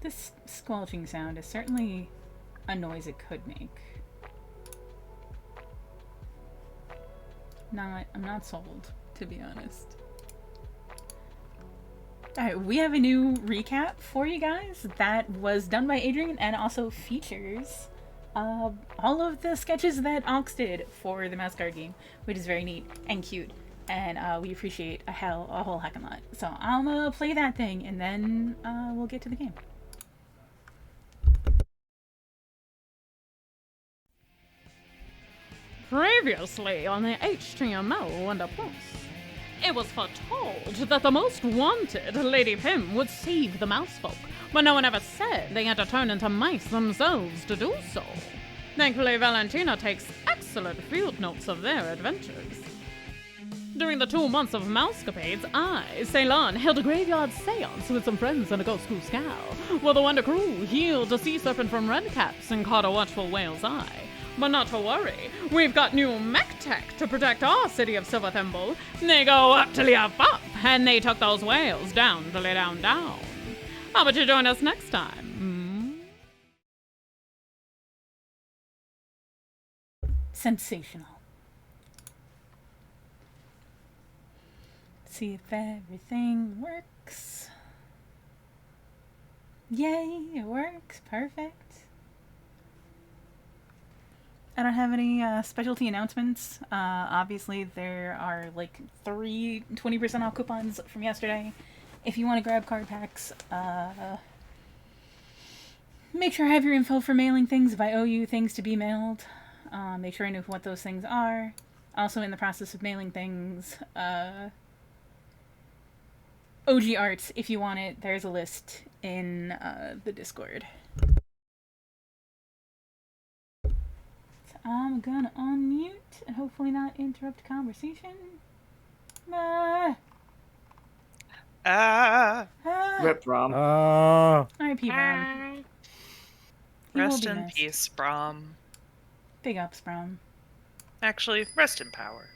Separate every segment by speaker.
Speaker 1: This squelching sound is certainly a noise it could make. I'm not sold, to be honest. Alright, we have a new recap for you guys that was done by Adrian and also features all of the sketches that Ox did for the Mouse Guard game, which is very neat and cute, and we appreciate a whole heck of a lot. So I'm gonna play that thing and then we'll get to the game.
Speaker 2: Previously on the HTML Wanderpus, it was foretold that the most wanted Lady Pym would save the mousefolk, but no one ever said they had to turn into mice themselves to do so. Thankfully, Valentina takes excellent field notes of their adventures. During the 2 months of mousecapades, I, Ceylon, held a graveyard seance with some friends and a ghost crew scow, while the Wonder Crew healed a sea serpent from Redcaps and caught a watchful whale's eye. But not to worry, we've got new mech tech to protect our city of Silver Thimble. They go up till you up, and they took those whales down till they down. How about you join us next time?
Speaker 1: Sensational. See if everything works. Yay, it works. Perfect. I don't have any specialty announcements. Obviously, there are like 3 20% off coupons from yesterday. If you want to grab card packs, make sure I have your info for mailing things if I owe you things to be mailed. Make sure I know what those things are. Also in the process of mailing things. OG Arts, if you want it, there's a list in the Discord. I'm gonna unmute and hopefully not interrupt conversation.
Speaker 3: Rip Brom.
Speaker 1: R.I.P. Brom.
Speaker 4: Rest in peace, Brom.
Speaker 1: Big ups, Brom.
Speaker 4: Actually, rest in power.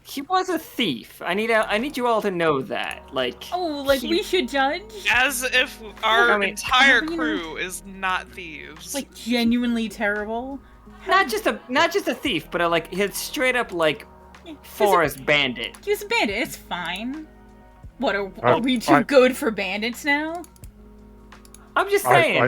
Speaker 3: He was a thief. I need you all to know that.
Speaker 1: We should judge?
Speaker 4: As if our entire crew is not thieves.
Speaker 1: Like genuinely terrible.
Speaker 3: Not just a thief, but he's straight up forest bandit.
Speaker 1: He was a bandit. It's fine. What are we too good for bandits now?
Speaker 3: I'm just saying.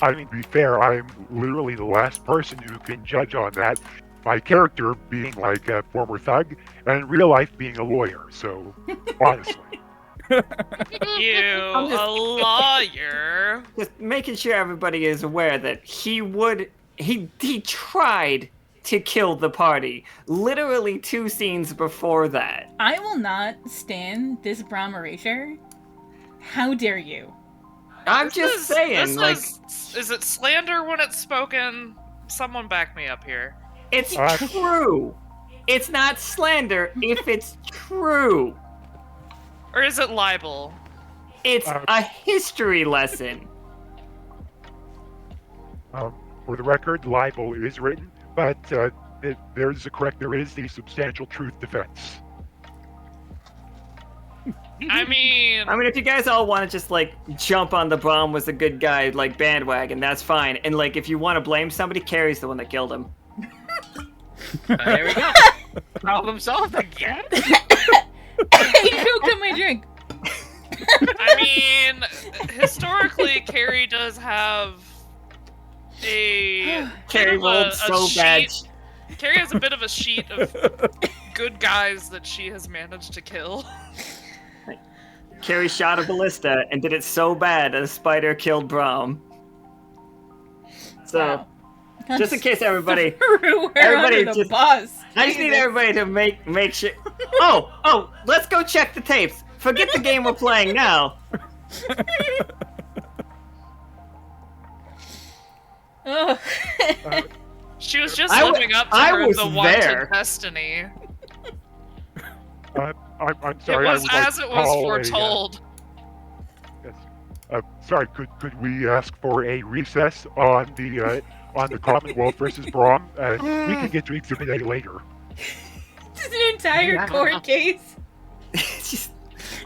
Speaker 5: I mean, to be fair, I'm literally the last person who can judge on that. My character being like a former thug, and in real life being a lawyer, so, honestly.
Speaker 4: A lawyer?
Speaker 3: Just making sure everybody is aware that he tried to kill the party, literally 2 scenes before that.
Speaker 1: I will not stand this Brom erasure. How dare you?
Speaker 3: I'm just saying,
Speaker 4: is it slander when it's spoken? Someone back me up here.
Speaker 3: It's true. It's not slander if it's true.
Speaker 4: Or is it libel?
Speaker 3: It's a history lesson.
Speaker 5: For the record, libel is written, but there is the substantial truth defense.
Speaker 4: I mean,
Speaker 3: if you guys all want to just jump on the Brom was a good guy bandwagon, that's fine. And if you want to blame somebody, Carrie's the one that killed him.
Speaker 6: There we go. Problem solved again.
Speaker 1: He choked on my drink.
Speaker 4: I mean, historically, Carrie does have a
Speaker 3: Carrie rolled so bad.
Speaker 4: Carrie has a bit of a sheet of good guys that she has managed to kill.
Speaker 3: Carrie shot a ballista and did it so bad that a spider killed Brom. So.
Speaker 1: Wow.
Speaker 3: Just in case everybody
Speaker 1: just bus.
Speaker 3: I just need everybody to make sure. Oh, let's go check the tapes. Forget the game we're playing now.
Speaker 4: She was just living up to the wanted destiny.
Speaker 5: I'm sorry.
Speaker 4: It was as it was foretold.
Speaker 5: Yes. Sorry. Could we ask for a recess on the Commonwealth versus Brom? We can get to Exhibit A later.
Speaker 1: This is an entire court case.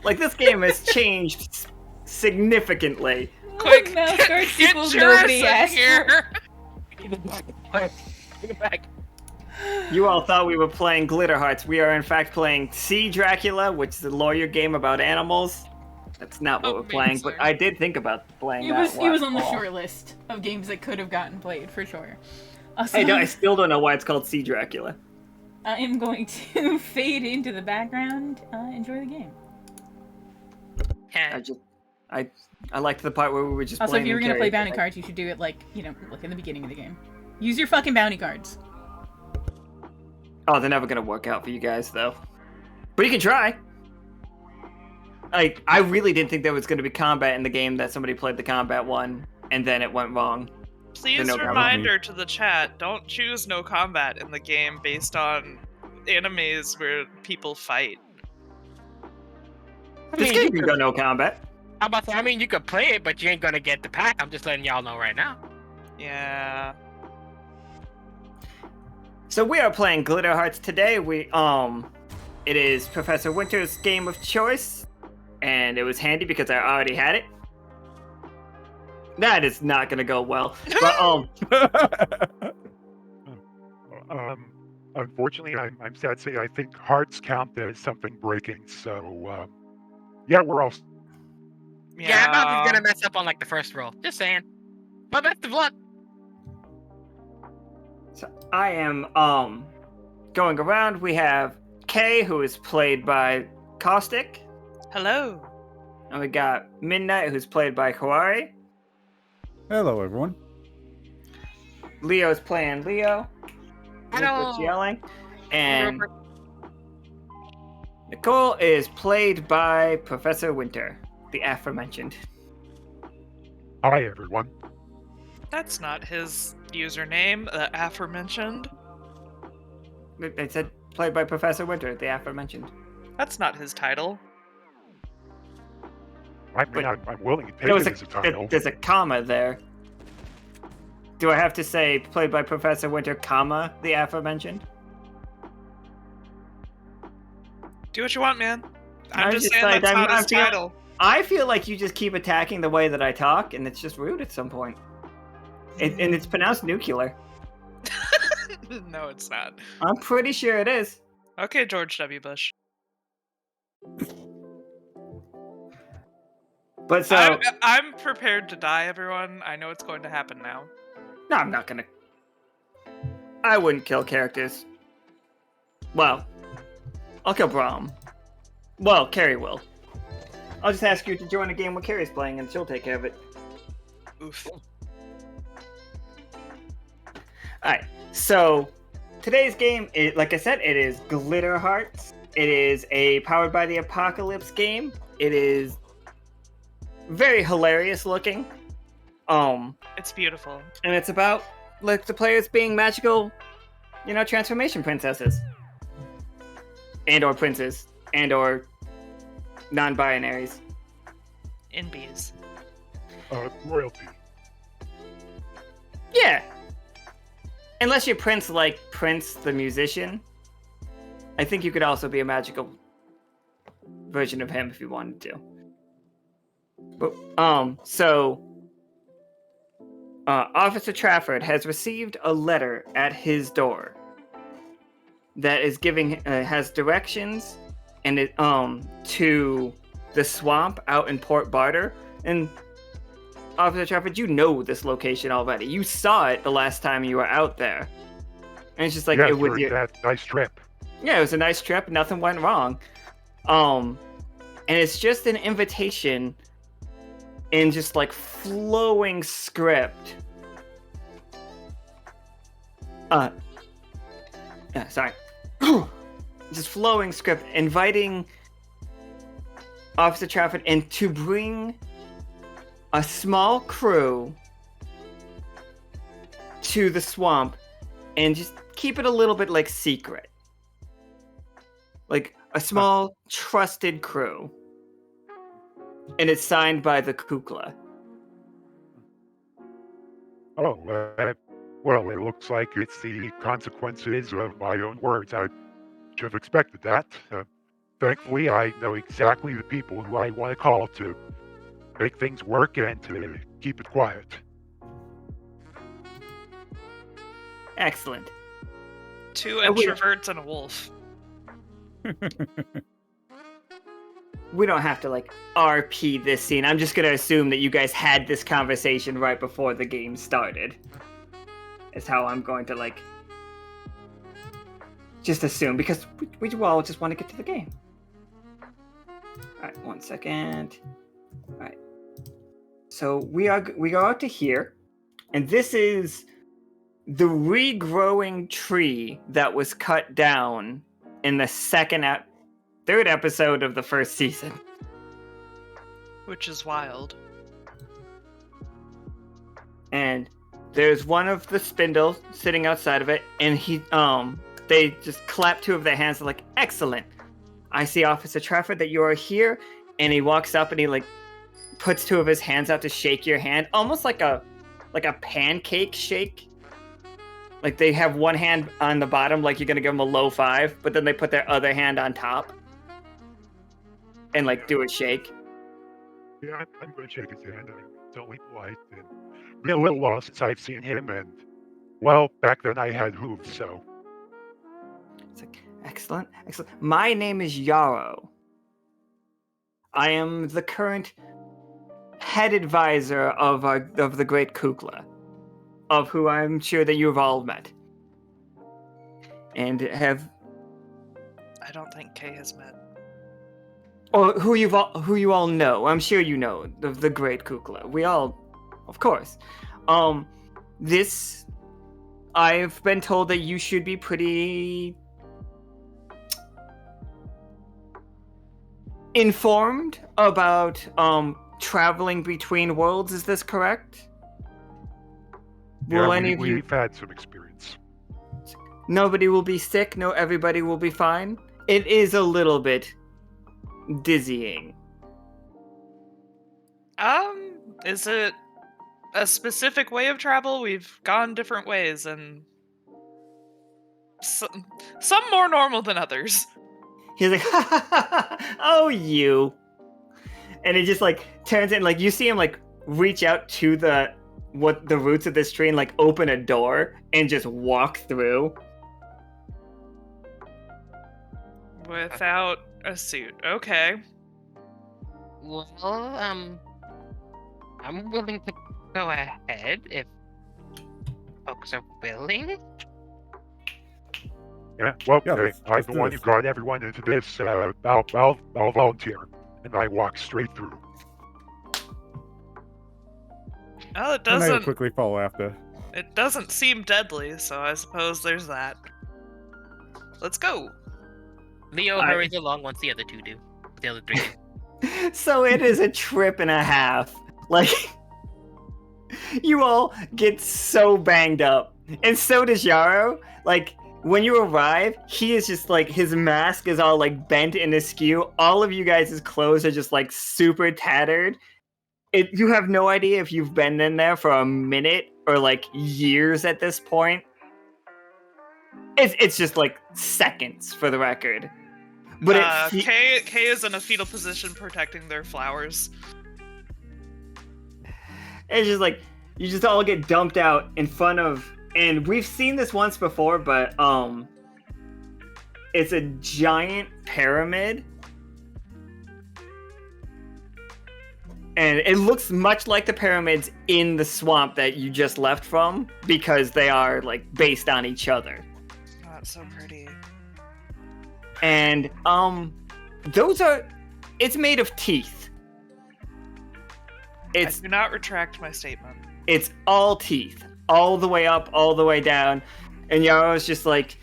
Speaker 3: Like, this game has changed significantly.
Speaker 4: Quick,
Speaker 1: Mouse guard
Speaker 4: get
Speaker 1: sequel
Speaker 4: Jurus
Speaker 1: nobody
Speaker 4: in
Speaker 1: asked for.
Speaker 4: here.
Speaker 6: Give it back. Give it back.
Speaker 3: You all thought we were playing Glitter Hearts. We are, in fact, playing Sea Dracula, which is a lawyer game about animals. That's not what we're playing, but
Speaker 4: Amazing.
Speaker 3: I did think about playing
Speaker 1: He
Speaker 3: that.
Speaker 1: was on the
Speaker 3: fall.
Speaker 1: short list of games that could have gotten played for sure. Also,
Speaker 3: I still don't know why it's called Sea Dracula.
Speaker 1: I am going to fade into the background. Enjoy the game.
Speaker 3: I liked the part where we were just
Speaker 1: Also, if you were
Speaker 3: blaming
Speaker 1: gonna play
Speaker 3: Carrie.
Speaker 1: bounty cards, you should do it like in the beginning of the game. Use your fucking bounty cards.
Speaker 3: Oh, they're never gonna work out for you guys, though. But you can try. Like, I really didn't think there was gonna be combat in the game that somebody played the combat one, and then it went wrong.
Speaker 4: Please,
Speaker 3: No combat.
Speaker 4: reminder to the chat: don't choose no combat in the game based on animes where people fight.
Speaker 3: This game can go no combat.
Speaker 6: How about that? I mean, you could play it, but you ain't gonna get the pack. I'm just letting y'all know right now.
Speaker 4: Yeah.
Speaker 3: So we are playing Glitter Hearts today. It is Professor Winter's game of choice, and it was handy because I already had it. That is not gonna go well. But
Speaker 5: Unfortunately, I'm sad to say I think hearts count as something breaking. So, yeah, we're all.
Speaker 6: Yeah, I'm not just gonna mess up on like the first roll. Just saying. But best of luck.
Speaker 3: So I am going around. We have Kay, who is played by Caustic,
Speaker 4: Hello.
Speaker 3: and we got Midnight, who's played by Kuari.
Speaker 7: Hello, everyone.
Speaker 3: Leo's playing Leo.
Speaker 6: Hello.
Speaker 3: Rupert's yelling, and Nichol is played by Professor Winter, the aforementioned.
Speaker 5: Hi, everyone.
Speaker 4: That's not his username, the aforementioned.
Speaker 3: It said played by Professor Winter, the aforementioned.
Speaker 4: That's not his title.
Speaker 5: I mean, I'm willing to take
Speaker 3: There was
Speaker 5: it as a title.
Speaker 3: there's a comma there. Do I have to say played by Professor Winter, comma, the aforementioned?
Speaker 4: Do what you want, man. I'm
Speaker 3: I'm
Speaker 4: just
Speaker 3: just
Speaker 4: saying
Speaker 3: like,
Speaker 4: that's not
Speaker 3: I'm
Speaker 4: his
Speaker 3: feeling-
Speaker 4: title.
Speaker 3: I feel like you just keep attacking the way that I talk, and it's just rude at some point. And it's pronounced nuclear.
Speaker 4: No, it's not.
Speaker 3: I'm pretty sure it is.
Speaker 4: Okay, George W. Bush.
Speaker 3: But so,
Speaker 4: I'm prepared to die, everyone. I know it's going to happen now.
Speaker 3: no, I'm not gonna. I wouldn't kill characters. Well, I'll kill Braum. Well, Carrie will. I'll just ask you to join a game where Carrie's playing, and she'll take care of it.
Speaker 4: Oof.
Speaker 3: Alright, so today's game, like I said, it is Glitter Hearts. It is a Powered by the Apocalypse game. It is very hilarious looking.
Speaker 4: It's beautiful.
Speaker 3: And it's about like the players being magical, transformation princesses. And or princes. And or non-binaries.
Speaker 4: In bees.
Speaker 5: Royalty.
Speaker 3: Yeah. Unless you're Prince like Prince the musician. I think you could also be a magical version of him if you wanted to. But, Officer Trafford has received a letter at his door that is has directions and it, to the swamp out in Port Barter. And Officer Trafford, you know this location already. You saw it the last time you were out there. And it's just like,
Speaker 5: Yeah,
Speaker 3: it was
Speaker 5: during that nice trip.
Speaker 3: Yeah, it was a nice trip. Nothing went wrong. And it's just an invitation in just like flowing script. Sorry. Just flowing script inviting Officer Trafford in to bring a small crew to the swamp and just keep it a little bit like secret. Like a small trusted crew. And it's signed by the Kukla.
Speaker 5: Oh, well, it looks like it's the consequences of my own words. I should have expected that. Thankfully, I know exactly the people who I want to call to make things work and to keep it quiet.
Speaker 3: Excellent.
Speaker 4: 2
Speaker 3: Oh, wait.
Speaker 4: introverts and a wolf.
Speaker 3: We don't have to like RP this scene. I'm just gonna assume that you guys had this conversation right before the game started. Is how I'm going to like just assume, because we all just want to get to the game. Alright, 1 second. Alright. So we go out to here, and this is the regrowing tree that was cut down in the third episode of the first season.
Speaker 4: Which is wild.
Speaker 3: And there's one of the spindles sitting outside of it, and they just clap 2 of their hands, like, excellent. I see Officer Trafford that you are here, and he walks up and he like puts 2 of his hands out to shake your hand, almost like a pancake shake. Like they have one hand on the bottom, like you're gonna give them a low 5, but then they put their other hand on top and like do a shake.
Speaker 5: Yeah, I'm going to shake his hand. I'm only polite. And been a little while since I've seen him, and well, back then I had hooves, so.
Speaker 3: It's like, excellent. My name is Yarrow. I am the current head advisor of the great Kukla, of who I'm sure that you've all met. And have...
Speaker 4: I don't think Kay has met.
Speaker 3: Or who you all know. I'm sure you know of the great Kukla. We all, of course. I've been told that you should be pretty informed about traveling between worlds. Is this correct?
Speaker 5: Yeah, we've had some experience.
Speaker 3: Nobody will be sick. No, everybody will be fine. It is a little bit dizzying.
Speaker 4: Is it a specific way of travel? We've gone different ways, and some more normal than others.
Speaker 3: He's like, oh, you. And he just like turns in, like you see him like reach out to the roots of this tree and like open a door and just walk through.
Speaker 4: Without a suit. Okay.
Speaker 6: Well, I'm willing to go ahead if folks are willing.
Speaker 5: Yeah, well,
Speaker 7: Yeah,
Speaker 5: I'm
Speaker 7: let's
Speaker 5: the
Speaker 7: do
Speaker 5: one
Speaker 7: this.
Speaker 5: who got everyone into this. I'll volunteer, and I walk straight through.
Speaker 4: Well, it
Speaker 7: And I will
Speaker 4: doesn't.
Speaker 7: quickly follow after.
Speaker 4: It doesn't seem deadly, so I suppose there's that. Let's go.
Speaker 6: Leo hurries along once the other 2 do. The other 3 do.
Speaker 3: So it is a trip and a half. Like, you all get so banged up. And so does Yarrow. Like, when you arrive, he is just like, his mask is all like bent and askew. All of you guys' clothes are just like super tattered. You have no idea if you've been in there for a minute or like years at this point. It's just like seconds for the record. But
Speaker 4: Kay is in a fetal position protecting their flowers.
Speaker 3: It's just like you just all get dumped out in front of, and we've seen this once before, but it's a giant pyramid, and it looks much like the pyramids in the swamp that you just left from, because they are like based on each other.
Speaker 4: Oh, that's so pretty.
Speaker 3: And it's made of teeth.
Speaker 4: I do not retract my statement.
Speaker 3: It's all teeth, all the way up, all the way down. And Yarrow's just like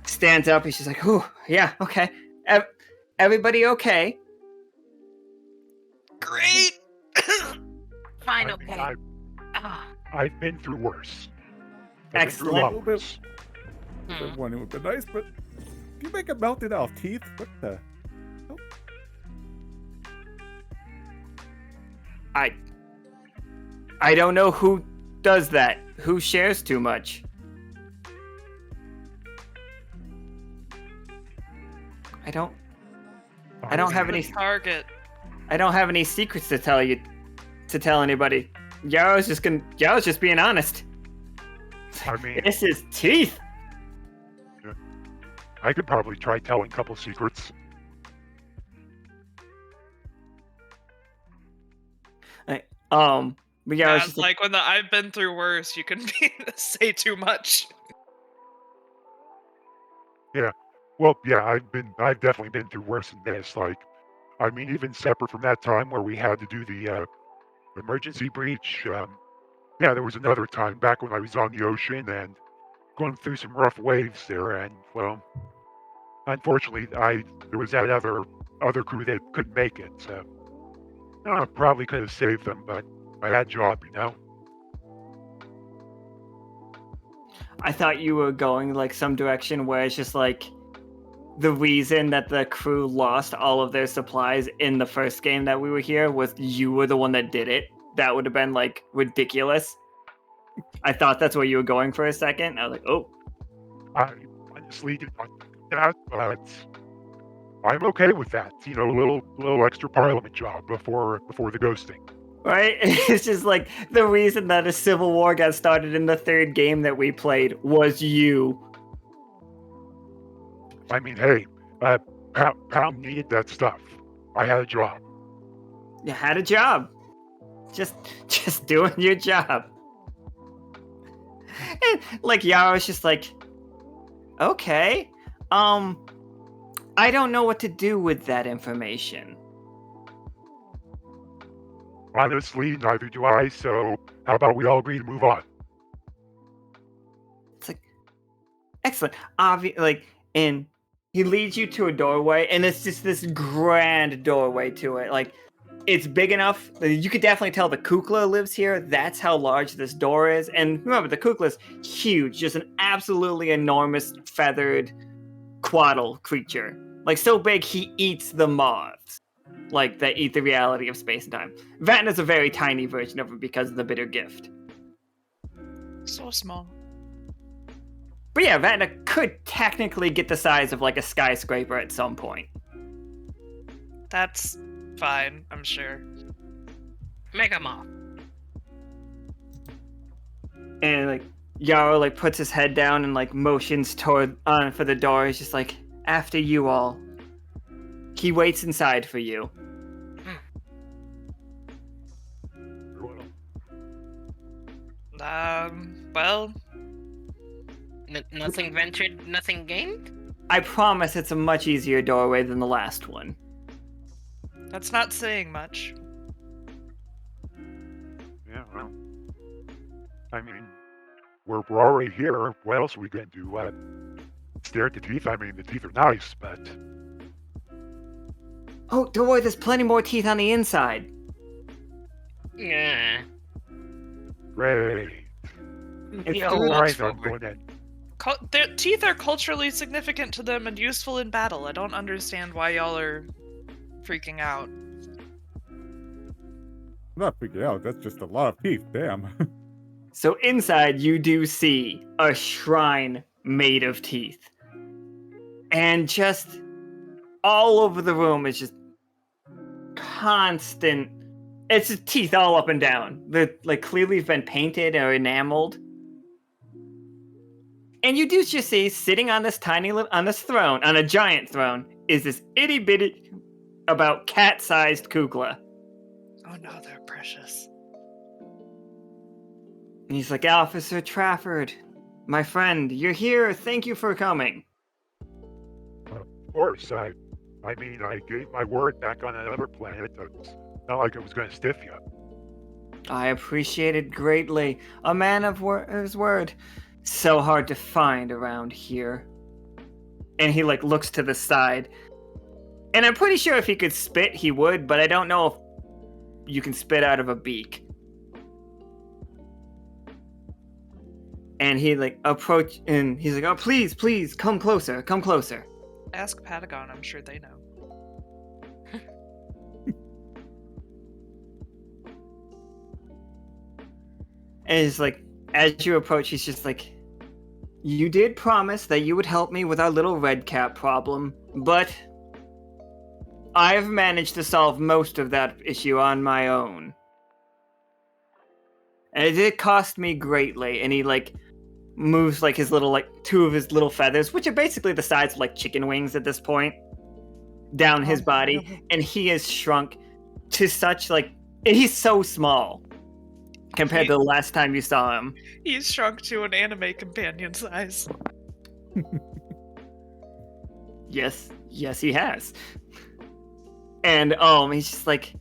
Speaker 3: stands up. He's just like, "Whew, yeah, okay. Everybody okay?"
Speaker 4: Great.
Speaker 6: Fine, okay.
Speaker 5: I've been through worse. I've been through
Speaker 3: Excellent.
Speaker 5: a lot worse.
Speaker 7: One, it would be nice, but you make it melted out teeth? What the? Oh.
Speaker 3: I don't know who does that. Who shares too much? I don't have
Speaker 4: The
Speaker 3: any.
Speaker 4: target.
Speaker 3: I don't have any secrets to tell anybody. Yaro's just being honest.
Speaker 5: I mean,
Speaker 3: This is teeth.
Speaker 5: I could probably try telling a couple secrets.
Speaker 3: But Yaro's
Speaker 4: Yeah,
Speaker 3: just
Speaker 4: like when I've been through worse, you can say too much.
Speaker 5: Well, yeah, I've definitely been through worse than this. Like, I mean, even separate from that time where we had to do the emergency breach. Yeah, there was another time back when I was on the ocean and going through some rough waves there, and well, unfortunately, there was that other crew that couldn't make it. So, I probably could have saved them, but I had a job, you know.
Speaker 3: I thought you were going like some direction where it's just like the reason that the crew lost all of their supplies in the first game that we were here was you were the one that did it. That would have been like ridiculous. I thought that's where you were going for a second. I was like, oh.
Speaker 5: I honestly did not think of that, but I'm okay with that. You know, a little extra parliament job before the ghosting.
Speaker 3: Right? It's just like the reason that a civil war got started in the third game that we played was you.
Speaker 5: I mean, hey, Pam needed that stuff. I had a job.
Speaker 3: You had a job. Just doing your job. And like Yaro's just like, okay. I don't know what to do with that information.
Speaker 5: Honestly, neither do I, so how about we all agree to move on?
Speaker 3: It's like, excellent. And he leads you to a doorway, and it's just this grand doorway to it. Like, it's big enough. You could definitely tell the Kukla lives here. That's how large this door is. And remember, the Kukla's huge. Just an absolutely enormous feathered quaddle creature. Like, so big, he eats the moths. Like, that eat the reality of space and time. Vatna's a very tiny version of him because of the bitter gift.
Speaker 4: So small.
Speaker 3: But yeah, Vatna could technically get the size of like a skyscraper at some point.
Speaker 4: That's fine, I'm sure.
Speaker 6: Make 'em off.
Speaker 3: And like Yarrow like puts his head down and like motions toward for the door. He's just like, after you all. He waits inside for you.
Speaker 4: Well,
Speaker 6: Nothing ventured, nothing gained?
Speaker 3: I promise it's a much easier doorway than the last one.
Speaker 4: that's not saying much.
Speaker 5: Yeah, well, I mean, we're already here. What else are we going to do? Stare at the teeth? I mean, the teeth are nice, but...
Speaker 3: Oh, don't worry, there's plenty more teeth on the inside.
Speaker 6: Yeah.
Speaker 5: Great.
Speaker 3: It's
Speaker 6: Yo,
Speaker 3: through-
Speaker 5: Alright,
Speaker 6: looks
Speaker 5: I'm
Speaker 6: forward.
Speaker 5: going in.
Speaker 4: Their teeth are culturally significant to them and useful in battle. I don't understand why y'all are freaking out.
Speaker 7: I'm not freaking out. That's just a lot of teeth. Damn.
Speaker 3: So inside, you do see a shrine made of teeth. And just all over the room is just constant. It's just teeth all up and down. They're like clearly been painted or enameled. And you do just see sitting on this on this throne, on a giant throne, is this itty bitty, about cat-sized Kukla.
Speaker 4: Oh no, they're precious.
Speaker 3: And he's like, Officer Trafford, my friend, you're here. Thank you for coming.
Speaker 5: Of course, I mean, I gave my word back on another planet. It's not like I was going to stiff you.
Speaker 3: I appreciate it greatly. A man of his word. So hard to find around here. And he like looks to the side. And I'm pretty sure if he could spit, he would, but I don't know if you can spit out of a beak. And he like approach and he's like, oh please, please, come closer, come closer.
Speaker 4: Ask Patagon, I'm sure they know.
Speaker 3: And he's like, as you approach, he's just like, you did promise that you would help me with our little Redcap problem, but I've managed to solve most of that issue on my own. And it did cost me greatly, and he, like, moves, like, his little, like, two of his little feathers, which are basically the size of, like, chicken wings at this point, down his body, and he is shrunk to such, like, and he's so small compared to the last time you saw him.
Speaker 4: He's shrunk to an anime companion size.
Speaker 3: Yes, he has. And, he's just like,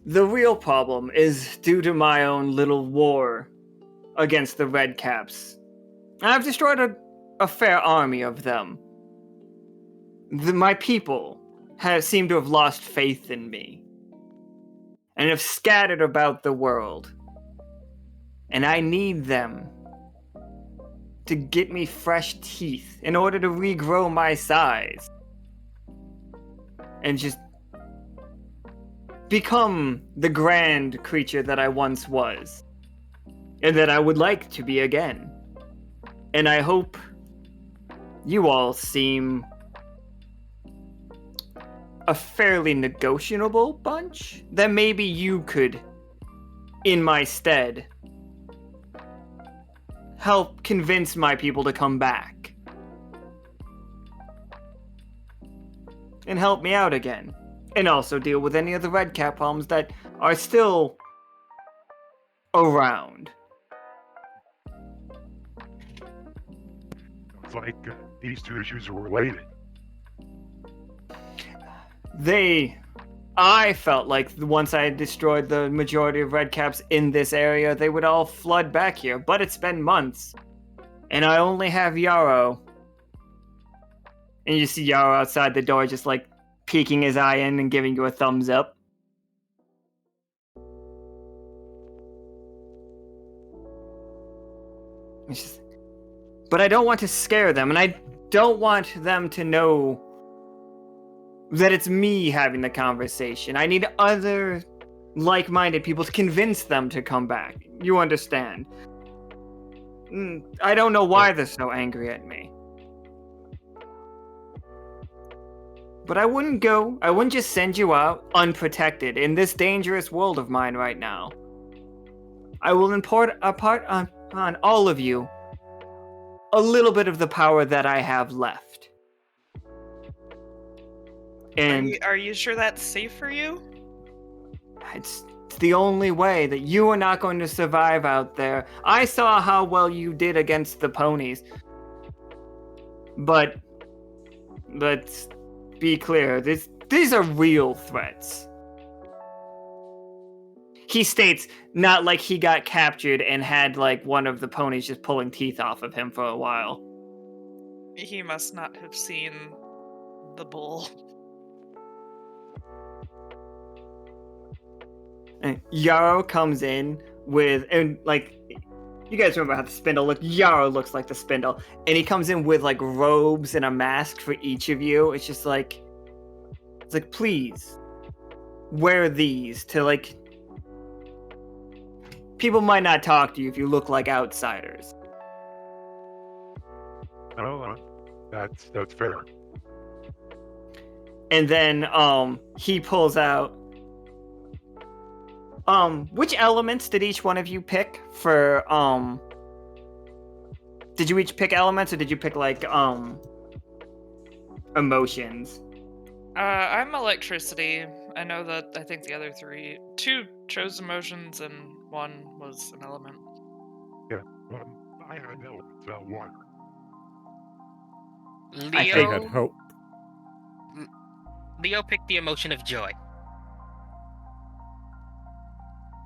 Speaker 3: the real problem is due to my own little war against the Redcaps. I've destroyed a fair army of them. My people seem to have lost faith in me and have scattered about the world. And I need them to get me fresh teeth in order to regrow my size and just become the grand creature that I once was, and that I would like to be again. And I hope you all seem a fairly negotiable bunch, that maybe you could, in my stead, help convince my people to come back and help me out again. And also deal with any of the Redcap problems that are still around.
Speaker 5: It's like these two issues are related.
Speaker 3: I felt like once I had destroyed the majority of Redcaps in this area, they would all flood back here. But it's been months. And I only have Yarrow. And you see Yarrow outside the door just like peeking his eye in and giving you a thumbs up. But I don't want to scare them, and I don't want them to know that it's me having the conversation. I need other like-minded people to convince them to come back. You understand? I don't know why they're so angry at me. But I wouldn't just send you out unprotected in this dangerous world of mine right now. I will impart on all of you a little bit of the power that I have left. And
Speaker 4: Are you sure that's safe for you?
Speaker 3: It's the only way that you are not going to survive out there. I saw how well you did against the ponies. But let's be clear, these are real threats. He states, not like he got captured and had like one of the ponies just pulling teeth off of him for a while.
Speaker 4: He must not have seen the bull.
Speaker 3: And Yarrow comes in with, and like, you guys remember how the spindle looked? Yarrow looks like the spindle. And he comes in with like robes and a mask for each of you. It's just like, please, wear these to like, people might not talk to you if you look like outsiders.
Speaker 5: No, that's fair.
Speaker 3: And then he pulls out which elements did each one of you pick for did you each pick elements or did you pick like emotions?
Speaker 4: I'm electricity. I know that I think the other two chose emotions and one was an element.
Speaker 5: Yeah, I know it's water.
Speaker 6: Leo,
Speaker 7: I had hope.
Speaker 6: Leo picked the emotion of joy.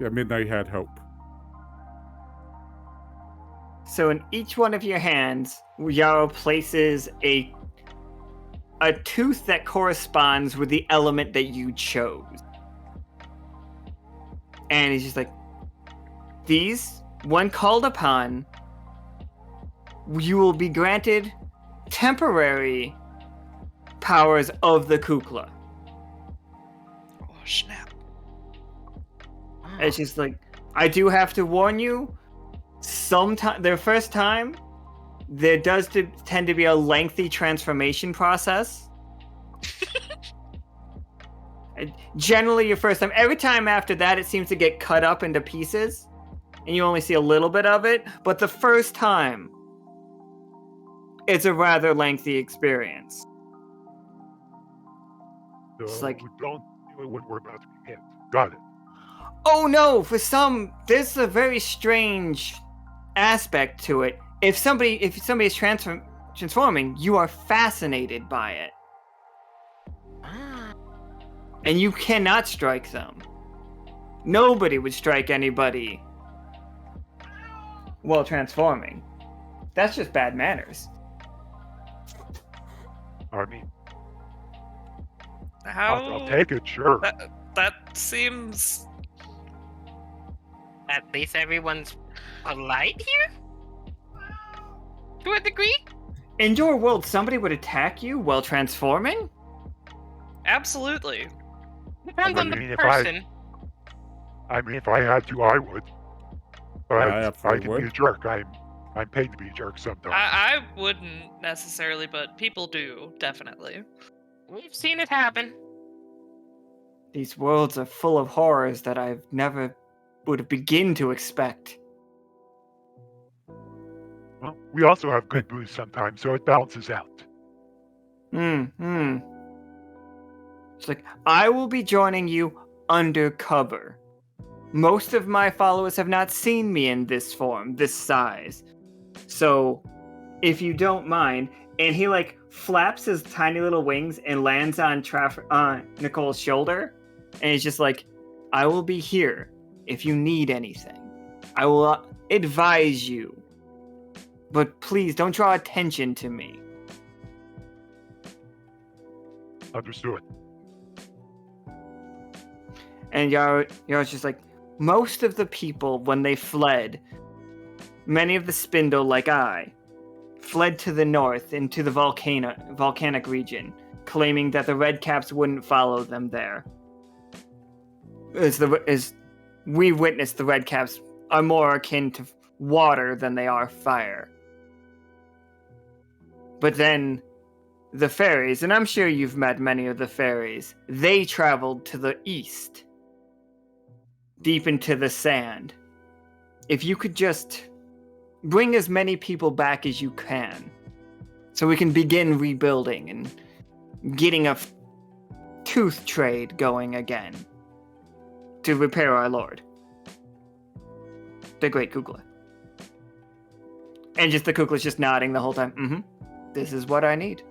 Speaker 7: Yeah, Midnight had hope.
Speaker 3: So in each one of your hands, Yarrow places a tooth that corresponds with the element that you chose. And he's just like, these, when called upon, you will be granted temporary powers of the Kukla.
Speaker 4: Oh, snap.
Speaker 3: It's just like, I do have to warn you, their first time, there does tend to be a lengthy transformation process. Generally, your first time. Every time after that, it seems to get cut up into pieces, and you only see a little bit of it. But the first time, it's a rather lengthy experience.
Speaker 5: So
Speaker 3: It's like,
Speaker 5: don't do it when we're about to be hit. Got it.
Speaker 3: oh no! For some, there's a very strange aspect to it. If somebody is transforming, you are fascinated by it. And you cannot strike them. Nobody would strike anybody while transforming. That's just bad manners.
Speaker 5: I mean,
Speaker 4: How?
Speaker 5: I'll take it, sure.
Speaker 4: That seems.
Speaker 6: At least everyone's polite here? To a degree?
Speaker 3: In your world, somebody would attack you while transforming?
Speaker 4: Absolutely.
Speaker 6: Depends
Speaker 5: I
Speaker 6: on
Speaker 5: mean,
Speaker 6: the
Speaker 5: if
Speaker 6: person.
Speaker 5: if I had to, I would. But
Speaker 7: I
Speaker 5: I
Speaker 7: absolutely
Speaker 5: can
Speaker 7: would.
Speaker 5: be a jerk. I'm paid to be a jerk sometimes.
Speaker 4: I wouldn't necessarily, but people do, definitely.
Speaker 6: We've seen it happen.
Speaker 3: These worlds are full of horrors that I've never would begin to expect.
Speaker 5: Well, we also have good booze sometimes, so it balances out.
Speaker 3: It's like, I will be joining you undercover. Most of my followers have not seen me in this form, this size. So, if you don't mind, and he like flaps his tiny little wings and lands on Nichole's shoulder, and he's just like, I will be here if you need anything. I will advise you. But please don't draw attention to me.
Speaker 5: Understood.
Speaker 3: And Yar's just like, most of the people, when they fled, many of the Spindle, like I, fled to the north into the volcanic region, claiming that the Redcaps wouldn't follow them there. As we witnessed, the Redcaps are more akin to water than they are fire. But then the fairies, and I'm sure you've met many of the fairies, they traveled to the east, deep into the sand. If you could just bring as many people back as you can, so we can begin rebuilding and getting a tooth trade going again to repair our lord, the great Kukla. And just the Kukla's just nodding the whole time. This is what I need.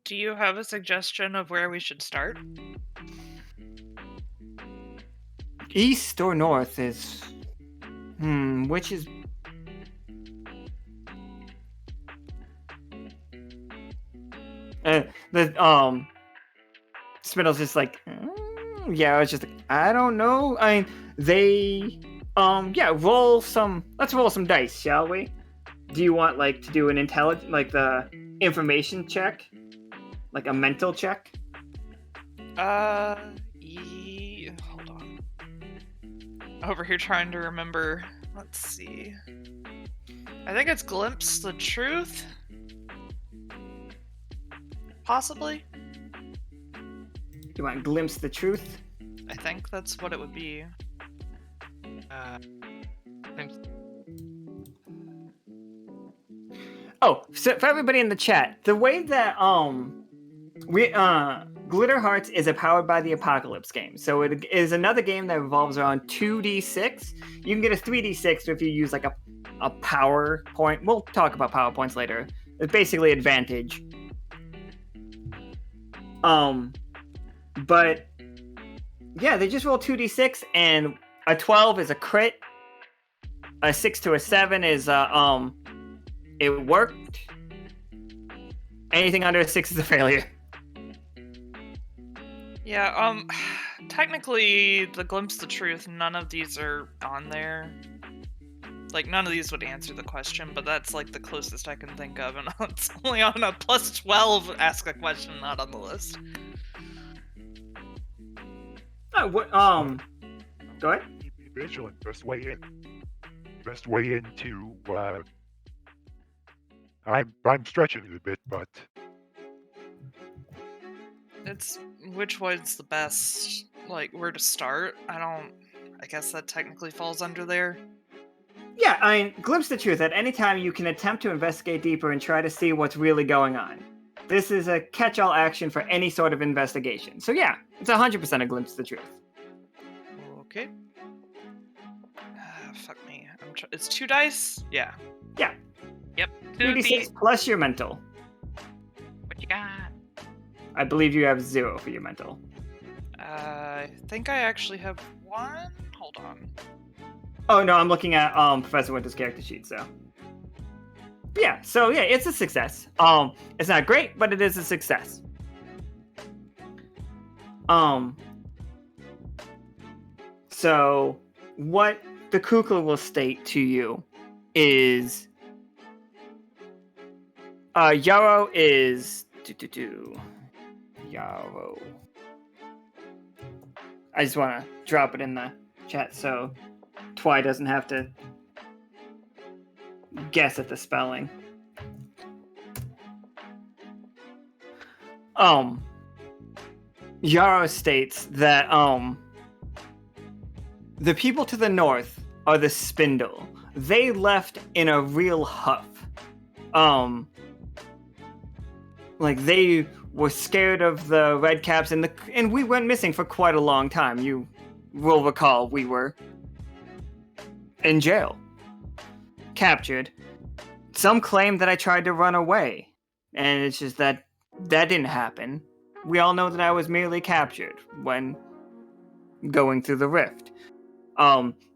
Speaker 4: Do you have a suggestion of where we should start?
Speaker 3: East or north is... which is... Spindle's just like... yeah, I was just like, I don't know. I mean, they... yeah, let's roll some dice, shall we? Do you want, like, to do an the information check? Like a mental check?
Speaker 4: Hold on. Over here trying to remember. Let's see. I think it's Glimpse the Truth? Possibly?
Speaker 3: Do you want to glimpse the truth?
Speaker 4: I think that's what it would be.
Speaker 3: Oh, so for everybody in the chat, the way that Glitter Hearts is a Powered by the Apocalypse game. So it is another game that revolves around 2d6. You can get a 3d6 if you use like a power point. We'll talk about PowerPoints later. It's basically advantage. But yeah, they just roll 2d6, and a 12 is a crit. A 6 to a 7 is it worked. Anything under a 6 is a failure.
Speaker 4: Yeah, technically, the Glimpse the Truth, none of these are on there. Like, none of these would answer the question, but that's, like, the closest I can think of, and it's only on a plus 12 ask a question, not on the list.
Speaker 3: Oh, what, go ahead.
Speaker 5: Be vigilant. Best way in. Best way into, I'm stretching it a bit, but
Speaker 4: It's which one's the best? Like where to start? I guess that technically falls under there.
Speaker 3: Yeah, I mean, glimpse the truth. At any time, you can attempt to investigate deeper and try to see what's really going on. This is a catch-all action for any sort of investigation. So yeah, it's 100% a glimpse of the truth.
Speaker 4: Okay. Fuck me. It's 2 dice? Yeah.
Speaker 3: Yeah.
Speaker 6: Yep.
Speaker 3: 2d6 plus your mental.
Speaker 6: What you got?
Speaker 3: I believe you have 0 for your mental.
Speaker 4: I think I actually have 1. Hold on.
Speaker 3: Oh no, I'm looking at Professor Winter's character sheet, so. Yeah, so yeah, it's a success. It's not great, but it is a success. So what the Kukla will state to you is Yarrow is Yarrow. I just want to drop it in the chat so Twy doesn't have to guess at the spelling. Yarrow states that the people to the north are the Spindle. They left in a real huff. Like they were scared of the Redcaps and we went missing for quite a long time. You will recall we were in jail. Captured. Some claim that I tried to run away. And it's just that didn't happen. We all know that I was merely captured when going through the rift.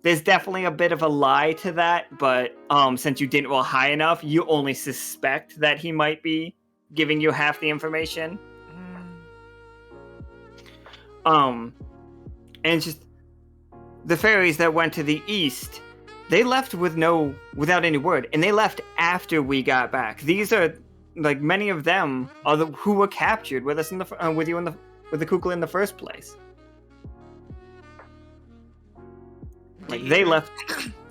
Speaker 3: There's definitely a bit of a lie to that, but since you didn't roll high enough, you only suspect that he might be giving you half the information. And it's just the fairies that went to the east, they left without any word, and they left after we got back. These are like many of them are who were captured with us with the Kukla in the first place. Like they left.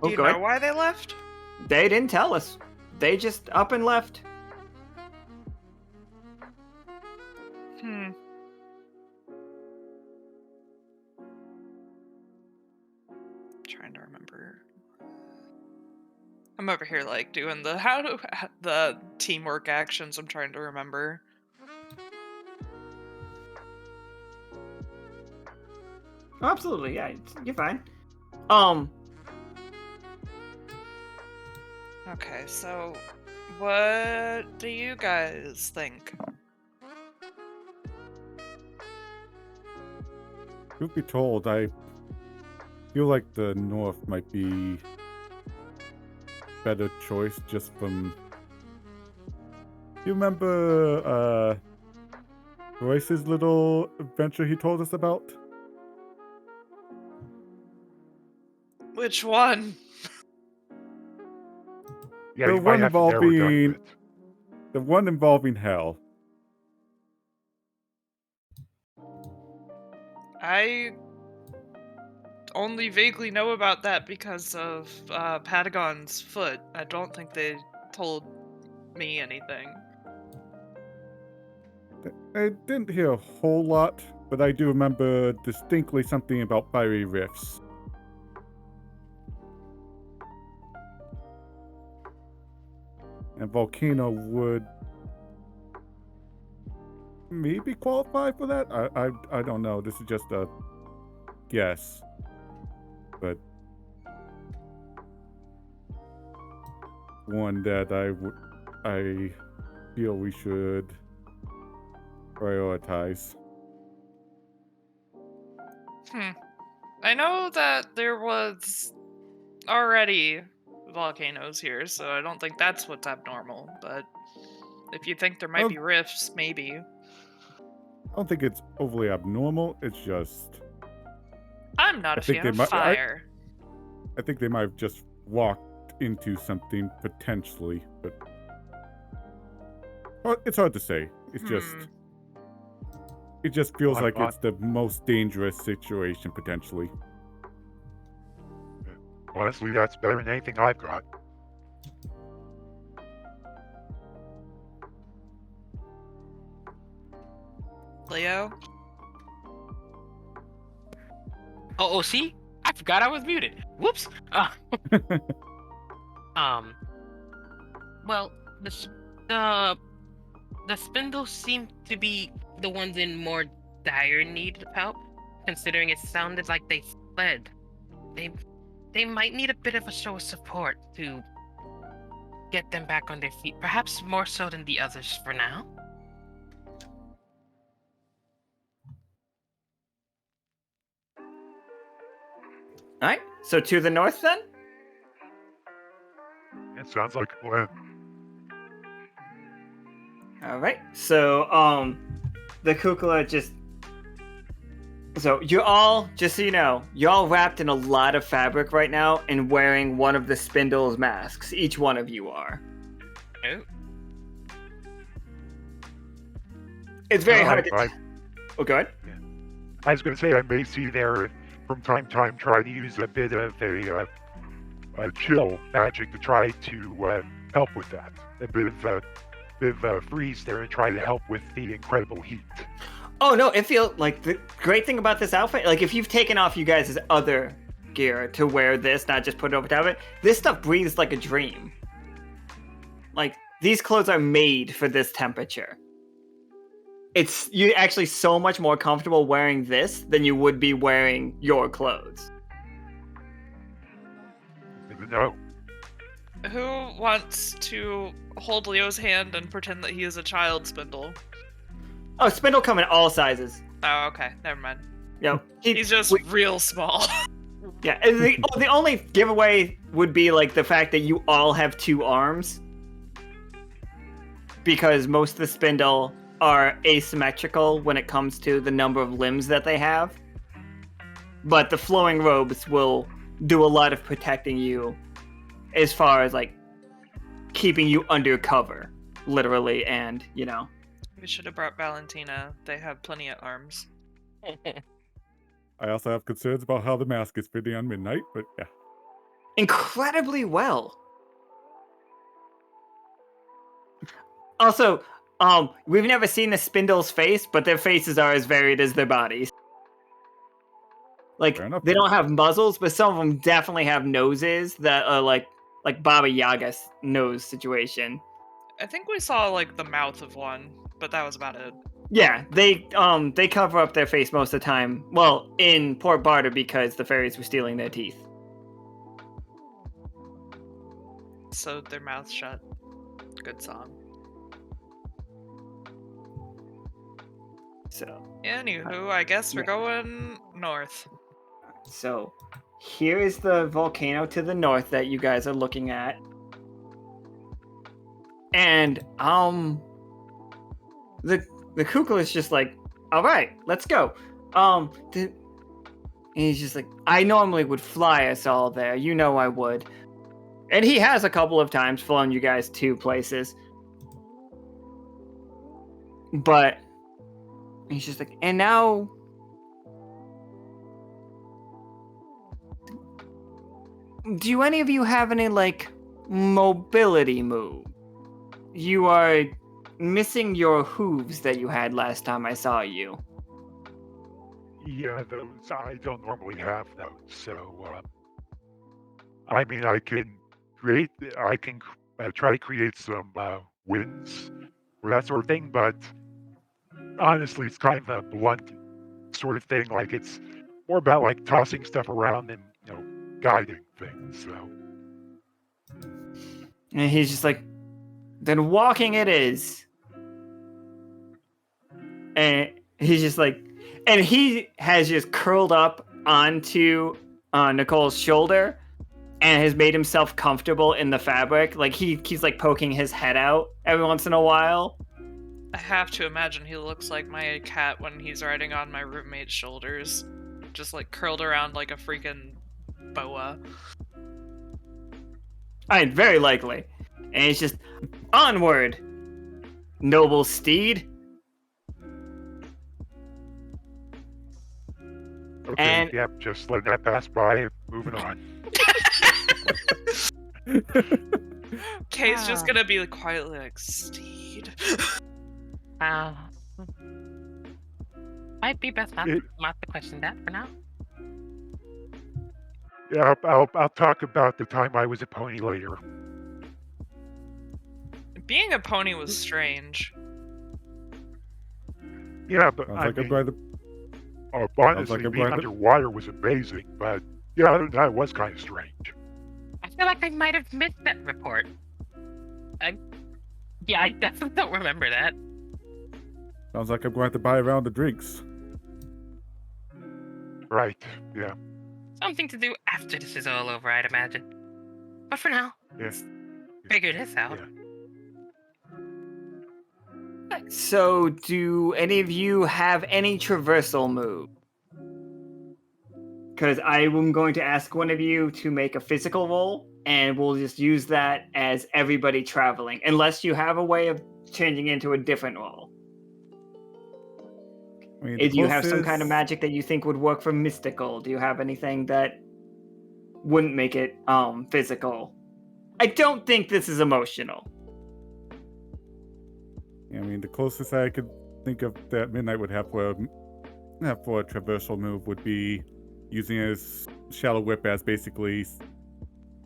Speaker 4: Do you know why they left?
Speaker 3: They didn't tell us. They just up and left.
Speaker 4: Trying to remember. I'm over here like doing the teamwork actions. I'm trying to remember.
Speaker 3: Oh, absolutely, yeah, you're fine.
Speaker 4: Okay, so what do you guys think?
Speaker 7: Truth be told, I feel like the north might be better choice just from... You remember Royce's little adventure he told us about?
Speaker 4: Which one?
Speaker 5: yeah,
Speaker 7: The
Speaker 5: you might
Speaker 7: one
Speaker 5: have to narrow it down a
Speaker 7: involving...
Speaker 5: bit.
Speaker 7: The one involving hell.
Speaker 4: I only vaguely know about that because of Patagon's foot. I don't think they told me anything.
Speaker 7: I didn't hear a whole lot, but I do remember distinctly something about fiery rifts. And volcano would maybe qualify for that? I don't know. This is just a guess. But one that I feel we should prioritize.
Speaker 4: I know that there was already volcanoes here, so I don't think that's what's abnormal, but if you think there might be rifts, maybe.
Speaker 7: I don't think it's overly abnormal. It's just...
Speaker 4: I'm not a fan of fire.
Speaker 7: I think they might have just walked into something potentially, but... Well, it's hard to say. It's just... It just feels like it's the most dangerous situation, potentially.
Speaker 5: Honestly, that's better than anything I've got.
Speaker 4: Leo?
Speaker 6: Oh, see? I forgot I was muted. Whoops. Well, the spindles seem to be the ones in more dire need of help, considering it sounded like they fled. They might need a bit of a show of support to get them back on their feet, perhaps more so than the others for now.
Speaker 3: Alright, so to the north then?
Speaker 5: It sounds like a plan.
Speaker 3: Alright, so, the Kukla just... So, you're all, just so you know, you're all wrapped in a lot of fabric right now and wearing one of the spindle's masks. Each one of you are.
Speaker 6: Oh.
Speaker 3: It's very hard to... Oh, go ahead.
Speaker 5: I was going to say, I may see there from time to time try to use a bit of a chill magic to try to help with that. A bit of freeze there and try to help with the incredible heat.
Speaker 3: Oh, no, it feels like the great thing about this outfit, like if you've taken off you guys' other gear to wear this, not just put it over top of it, this stuff breathes like a dream. Like, these clothes are made for this temperature. You're actually so much more comfortable wearing this than you would be wearing your clothes.
Speaker 5: No.
Speaker 4: Who wants to hold Leo's hand and pretend that he is a child Spindle?
Speaker 3: Oh, Spindle come in all sizes.
Speaker 4: Oh, okay. Never mind.
Speaker 3: Yep.
Speaker 4: He's just real small.
Speaker 3: Yeah, and the only giveaway would be like the fact that you all have 2 arms. Because most of the Spindle are asymmetrical when it comes to the number of limbs that they have. But the flowing robes will do a lot of protecting you as far as like keeping you under cover, literally, and you know.
Speaker 4: We should have brought Valentina. They have plenty of arms.
Speaker 7: I also have concerns about how the mask is fitting on Midnight, but yeah.
Speaker 3: Incredibly well. Also, we've never seen the Spindle's face, but their faces are as varied as their bodies. Like, they don't have muzzles, but some of them definitely have noses that are like Baba Yaga's nose situation.
Speaker 4: I think we saw like the mouth of one, but that was about it.
Speaker 3: Yeah, they cover up their face most of the time. Well, in Port Barter because the fairies were stealing their teeth.
Speaker 4: So their mouth shut. Good song.
Speaker 3: So.
Speaker 4: Anywho, I guess we're going north.
Speaker 3: So, here is the volcano to the north that you guys are looking at. And, the Kukla is just like, alright, let's go. And he's just like, I normally would fly us all there. You know I would. And he has a couple of times flown you guys to places. But he's just like, and now... Do any of you have any, like, mobility move? You are missing your hooves that you had last time I saw you.
Speaker 5: Yeah, those, I don't normally have those, so, I mean, I can try to create some, winds, or that sort of thing, but honestly, it's kind of a blunt sort of thing, like, it's more about, like, tossing stuff around and, you know, guiding things, so.
Speaker 3: And he's just like, then walking it is. And he's just like, and he has just curled up onto Nichole's shoulder and has made himself comfortable in the fabric. Like he's like poking his head out every once in a while.
Speaker 4: I have to imagine he looks like my cat when he's riding on my roommate's shoulders. Just like curled around like a freaking boa.
Speaker 3: I mean, very likely. And it's just, onward, noble steed.
Speaker 5: Okay,
Speaker 3: and...
Speaker 5: yep, just letting that pass by, moving on.
Speaker 4: Kay's just gonna be quietly like, steed.
Speaker 6: Might be best not to mark the question down for now.
Speaker 5: Yeah, I'll talk about the time I was a pony later.
Speaker 4: Being a pony was strange.
Speaker 5: Yeah, but
Speaker 7: Sounds
Speaker 5: I
Speaker 7: like I'm
Speaker 5: mean,
Speaker 7: going to.
Speaker 5: honestly,
Speaker 7: I'm
Speaker 5: being
Speaker 7: going to.
Speaker 5: underwater was amazing. But yeah, other than that, it was kind of strange.
Speaker 6: I feel like I might have missed that report. I definitely don't remember that.
Speaker 7: Sounds like I'm going to have to buy a round of drinks.
Speaker 5: Right? Yeah.
Speaker 6: Something to do after this is all over, I'd imagine. But for now,
Speaker 5: Yeah.
Speaker 6: let's figure this out.
Speaker 5: Yeah.
Speaker 3: So, do any of you have any traversal move? Because I am going to ask one of you to make a physical roll, and we'll just use that as everybody traveling, unless you have a way of changing into a different roll.
Speaker 7: I mean,
Speaker 3: If you have some kind of magic that you think would work for mystical, do you have anything that wouldn't make it physical? I don't think this is emotional.
Speaker 7: I mean, the closest I could think of that Midnight would have for a traversal move would be using his shallow whip as basically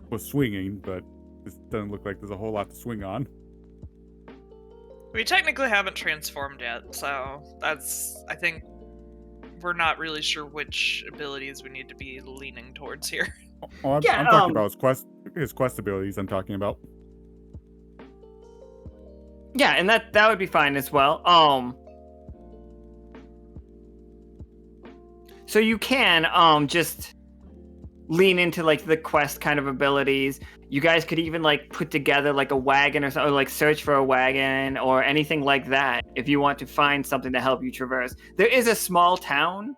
Speaker 7: for swinging, but this doesn't look like there's a whole lot to swing on.
Speaker 4: We technically haven't transformed yet, so I think we're not really sure which abilities we need to be leaning towards here.
Speaker 7: Oh, I'm talking about his quest abilities. I'm talking about.
Speaker 3: Yeah, and that would be fine as well. So you can just lean into like the quest kind of abilities. You guys could even like put together like a wagon or something, or like search for a wagon or anything like that if you want to find something to help you traverse. There is a small town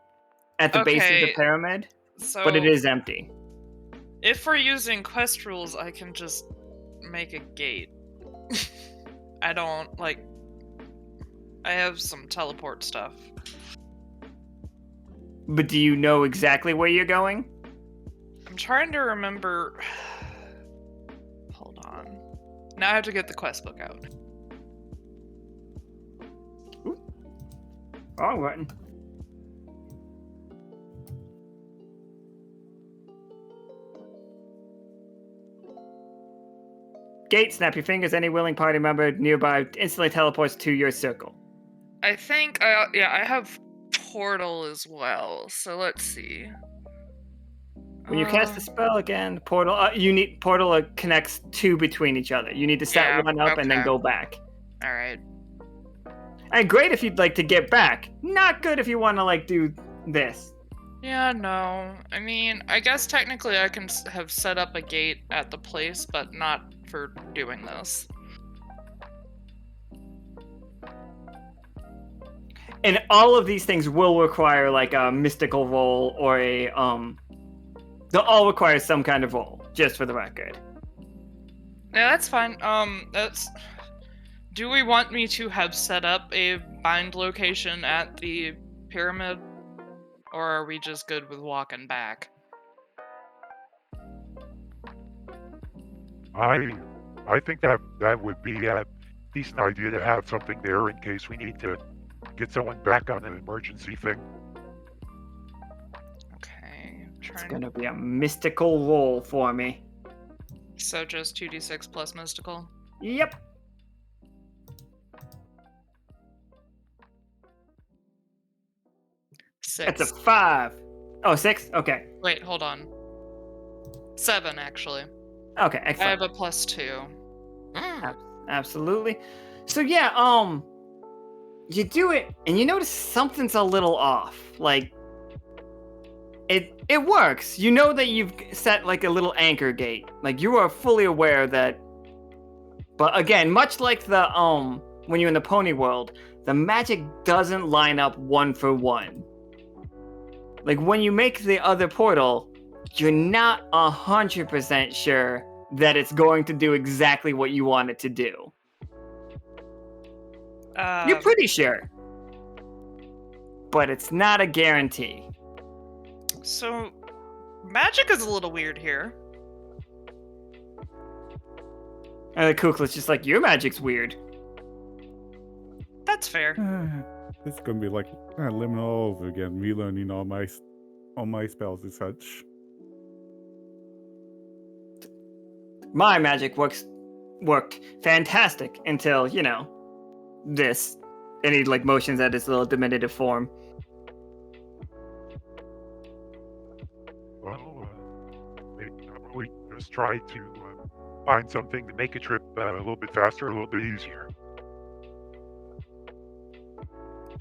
Speaker 3: at the base of the pyramid, but it is empty.
Speaker 4: If we're using quest rules, I can just make a gate. I have some teleport stuff.
Speaker 3: But do you know exactly where you're going?
Speaker 4: I'm trying to remember. Hold on. Now I have to get the quest book out.
Speaker 3: Ooh. Wrong button. Gate, snap your fingers. Any willing party member nearby instantly teleports to your circle.
Speaker 4: I think I have portal as well. So let's see.
Speaker 3: When you cast the spell again, portal you need portal connects two between each other. You need to set one up and then go back.
Speaker 4: All right.
Speaker 3: And great if you'd like to get back. Not good if you want to like do this.
Speaker 4: Yeah, no. I mean, I guess technically I can have set up a gate at the place, but not for doing this.
Speaker 3: And all of these things will require like a mystical roll or a they'll all require some kind of roll, just for the record.
Speaker 4: Yeah, that's fine. Do we want me to have set up a bind location at the pyramid? Or are we just good with walking back?
Speaker 5: I think that would be a decent idea to have something there in case we need to get someone back on an emergency thing.
Speaker 4: Okay.
Speaker 3: It's gonna be a mystical roll for me.
Speaker 4: So just 2d6 plus mystical?
Speaker 3: Yep.
Speaker 4: Six.
Speaker 3: That's a 5. Oh, 6? Okay.
Speaker 4: Wait, hold on. 7, actually.
Speaker 3: Okay,
Speaker 4: I
Speaker 3: excellent.
Speaker 4: have a +2.
Speaker 3: Absolutely. So yeah, you do it and you notice something's a little off. Like it works. You know that you've set like a little anchor gate. Like you are fully aware that. But again, much like the when you're in the pony world, the magic doesn't line up one for one. Like when you make the other portal, you're not 100% sure that it's going to do exactly what you want it to do. You're pretty sure. But it's not a guarantee.
Speaker 4: So, magic is a little weird here.
Speaker 3: And the Kukla's just like, your magic's weird.
Speaker 4: That's fair.
Speaker 7: This is gonna be like living all over again, relearning all my spells and such.
Speaker 3: My magic worked fantastic until, this. And he like motions at his little diminutive form.
Speaker 5: Well, maybe we just try to find something to make a trip a little bit faster, a little bit easier.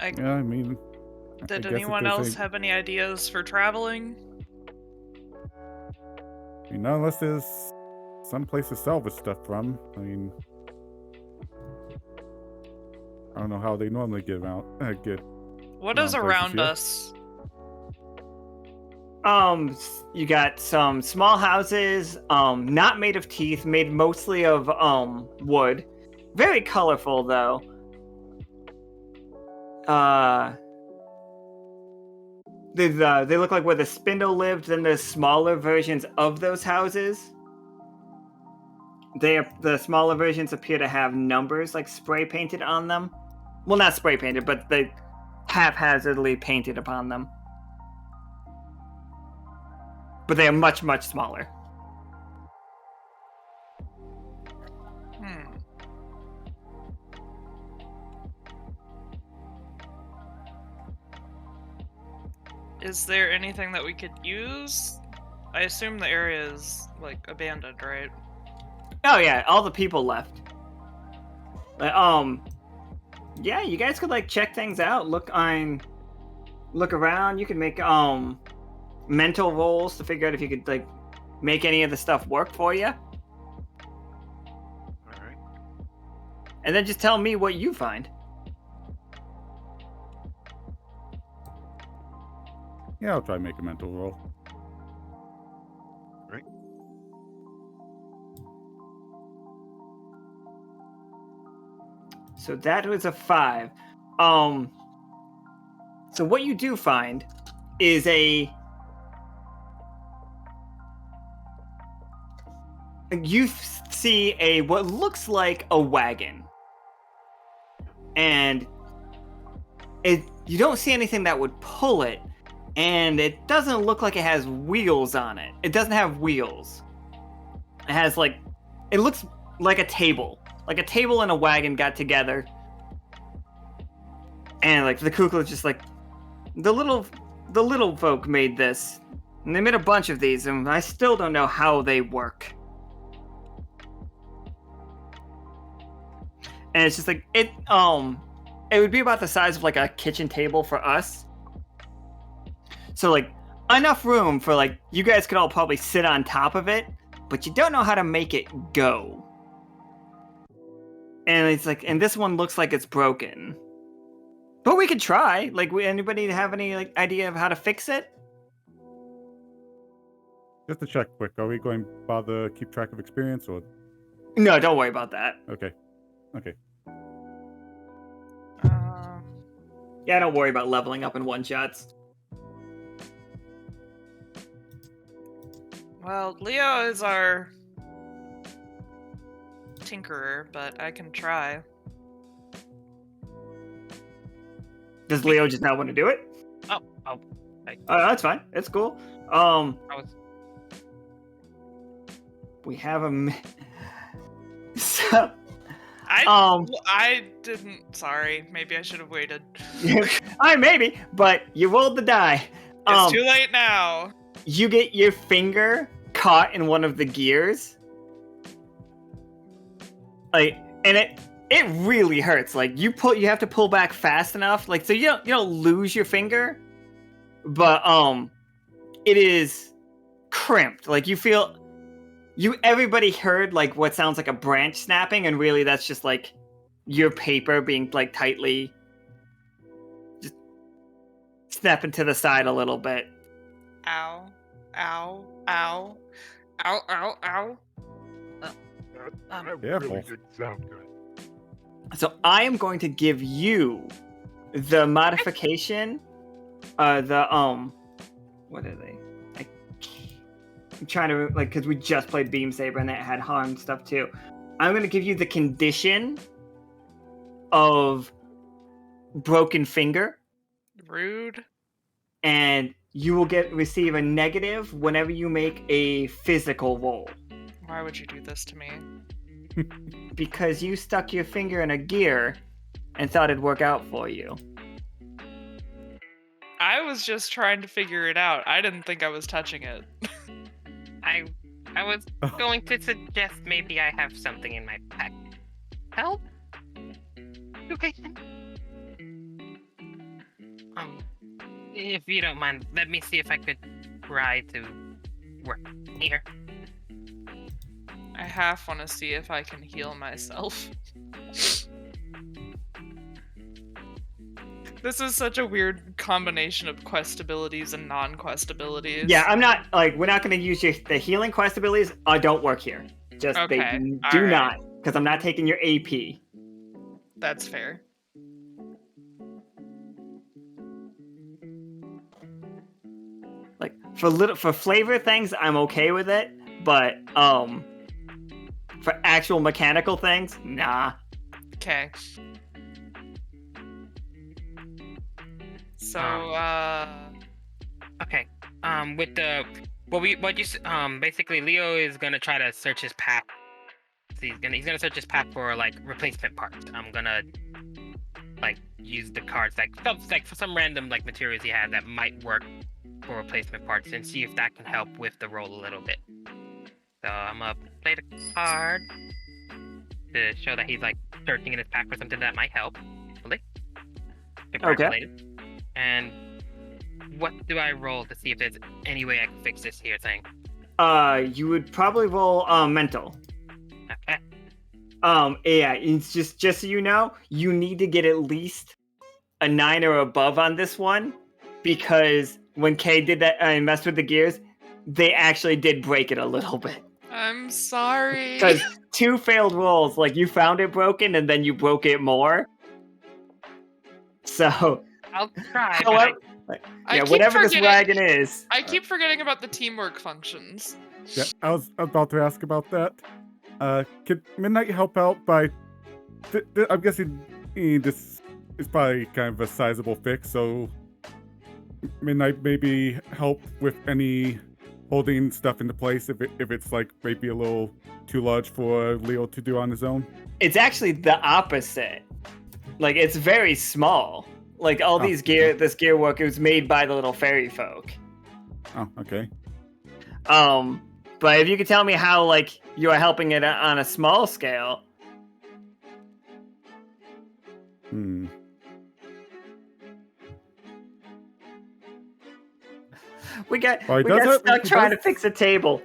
Speaker 7: Yeah, I mean, I
Speaker 4: Did
Speaker 7: guess if
Speaker 4: anyone
Speaker 7: there's
Speaker 4: else have any ideas for traveling?
Speaker 7: not unless there's some place to salvage stuff from. I mean, I don't know how they normally get
Speaker 4: What is
Speaker 7: around places
Speaker 4: around
Speaker 7: here.
Speaker 4: us?
Speaker 3: You got some small houses, not made of teeth, made mostly of wood. Very colorful though. They look like where the spindle lived. Then there's smaller versions of those houses. The smaller versions appear to have numbers like spray painted on them. Well, not spray painted, but they haphazardly painted upon them. But they are much, much smaller.
Speaker 4: Is there anything that we could use? I assume the area is, like, abandoned, right?
Speaker 3: Oh yeah, all the people left. Yeah, you guys could like check things out. Look around. You can make mental rolls to figure out if you could like make any of the stuff work for you.
Speaker 5: All right.
Speaker 3: And then just tell me what you find.
Speaker 7: Yeah, I'll try and make a mental roll.
Speaker 5: Right.
Speaker 3: So that was a 5. So what you do find is you see what looks like a wagon. And you don't see anything that would pull it, and it doesn't look like it has wheels on it. It doesn't have wheels. It has it looks like a table. Like a table and a wagon got together. And like the Kukla just like the little folk made this. And they made a bunch of these, and I still don't know how they work. And it's just like it would be about the size of like a kitchen table for us. So like enough room for like you guys could all probably sit on top of it, but you don't know how to make it go. And it's like, and this one looks like it's broken. But we could try. Like, anybody have any like idea of how to fix it?
Speaker 7: Just to check quick, are we going to bother keep track of experience or?
Speaker 3: No, don't worry about that.
Speaker 7: Okay.
Speaker 3: Yeah, don't worry about leveling up in one shots.
Speaker 4: Well, Leo is our tinkerer, but I can try.
Speaker 3: Does Leo just not want to do it? That's fine. It's cool. We have a. So.
Speaker 4: I didn't. Sorry, maybe I should have waited.
Speaker 3: Maybe, but you rolled the die.
Speaker 4: It's too late now.
Speaker 3: You get your finger caught in one of the gears. Like, and it really hurts. Like you have to pull back fast enough. Like so you don't lose your finger, but it is crimped. Like everybody heard like what sounds like a branch snapping, and really that's just like your paper being like tightly just snapping to the side a little bit.
Speaker 4: Ow. Ow. Ow. Ow, ow, ow.
Speaker 5: That
Speaker 7: Careful.
Speaker 5: really didn't sound good.
Speaker 3: So I am going to give you the modification. What are they? I'm trying to because we just played Beam Saber and that had harm stuff too. I'm going to give you the condition of broken finger,
Speaker 4: Rude.
Speaker 3: and you will receive a negative whenever you make a physical roll.
Speaker 4: Why would you do this to me?
Speaker 3: Because you stuck your finger in a gear and thought it'd work out for you.
Speaker 4: I was just trying to figure it out. I didn't think I was touching it.
Speaker 6: I was going to suggest maybe I have something in my pack. Help? Okay. If you don't mind, let me see if I could try to work here.
Speaker 4: I half want to see if I can heal myself. This is such a weird combination of quest abilities and non-quest abilities.
Speaker 3: Yeah, I'm not, we're not going to use the healing quest abilities. Don't work here. Just,
Speaker 4: Okay,
Speaker 3: they do
Speaker 4: alright.
Speaker 3: not, because I'm not taking your AP.
Speaker 4: That's fair.
Speaker 3: Like, for flavor things, I'm okay with it, but, for actual mechanical things, nah.
Speaker 4: Okay. So,
Speaker 6: Okay. With the basically Leo is gonna try to search his pack. So he's gonna search his pack for like replacement parts. I'm gonna like use the cards like for some random like materials he has that might work for replacement parts and see if that can help with the roll a little bit. So I'm gonna play the card to show that he's like searching in his pack for something that might help. Hopefully.
Speaker 3: Okay.
Speaker 6: And what do I roll to see if there's any way I can fix this here thing?
Speaker 3: You would probably roll mental.
Speaker 6: Okay.
Speaker 3: Yeah, it's just so you know, you need to get at least a 9 or above on this one, because when Kay did that and messed with the gears, they actually did break it a little bit.
Speaker 4: I'm sorry.
Speaker 3: Because 2 failed rolls, like you found it broken and then you broke it more. So,
Speaker 6: I'll try.
Speaker 3: however,
Speaker 4: I
Speaker 3: yeah,
Speaker 4: keep
Speaker 3: whatever this
Speaker 4: forgetting-
Speaker 3: wagon is.
Speaker 4: I keep forgetting about the teamwork functions.
Speaker 7: Yeah, I was about to ask about that. Could Midnight help out by... I'm guessing this is probably kind of a sizable fix, so... Midnight maybe help with any holding stuff into place if it's like maybe a little too large for Leo to do on his own?
Speaker 3: It's actually the opposite. Like, it's very small. Like, all this gear work, it was made by the little fairy folk.
Speaker 7: Oh, okay.
Speaker 3: But if you could tell me how, like, you are helping it on a small scale. We got stuck trying to fix a table.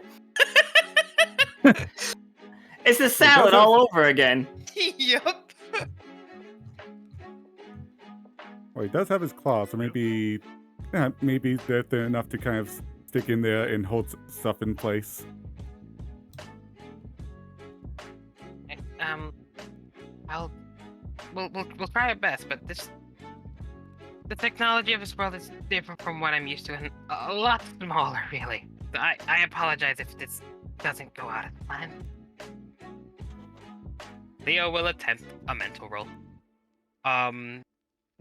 Speaker 3: It's a salad all over again.
Speaker 4: Yup.
Speaker 7: Well, he does have his claws, so maybe they're enough to kind of stick in there and hold stuff in place.
Speaker 6: We'll try our best, but the technology of this world is different from what I'm used to, and a lot smaller, really. So I apologize if this doesn't go out of plan. Leo will attempt a mental roll.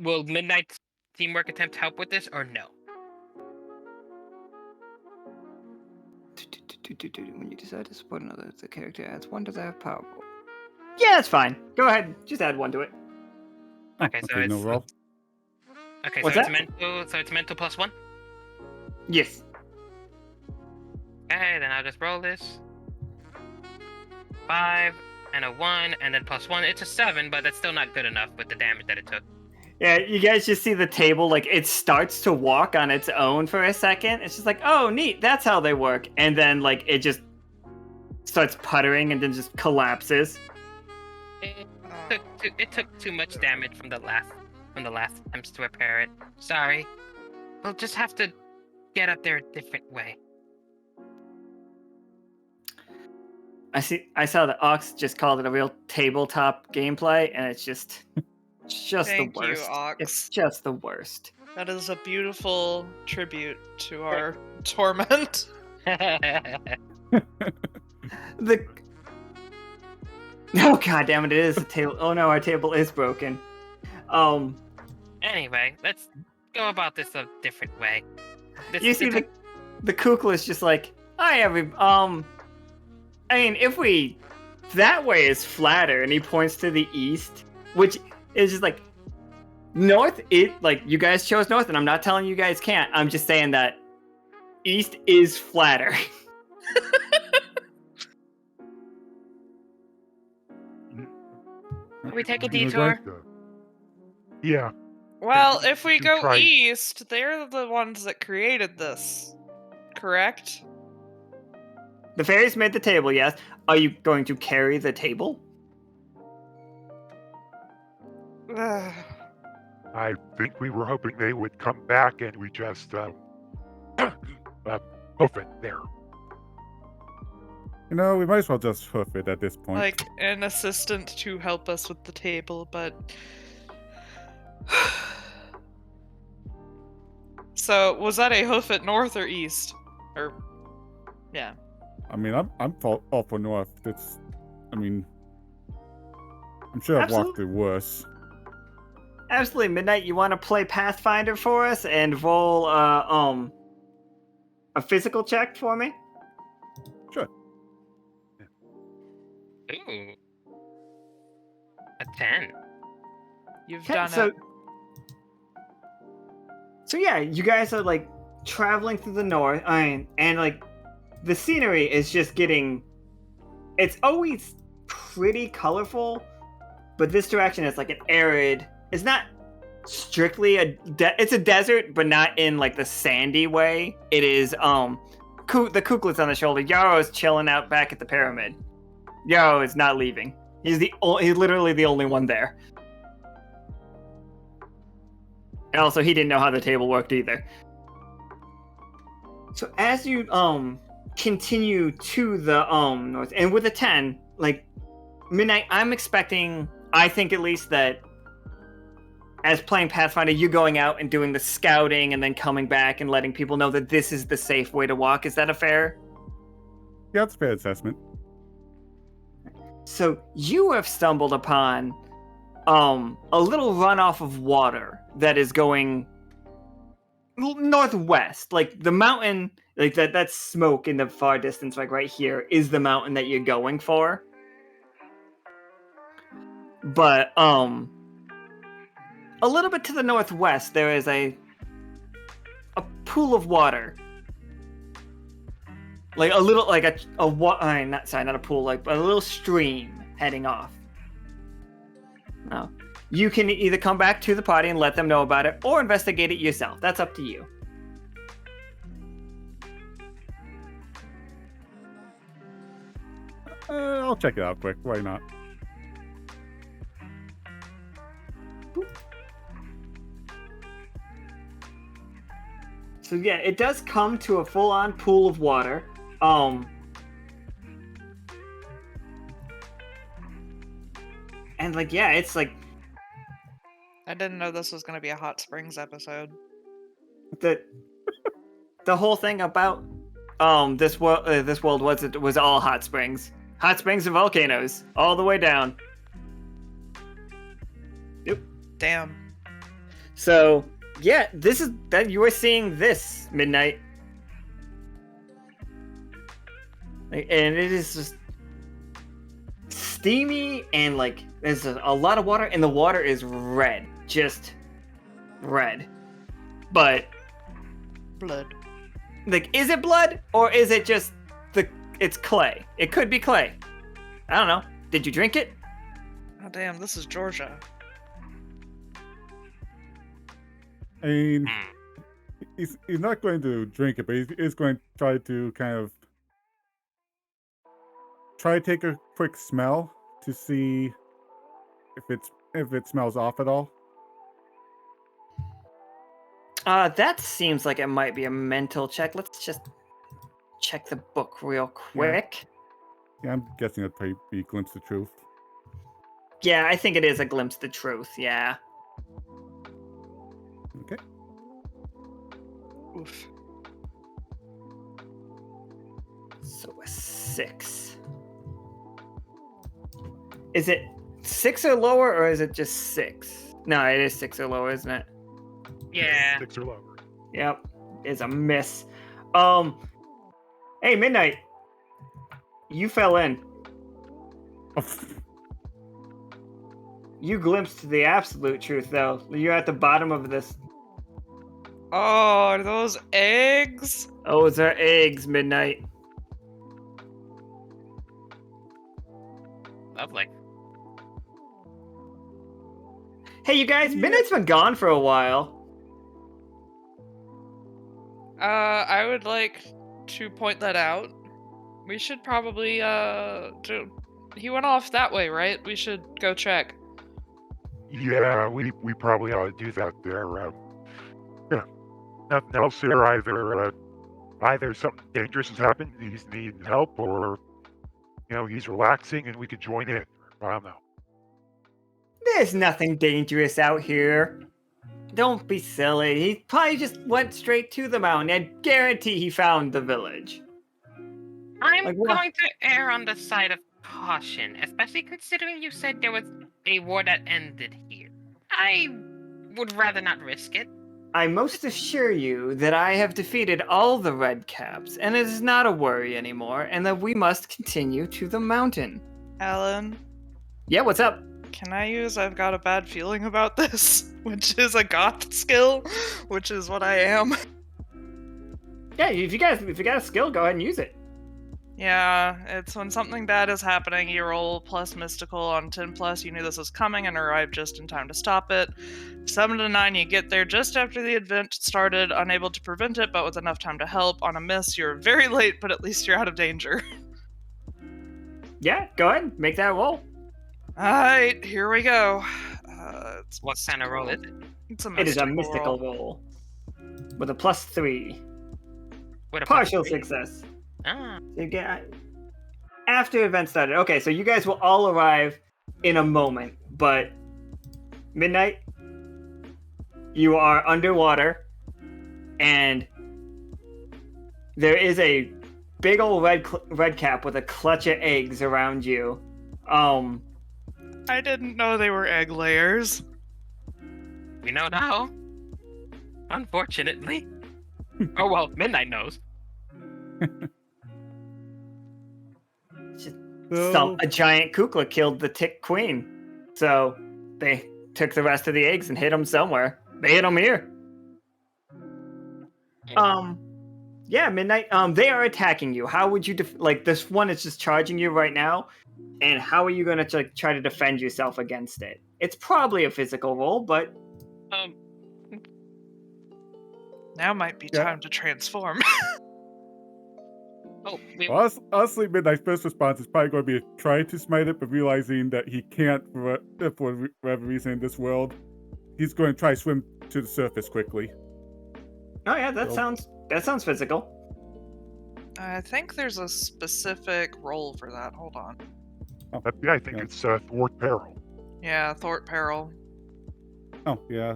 Speaker 6: Will Midnight's teamwork attempt help with this, or no?
Speaker 3: When you decide to support another, the character adds 1 to their power. Yeah, that's fine. Go ahead. Just add 1 to it.
Speaker 6: Okay, so it's
Speaker 7: no roll.
Speaker 6: Okay,
Speaker 3: What's
Speaker 6: so
Speaker 3: that?
Speaker 6: it's mental plus 1.
Speaker 3: Yes.
Speaker 6: Okay, then I'll just roll this. 5 and a 1, and then plus 1. It's a 7, but that's still not good enough with the damage that it took.
Speaker 3: Yeah, you guys just see the table, like, it starts to walk on its own for a second. It's just like, oh, neat, that's how they work. And then, like, it just starts puttering and then just collapses.
Speaker 6: It took too much damage from the last attempts to repair it. Sorry. We'll just have to get up there a different way.
Speaker 3: I saw the Ox just called it a real tabletop gameplay, and it's just
Speaker 4: Thank
Speaker 3: the worst.
Speaker 4: you, Ox.
Speaker 3: It's just the worst.
Speaker 4: That is a beautiful tribute to our torment.
Speaker 3: The oh god damn it! It is a table. Oh no, our table is broken.
Speaker 6: Anyway, let's go about this a different way.
Speaker 3: You see the Kukla is just like, hi I mean, that way is flatter, and he points to the east, which is just like, north, you guys chose north, and I'm not telling you guys can't, I'm just saying that east is flatter.
Speaker 6: We take a
Speaker 5: You know,
Speaker 6: detour.
Speaker 5: Yeah.
Speaker 4: Well,
Speaker 5: You
Speaker 4: if we
Speaker 5: should
Speaker 4: go
Speaker 5: try-
Speaker 4: east, they're the ones that created this. Correct?
Speaker 3: The fairies made the table, yes. Are you going to carry the table?
Speaker 5: I think we were hoping they would come back and we just hoof it there.
Speaker 7: You know, we might as well just hoof it at this point.
Speaker 4: Like an assistant to help us with the table, but so was that a hoof it north or east? Or yeah.
Speaker 7: I mean, I'm all for north. I'm sure I've walked through worse.
Speaker 3: Absolutely. Midnight, you want to play Pathfinder for us and roll a physical check for me?
Speaker 7: Sure.
Speaker 6: Ooh. A 10.
Speaker 4: You've
Speaker 3: Okay,
Speaker 4: done
Speaker 3: so,
Speaker 4: it.
Speaker 3: So yeah, you guys are like traveling through the north, and like the scenery is just getting. It's always pretty colorful, but this direction is like an arid. It's not strictly it's a desert, but not in like the sandy way. It is the Kukla's on the shoulder. Yarrow's chilling out back at the pyramid. Yarrow is not leaving. He's literally the only one there. And also, he didn't know how the table worked either. So as you continue to the north, and with a 10, like Midnight, I'm expecting, I think at least that as playing Pathfinder, you going out and doing the scouting and then coming back and letting people know that this is the safe way to walk. Is that a fair?
Speaker 7: Yeah, that's a fair assessment.
Speaker 3: So you have stumbled upon a little runoff of water that is going northwest. Like the mountain, like that smoke in the far distance, like right here, is the mountain that you're going for. But a little bit to the northwest, there is a pool of water. Like a little, like not a pool, like a little stream heading off. Now, you can either come back to the party and let them know about it, or investigate it yourself. That's up to you.
Speaker 7: I'll check it out quick. Why not?
Speaker 3: So yeah, it does come to a full-on pool of water. And like, yeah, it's like
Speaker 4: I didn't know this was going to be a hot springs episode.
Speaker 3: the whole thing about this world was all hot springs and volcanoes all the way down. Yep.
Speaker 4: Damn.
Speaker 3: So yeah, this is that you are seeing this Midnight, and it is just steamy and like there's a lot of water, and the water is red, just red. But
Speaker 4: Blood.
Speaker 3: like, is it blood or is it just it's clay? It could be clay. I don't know. Did you drink it?
Speaker 4: Oh damn, this is Georgia.
Speaker 7: I mean, he's not going to drink it, but he's going to try to kind of take a quick smell to see if it smells off at all.
Speaker 3: That seems like it might be a mental check. Let's just check the book real quick.
Speaker 7: Yeah, I'm guessing it'd probably be Glimpse of Truth.
Speaker 3: Yeah, I think it is a glimpse of the truth. Yeah.
Speaker 7: Okay.
Speaker 4: Oof.
Speaker 3: So a 6. Is it 6 or lower, or is it just 6? No, it is 6 or lower, isn't it?
Speaker 6: Yeah.
Speaker 5: 6 or lower.
Speaker 3: Yep. It's a miss. Hey, Midnight. You fell in. You glimpsed the absolute truth, though. You're at the bottom of this.
Speaker 4: Oh, are those eggs?
Speaker 3: Those are eggs, Midnight.
Speaker 6: Lovely.
Speaker 3: Hey, you guys, Midnight's been gone for a while.
Speaker 4: I would like to point that out. We should probably, he went off that way, right? We should go check.
Speaker 5: Yeah, we probably ought to do that there. Yeah, nothing else here. Either something dangerous has happened, he's needing help, or he's relaxing, and we could join in. I don't know.
Speaker 3: There's nothing dangerous out here. Don't be silly. He probably just went straight to the mountain. I guarantee he found the village.
Speaker 6: I'm
Speaker 3: Like what?
Speaker 6: going to err on the side of caution, especially considering you said there was a war that ended here. I would rather not risk it.
Speaker 3: I most assure you that I have defeated all the Redcaps, and it is not a worry anymore, and that we must continue to the mountain.
Speaker 4: Alan,
Speaker 3: Yeah, what's up?
Speaker 4: can I use I've got a bad feeling about this? Which is a goth skill, which is what I am.
Speaker 3: Yeah, if you got a skill, go ahead and use it.
Speaker 4: Yeah, it's when something bad is happening, you roll plus mystical on 10+, you knew this was coming and arrived just in time to stop it. 7 to 9, you get there just after the event started, unable to prevent it, but with enough time to help. On a miss, you're very late, but at least you're out of danger.
Speaker 3: Yeah, go ahead, make that roll.
Speaker 4: Alright, here we go. It's
Speaker 6: What kind of roll is it?
Speaker 4: It's a
Speaker 3: It is a
Speaker 4: mystical
Speaker 3: mystical roll. With a +3.
Speaker 6: What a
Speaker 3: Partial
Speaker 6: plus 3.
Speaker 3: success.
Speaker 6: Ah.
Speaker 3: So you get after event started. Okay, so you guys will all arrive in a moment, but Midnight, you are underwater, and there is a big old red cap with a clutch of eggs around you.
Speaker 4: I didn't know they were egg layers.
Speaker 6: We know now. Unfortunately. Oh well, Midnight knows.
Speaker 3: A giant Kukla killed the tick queen, so they took the rest of the eggs and hid them somewhere. They hid them here. Yeah, Midnight. They are attacking you. How would you this one is just charging you right now, and how are you going to try to defend yourself against it? It's probably a physical roll, but
Speaker 4: Now might be time to transform.
Speaker 6: Oh, wait.
Speaker 7: Well, honestly, Midnight's first response is probably going to be trying to smite it, but realizing that he can't for whatever reason in this world, he's going to try to swim to the surface quickly.
Speaker 3: oh yeah, that sounds physical.
Speaker 4: I think there's a specific role for that. Hold on.
Speaker 5: Yeah, I think it's thwart peril.
Speaker 4: Yeah, Thwart Peril.
Speaker 7: Oh, yeah.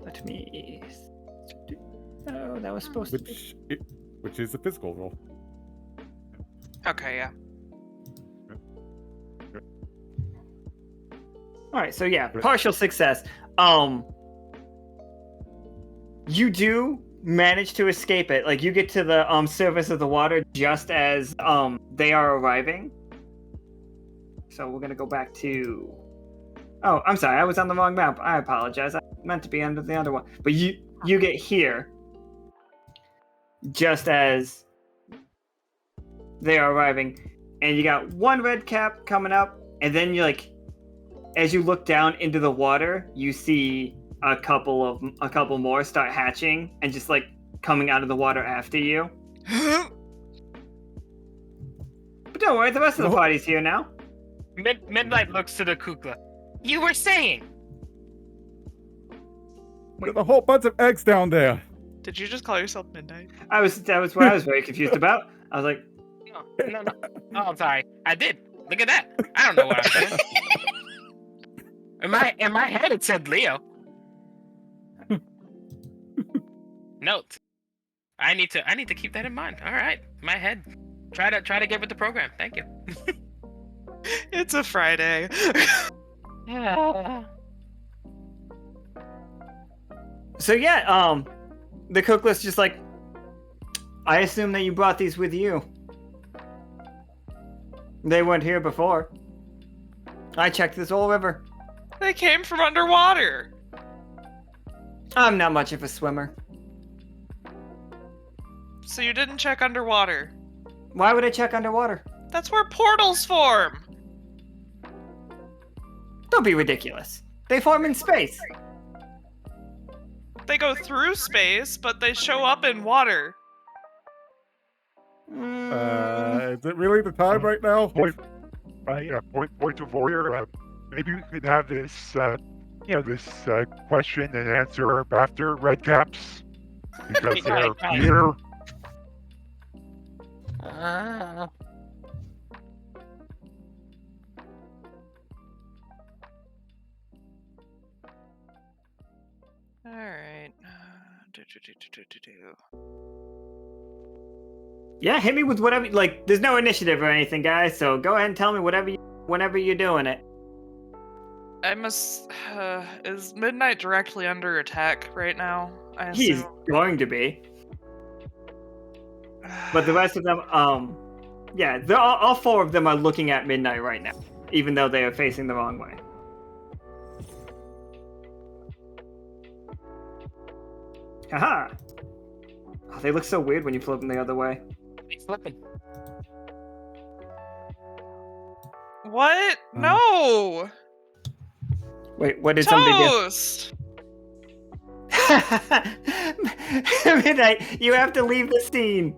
Speaker 3: Let me. Oh, that was supposed to be.
Speaker 7: Which is a physical roll.
Speaker 4: Okay, yeah.
Speaker 3: All right, so yeah, partial success. You do manage to escape it. Like you get to the surface of the water just as they are arriving. So we're gonna go back to. Oh, I'm sorry, I was on the wrong map. I apologize. I meant to be under the other one. But you get here just as they are arriving, and you got one red cap coming up, and then you as you look down into the water, you see a couple more start hatching and just coming out of the water after you. But don't worry, the rest of the party's here now.
Speaker 6: Midnight looks to the Kukla. You were saying?
Speaker 7: There's a whole bunch of eggs down there.
Speaker 4: Did you just call yourself Midnight?
Speaker 3: That was what I was very confused about. I was like,
Speaker 6: No. Oh, I'm sorry. I did. Look at that. I don't know what I'm doing. In my head, it said Leo. Note. I need to keep that in mind. All right, my head. Try to get with the program. Thank you.
Speaker 4: It's a Friday.
Speaker 6: Yeah.
Speaker 3: So yeah, the Kukla's just like, I assume that you brought these with you. They weren't here before. I checked this whole river.
Speaker 4: They came from underwater.
Speaker 3: I'm not much of a swimmer.
Speaker 4: So you didn't check underwater.
Speaker 3: Why would I check underwater?
Speaker 4: That's where portals form.
Speaker 3: Don't be ridiculous. They form in space.
Speaker 4: They go through space, but they show up in water.
Speaker 7: Is it really the time right now?
Speaker 5: Point of order. Maybe we could have this, this question and answer after Redcaps, because they're here.
Speaker 4: Alright.
Speaker 3: Yeah, hit me with whatever. Like, there's no initiative or anything, guys. So go ahead and tell me whenever you're doing it.
Speaker 4: I must. Is Midnight directly under attack right now? I
Speaker 3: He's
Speaker 4: assume.
Speaker 3: going to be. But the rest of them, yeah, they're all four of them are looking at Midnight right now, even though they are facing the wrong way. Haha! Oh, they look so weird when you flip them the other way.
Speaker 6: He's flipping.
Speaker 4: What? No!
Speaker 3: Wait, what did somebody do?
Speaker 4: Toast!
Speaker 3: Midnight, you have to leave the scene.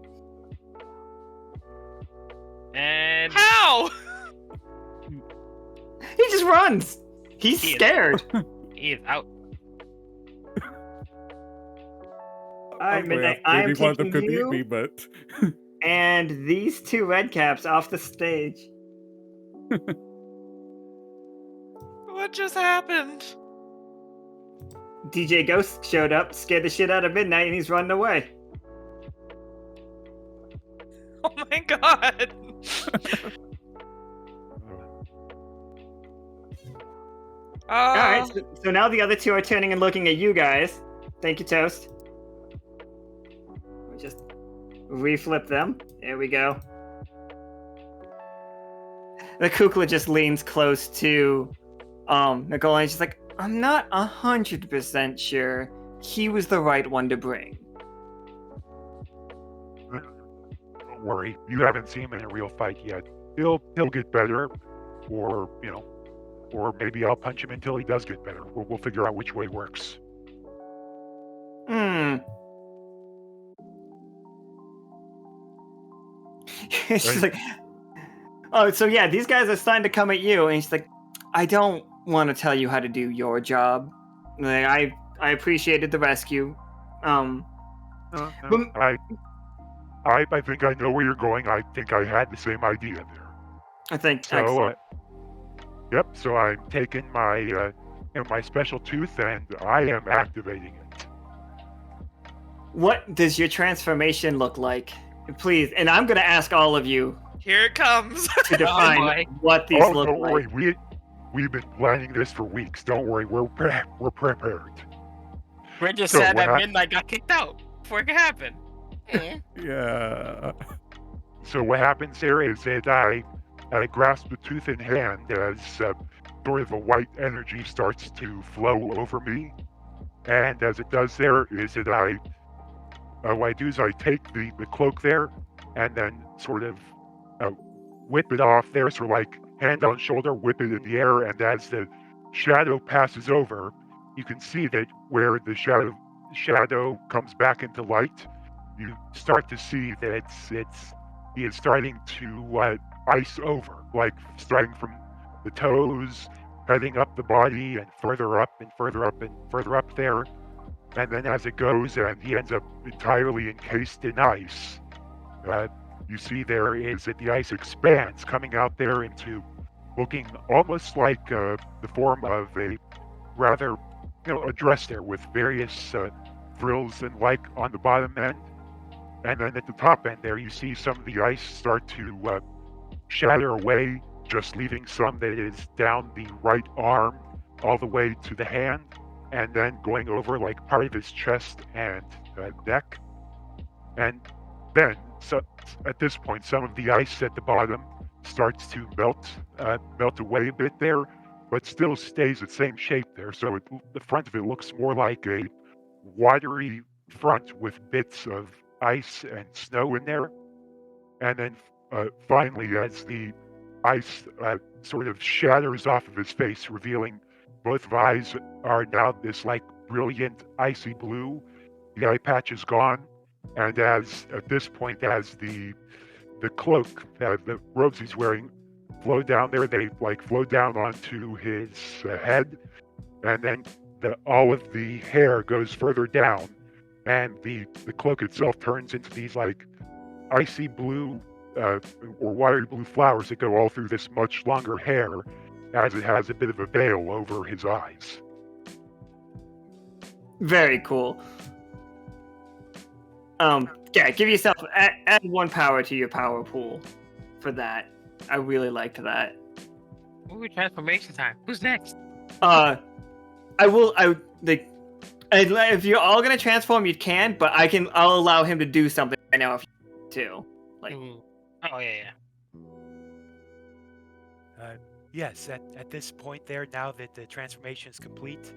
Speaker 6: And
Speaker 4: How?
Speaker 3: He just runs. He's
Speaker 6: He is-
Speaker 3: scared.
Speaker 6: he is out.
Speaker 3: Alright, Midnight, I am
Speaker 7: Maybe one of them
Speaker 3: taking
Speaker 7: could
Speaker 3: you
Speaker 7: beat me, but
Speaker 3: and these two Redcaps off the stage.
Speaker 4: What just happened?
Speaker 3: DJ Ghost showed up, scared the shit out of Midnight, and he's running away.
Speaker 4: Oh my god.
Speaker 3: Alright, so now the other two are turning and looking at you guys. Thank you, Toast. We just reflip them. There we go. The Kukla just leans close to Nichol, and he's just like, I'm not 100% sure he was the right one to bring.
Speaker 5: Don't worry, you haven't seen him in a real fight yet. He'll get better, or or maybe I'll punch him until he does get better. We'll figure out which way works.
Speaker 3: She's like, oh, so yeah, these guys are starting to come at you, and she's like, I don't want to tell you how to do your job. Like, I appreciated the rescue.
Speaker 5: I think I know where you're going. I think I had the same idea there.
Speaker 3: I think
Speaker 5: So, yep. So I'm taking my my special tooth and I am activating it.
Speaker 3: what does your transformation look like? Please, and I'm gonna ask all of you
Speaker 4: Here it comes.
Speaker 3: to define
Speaker 6: boy.
Speaker 3: what these
Speaker 5: Oh,
Speaker 3: look
Speaker 5: don't
Speaker 3: like.
Speaker 5: worry. We've been planning this for weeks. Don't worry. We're prepared.
Speaker 6: We're just
Speaker 5: So
Speaker 6: sad
Speaker 5: what
Speaker 6: that
Speaker 5: hap-
Speaker 6: Midnight got kicked out before it could happen.
Speaker 7: yeah.
Speaker 5: So what happens there is that I grasp the tooth in hand as sort of a white energy starts to flow over me, and as it does there is that what I do is I take the cloak there and then sort of whip it off there, so like hand on shoulder, whip it in the air, and as the shadow passes over, you can see that where the shadow comes back into light, you start to see that he is starting to ice over, like starting from the toes, heading up the body, and further up and further up and further up there. And then as it goes, and he ends up entirely encased in ice, you see there is that the ice expands, coming out there into looking almost like the form of a rather, a dress there with various frills and like on the bottom end. And then at the top end there, you see some of the ice start to shatter away, just leaving some that is down the right arm all the way to the hand, and then going over like part of his chest and neck. And then, so at this point, some of the ice at the bottom starts to melt away a bit there, but still stays the same shape there. So the front of it looks more like a watery front with bits of ice and snow in there. And then finally, as the ice sort of shatters off of his face, revealing both of eyes are now this like brilliant icy blue. The eye patch is gone, and as at this point, as the cloak, the robes he's wearing, flow down there, they like flow down onto his head, and then all of the hair goes further down, and the cloak itself turns into these like icy blue or watery blue flowers that go all through this much longer hair, as it has a bit of a veil over his eyes.
Speaker 3: Very cool. Yeah, give yourself add 1 power to your power pool for that. I really liked that.
Speaker 6: Ooh, transformation time. Who's next?
Speaker 3: If you're all gonna transform, you can, but I'll allow him to do something right now if you want to. Like,
Speaker 6: oh yeah.
Speaker 8: Yes, at this point there, now that the transformation is complete,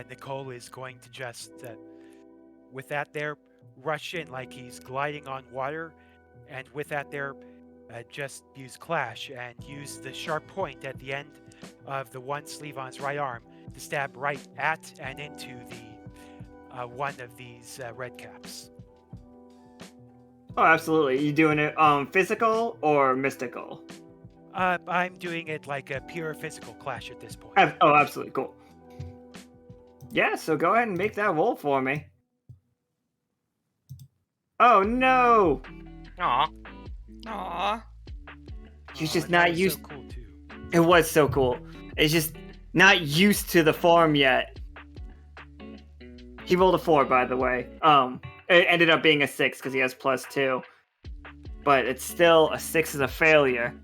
Speaker 8: Nichol is going to just, with that there, rush in like he's gliding on water, and with that there, just use Clash and use the sharp point at the end of the one sleeve on his right arm to stab right at and into the one of these Redcaps.
Speaker 3: oh, absolutely. You doing it physical or mystical?
Speaker 8: I'm doing it like a pure physical clash at this point.
Speaker 3: Oh, absolutely. Cool. Yeah, so go ahead and make that roll for me. Oh, no!
Speaker 6: Aw.
Speaker 4: Aw.
Speaker 3: He's just
Speaker 8: that
Speaker 3: not
Speaker 8: was
Speaker 3: used...
Speaker 8: So cool too.
Speaker 3: It was so cool. It's just not used to the form yet. He rolled a 4, by the way. It ended up being a 6 because he has +2. But it's still a 6 is a failure.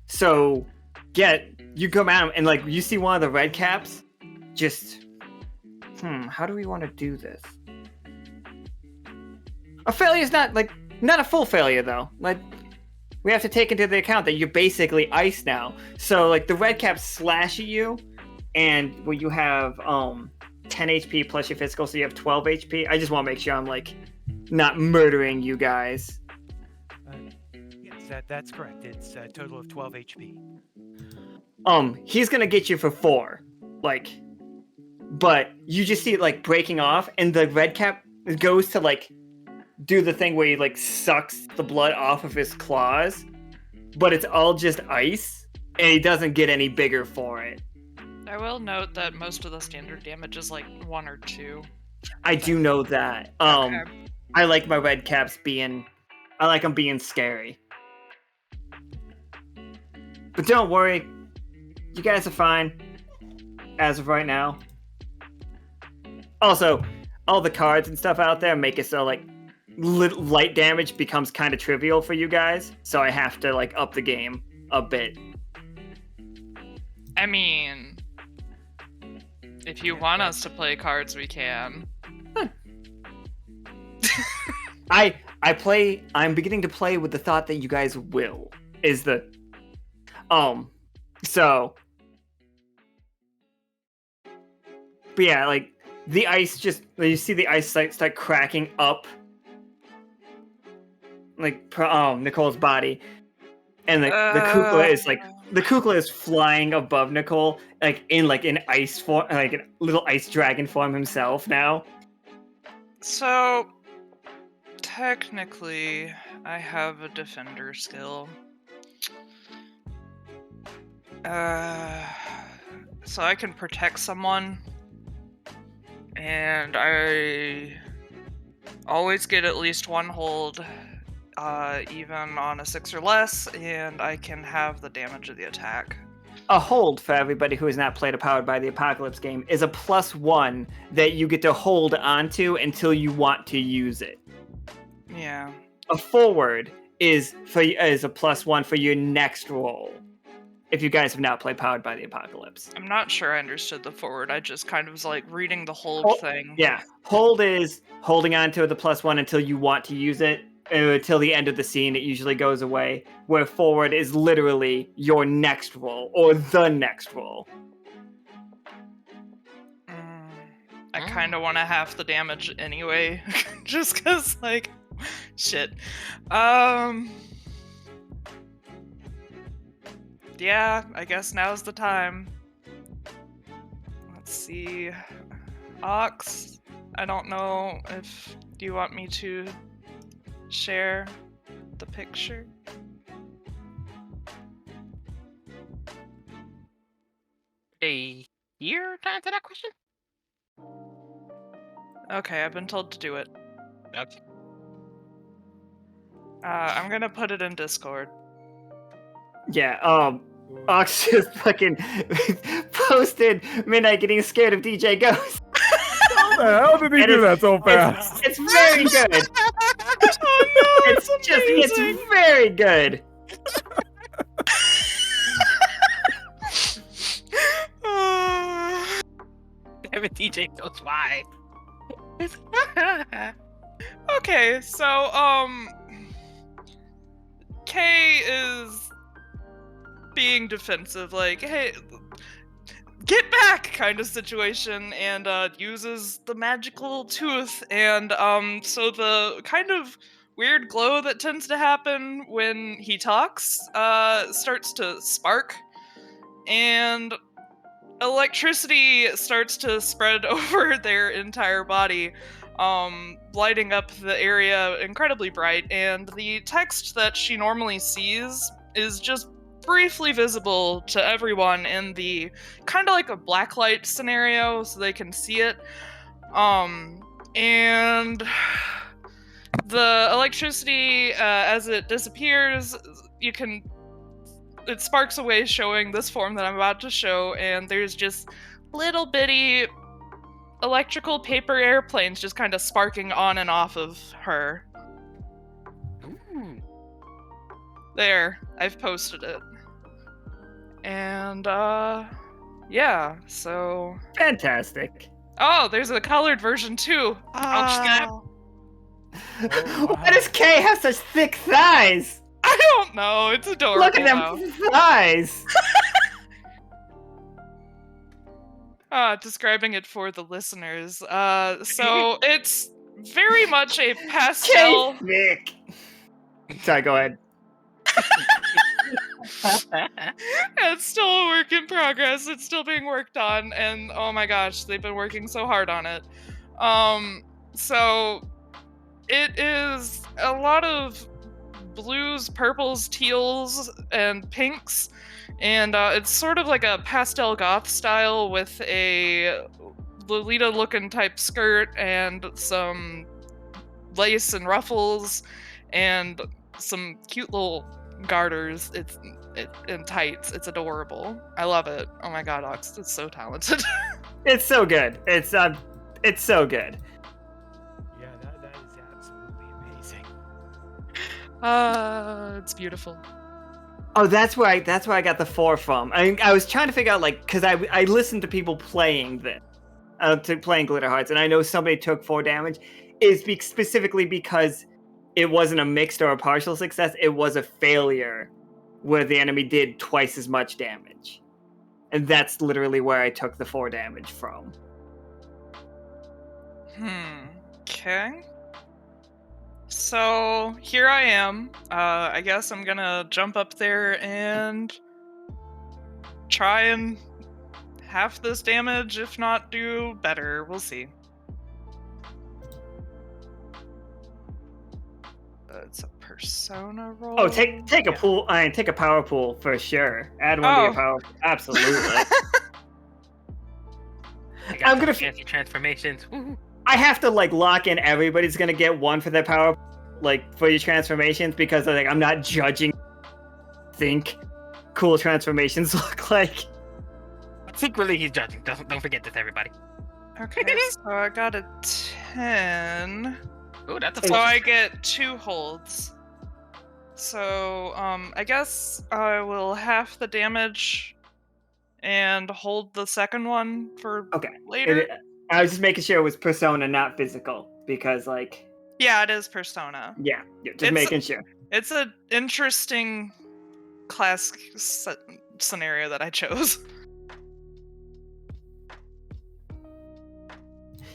Speaker 3: So, you come at him and like you see one of the red caps. Just, how do we want to do this? A failure is not a full failure though. Like, we have to take into the account that you're basically ice now. So like the red caps slash at you, and you have 10 HP plus your physical, so you have 12 HP. I just want to make sure I'm like not murdering you guys.
Speaker 8: Yes, that's correct. It's a total of 12 HP.
Speaker 3: He's gonna get you for 4, but you just see it like breaking off, and the red cap goes to like do the thing where he like sucks the blood off of his claws, but it's all just ice, and he doesn't get any bigger for it.
Speaker 4: I will note that most of the standard damage is like 1 or 2.
Speaker 3: I do know that.
Speaker 4: Okay.
Speaker 3: I like my red caps being scary. But don't worry, you guys are fine as of right now. Also, all the cards and stuff out there make it so like light damage becomes kind of trivial for you guys, so I have to like up the game a bit.
Speaker 4: I mean, if you want us to play cards, we can.
Speaker 3: I'm beginning to play with the thought that you guys will. So. But yeah, like, the ice you see the ice start cracking up. Like, Nichol's body. And the Kukla is flying above Nichol, like in ice form, like a little ice dragon form himself now.
Speaker 4: So, technically, I have a defender skill. So I can protect someone, and I always get at least 1 hold, even on a 6 or less, and I can have the damage of the attack.
Speaker 3: A hold, for everybody who has not played a Powered by the Apocalypse game, is a +1 that you get to hold onto until you want to use it.
Speaker 4: Yeah.
Speaker 3: A forward is a +1 for your next roll. If you guys have not played Powered by the Apocalypse.
Speaker 4: I'm not sure I understood the forward. I just kind of was like reading the hold thing.
Speaker 3: Yeah, hold is holding on to the +1 until you want to use it. Till the end of the scene, it usually goes away. Where forward is literally your next roll or the next roll.
Speaker 4: I kind of want to half the damage anyway, just because, like, shit. Yeah, I guess now's the time. Let's see. Ox, I don't know if you want me to share the picture.
Speaker 6: A year to answer that question?
Speaker 4: Okay, I've been told to do it.
Speaker 6: Okay.
Speaker 4: I'm gonna put it in Discord.
Speaker 3: Yeah, Ox just fucking posted Midnight getting scared of DJ Ghost.
Speaker 7: How the hell did he do that so fast?
Speaker 3: It's very good.
Speaker 4: Oh no,
Speaker 3: It's very good.
Speaker 6: Damn it, DJ goes why?
Speaker 4: Okay, so Kay is being defensive, like, hey, get back kind of situation, and uses the magical tooth, and so the kind of weird glow that tends to happen when he talks starts to spark, and electricity starts to spread over their entire body, lighting up the area incredibly bright, and the text that she normally sees is just briefly visible to everyone in the kind of like a blacklight scenario so they can see it. And the electricity, as it disappears, it sparks away, showing this form that I'm about to show, and there's just little bitty electrical paper airplanes just kind of sparking on and off of her.
Speaker 6: Ooh.
Speaker 4: There, I've posted it. And, yeah, so...
Speaker 3: Fantastic.
Speaker 4: Oh, there's a colored version too.
Speaker 6: snap.
Speaker 3: Why does Kay have such thick thighs?
Speaker 4: I don't know, it's adorable.
Speaker 3: Look at them thighs.
Speaker 4: Describing it for the listeners. So it's very much a pastel.
Speaker 3: Kay thick. Sorry, go ahead.
Speaker 4: It's still a work in progress. It's still being worked on, and oh my gosh, they've been working so hard on it. So it is a lot of blues, purples, teals, and pinks, and it's sort of like a pastel goth style with a Lolita-looking type skirt and some lace and ruffles and some cute little garters. And tights. It's adorable. I love it. Oh my god, Ox, it's so talented.
Speaker 3: It's so good. It's so good.
Speaker 8: Yeah, that is absolutely amazing.
Speaker 4: It's beautiful.
Speaker 3: Oh, that's where I got the 4 from. I was trying to figure out, like, because I listened to people playing this, playing Glitter Hearts, and I know somebody took 4 damage. Is specifically because it wasn't a mixed or a partial success. It was a failure where the enemy did twice as much damage. And that's literally where I took the 4 damage from.
Speaker 4: Okay. So, here I am. I guess I'm gonna jump up there and try and half this damage, if not do better. We'll see. It's a persona roll.
Speaker 3: Oh, take a pool. Take a power pool for sure. Add one to your power. Absolutely.
Speaker 6: I'm gonna fancy transformations. Woo-hoo.
Speaker 3: I have to like lock in. Everybody's gonna get 1 for their power, like for your transformations, because like I'm not judging. Think cool transformations look like.
Speaker 6: Secretly, he's judging. Don't forget this, everybody.
Speaker 4: Okay, so I got a 10.
Speaker 6: Ooh, that's a
Speaker 4: So I get 2 holds. So, I guess I will half the damage and hold the second one for
Speaker 3: Okay.
Speaker 4: later.
Speaker 3: I was just making sure it was persona, not physical, because like.
Speaker 4: Yeah, it is persona.
Speaker 3: Yeah, just making sure.
Speaker 4: It's an interesting class scenario that I chose.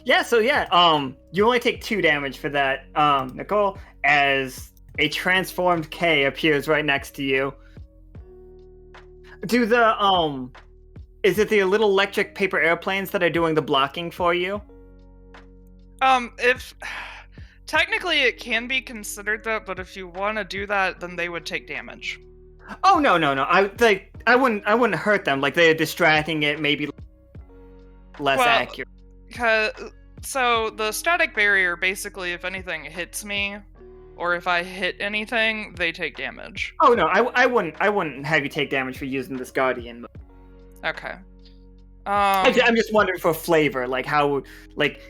Speaker 3: Yeah, so you only take 2 damage for that, Nichol, as a transformed K appears right next to you. Do the, is it the little electric paper airplanes that are doing the blocking for you?
Speaker 4: If technically it can be considered that, but if you want to do that, then they would take damage.
Speaker 3: Oh no! I wouldn't hurt them. Like they're distracting it, maybe less accurate.
Speaker 4: So the static barrier, basically, if anything hits me, or if I hit anything, they take damage.
Speaker 3: Oh no, I wouldn't have you take damage for using this guardian move.
Speaker 4: Okay.
Speaker 3: I'm just wondering for flavor, like how, like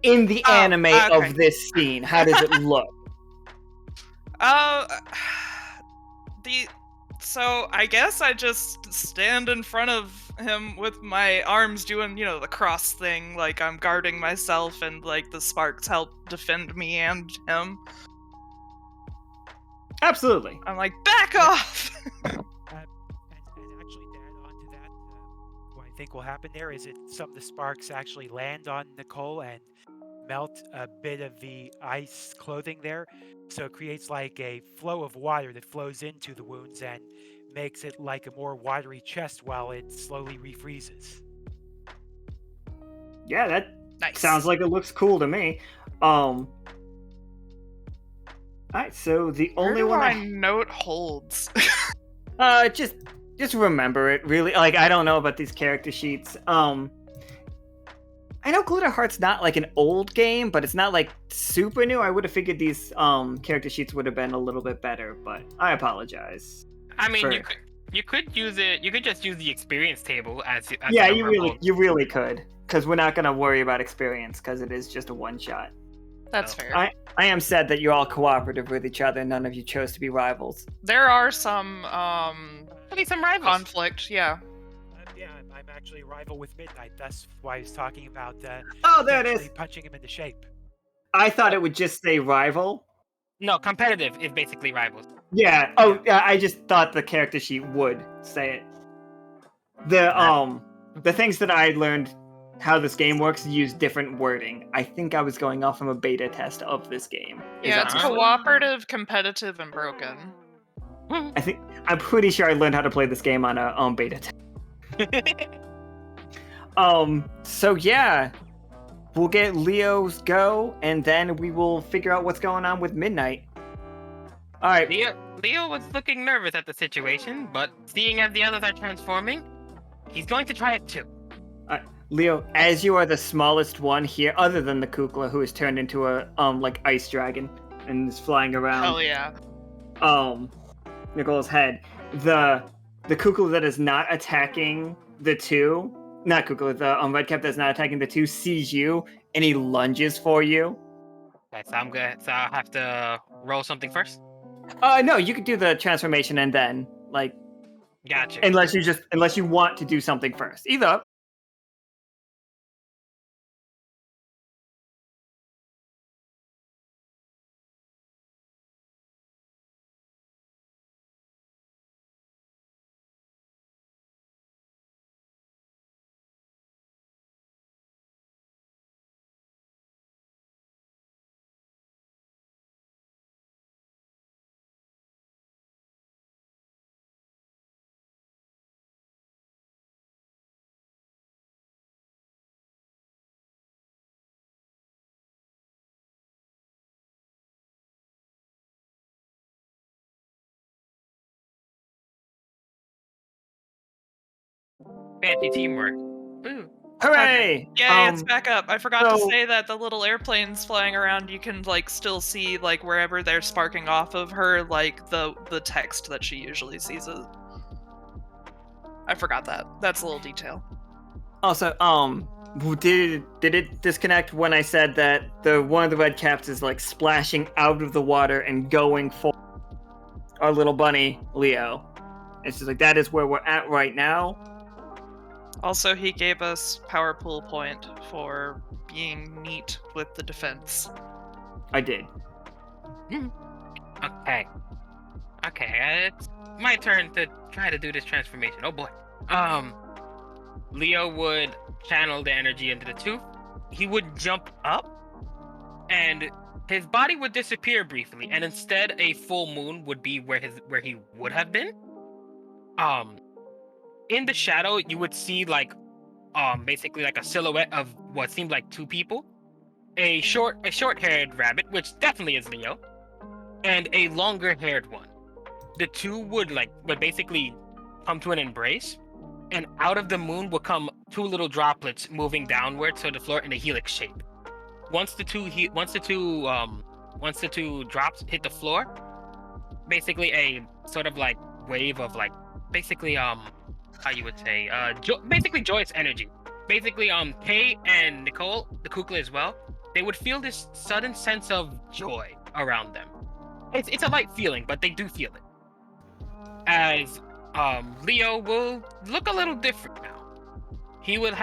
Speaker 3: in the anime of this scene, how does it look?
Speaker 4: So I guess I just stand in front of him with my arms doing, the cross thing, like I'm guarding myself, and like the sparks help defend me and him.
Speaker 3: Absolutely.
Speaker 4: I'm like, back off!
Speaker 8: And actually, to add on to that, what I think will happen there is that some of the sparks actually land on Nichol and melt a bit of the ice clothing there, so it creates like a flow of water that flows into the wounds and makes it like a more watery chest while it slowly refreezes.
Speaker 3: Yeah, that
Speaker 4: Nice.
Speaker 3: Sounds like it looks cool to me. Alright, so the only one
Speaker 4: my note holds.
Speaker 3: just remember it, really. Like, I don't know about these character sheets. I know Glitter Heart's not like an old game, but it's not like super new. I would have figured these character sheets would have been a little bit better, but I apologize.
Speaker 6: I mean, you could use it. You could just use the experience table as
Speaker 3: yeah, you really could, because we're not gonna worry about experience because it is just a one shot.
Speaker 4: That's fair.
Speaker 3: I am sad that you're all cooperative with each other. None of you chose to be rivals.
Speaker 4: There are some
Speaker 6: rivals.
Speaker 4: conflict. Yeah.
Speaker 8: Yeah, I'm actually a rival with Midnight. That's why I was talking about
Speaker 3: Oh, there it is.
Speaker 8: punching him into shape.
Speaker 3: I thought it would just say rival.
Speaker 6: No, competitive is basically rivals.
Speaker 3: Yeah. Oh, yeah. I just thought the character sheet would say it. The things that I learned how this game works use different wording. I think I was going off from a beta test of this game.
Speaker 4: Yeah, it's cooperative, competitive, and broken.
Speaker 3: I'm pretty sure I learned how to play this game on a beta test. So yeah, we'll get Leo's go, and then we will figure out what's going on with Midnight. All right.
Speaker 6: Leo was looking nervous at the situation, but seeing as the others are transforming, he's going to try it too.
Speaker 3: Leo, as you are the smallest one here, other than the Kukla, who is turned into a like ice dragon and is flying around.
Speaker 4: Hell yeah.
Speaker 3: Nichol's head. The Kukla that is not attacking the two, not Kukla, the Redcap that's not attacking the two sees you and he lunges for you.
Speaker 6: Okay, so I'll have to roll something first.
Speaker 3: No, you could do the transformation and then
Speaker 6: Gotcha.
Speaker 3: Unless you want to do something first. Either up.
Speaker 6: Fancy teamwork. Ooh.
Speaker 3: Hooray!
Speaker 4: Yeah, it's back up. I forgot to say that the little airplanes flying around, you can still see wherever they're sparking off of her, the text that she usually sees it. I forgot that. That's a little detail.
Speaker 3: Also, did it disconnect when I said that one of the Redcaps is splashing out of the water and going for? our little bunny Leo. It's just like that is where we're at right now.
Speaker 4: Also, he gave us power pool point for being neat with the defense.
Speaker 3: I did.
Speaker 6: Okay. Okay, it's my turn to try to do this transformation. Oh boy. Leo would channel the energy into the tooth. He would jump up, and his body would disappear briefly, and instead a full moon would be where he would have been. In the shadow, you would see basically like a silhouette of what seemed like two people. A short-haired rabbit, which definitely is Leo, and a longer-haired one. The two would basically come to an embrace, and out of the moon will come two little droplets moving downwards to the floor in a helix shape. Once the two drops hit the floor, basically a sort of like wave of basically how you would say basically joyous energy. Basically Kay and Nichol, the Kukla as well, they would feel this sudden sense of joy around them. It's a light feeling, but they do feel it. As Leo will look a little different now. He would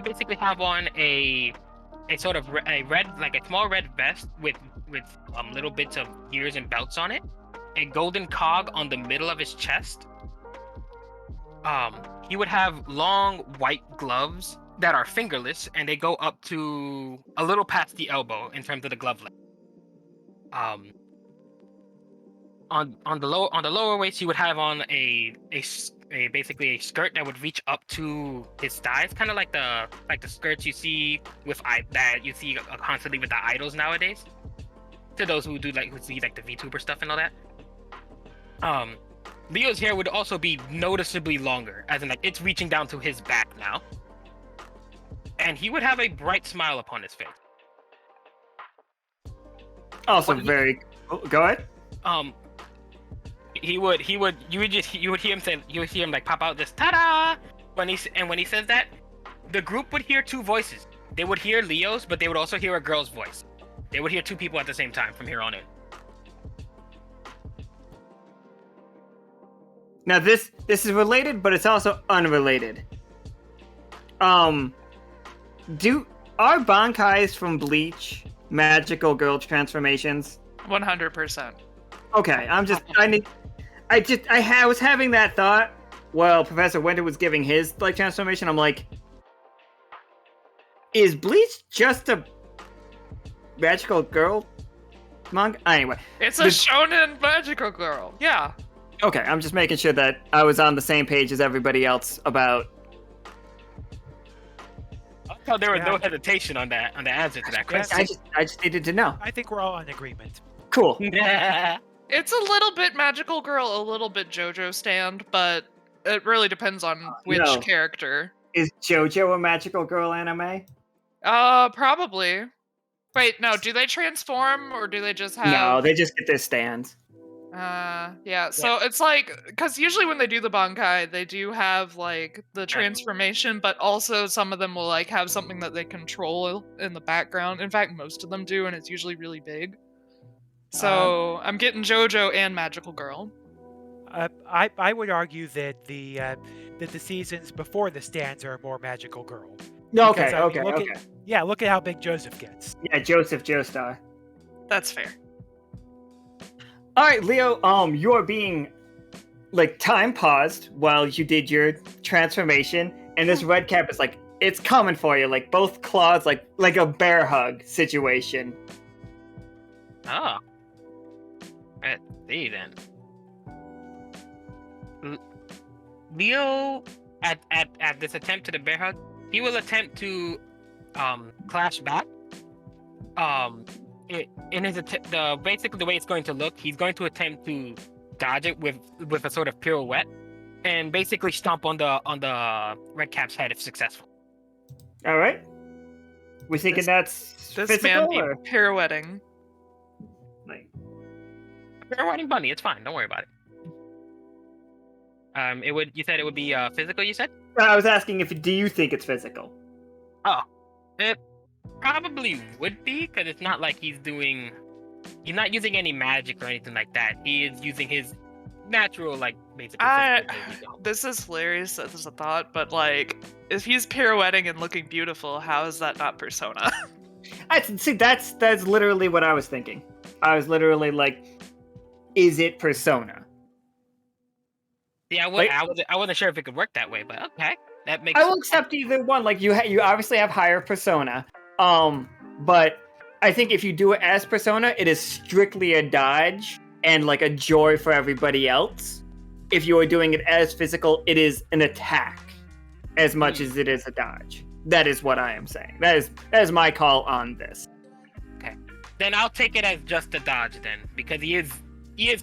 Speaker 6: basically have on a sort of a red, like a small red vest with little bits of gears and belts on it, a golden cog on the middle of his chest. He would have long white gloves that are fingerless, and they go up to a little past the elbow in terms of the glove length. On the lower waist, he would have on a basically a skirt that would reach up to his thighs, kind of like the skirts you see that you see constantly with the idols nowadays. To those who see the VTuber stuff and all that. Leo's hair would also be noticeably longer, as in it's reaching down to his back now. And he would have a bright smile upon his face.
Speaker 3: Also very. Go ahead.
Speaker 6: You would hear him pop out this ta-da when he says that. The group would hear two voices. They would hear Leo's, but they would also hear a girl's voice. They would hear two people at the same time from here on in.
Speaker 3: Now this is related, but it's also unrelated. Are Bankais from Bleach magical girl transformations?
Speaker 4: 100%.
Speaker 3: Okay, I was having that thought while Professor Winter was giving his transformation. I'm like, is Bleach just a magical girl manga? Anyway,
Speaker 4: it's a shonen magical girl. Yeah.
Speaker 3: Okay, I'm just making sure that I was on the same page as everybody else about.
Speaker 6: I thought there was no hesitation on the answer to that question.
Speaker 3: I just needed to know.
Speaker 8: I think we're all in agreement.
Speaker 3: Cool.
Speaker 4: It's a little bit magical girl, a little bit JoJo stand, but it really depends on which character.
Speaker 3: Is JoJo a magical girl anime?
Speaker 4: Probably. Wait, no, do they transform or do they just have...
Speaker 3: No, they just get their stands.
Speaker 4: Yeah, so it's because usually when they do the Bankai, they do have the transformation, but also some of them will have something that they control in the background. In fact, most of them do, and it's usually really big. So I'm getting JoJo and magical girl.
Speaker 8: I would argue that the seasons before the stands are more magical girl.
Speaker 3: Okay.
Speaker 8: Look at how big Joseph gets.
Speaker 3: Yeah, Joseph Joestar.
Speaker 4: That's fair.
Speaker 3: All right, Leo. You're being time paused while you did your transformation, and this Redcap is it's coming for you, both claws, like a bear hug situation.
Speaker 6: Oh. Let's see then. Leo, at this attempt to the bear hug, he will attempt to clash back. Basically the way it's going to look, he's going to attempt to dodge it with a sort of pirouette, and basically stomp on the Redcap's head if successful.
Speaker 3: All right. We're thinking that's
Speaker 4: this
Speaker 3: physical,
Speaker 4: man be
Speaker 3: or
Speaker 4: pirouetting.
Speaker 6: Pirouetting bunny, it's fine. Don't worry about it. You said it would be physical. You said.
Speaker 3: I was asking do you think it's physical?
Speaker 6: Oh, it probably would be, because it's not like he's doing He's not using any magic or anything like that. He is using his natural, like, basically.
Speaker 4: This is hilarious as a thought, but like, if he's pirouetting and looking beautiful, how is that not persona?
Speaker 3: That's literally what I was thinking. I was literally like, is it persona?
Speaker 6: Yeah, I wasn't sure if it could work that way, but okay, that makes.
Speaker 3: I will accept either one. Like you obviously have higher persona, but I think if you do it as persona, it is strictly a dodge and like a joy for everybody else. If you are doing it as physical, it is an attack as much as it is a dodge. That is what I am saying. That is my call on this.
Speaker 6: Okay, then I'll take it as just a dodge then, because he is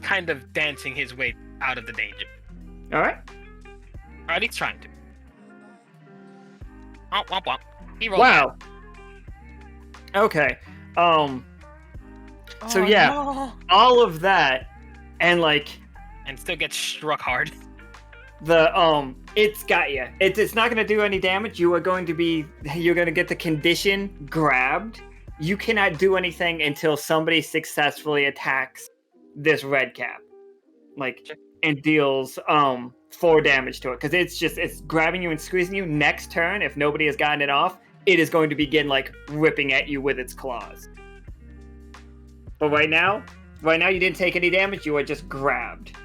Speaker 6: kind of dancing his way out of the danger.
Speaker 3: All right.
Speaker 6: Or at least trying to. Womp, womp, womp. He rolled.
Speaker 3: Wow. Okay. So yeah, all of that, and like,
Speaker 6: and still gets struck hard.
Speaker 3: The it's got you. It's not going to do any damage. You're going to get the condition grabbed. You cannot do anything until somebody successfully attacks this red cap, like, and deals 4 damage to it, because it's grabbing you and squeezing you. Next turn, if nobody has gotten it off, it is going to begin like ripping at you with its claws. But right now you didn't take any damage. You were just grabbed.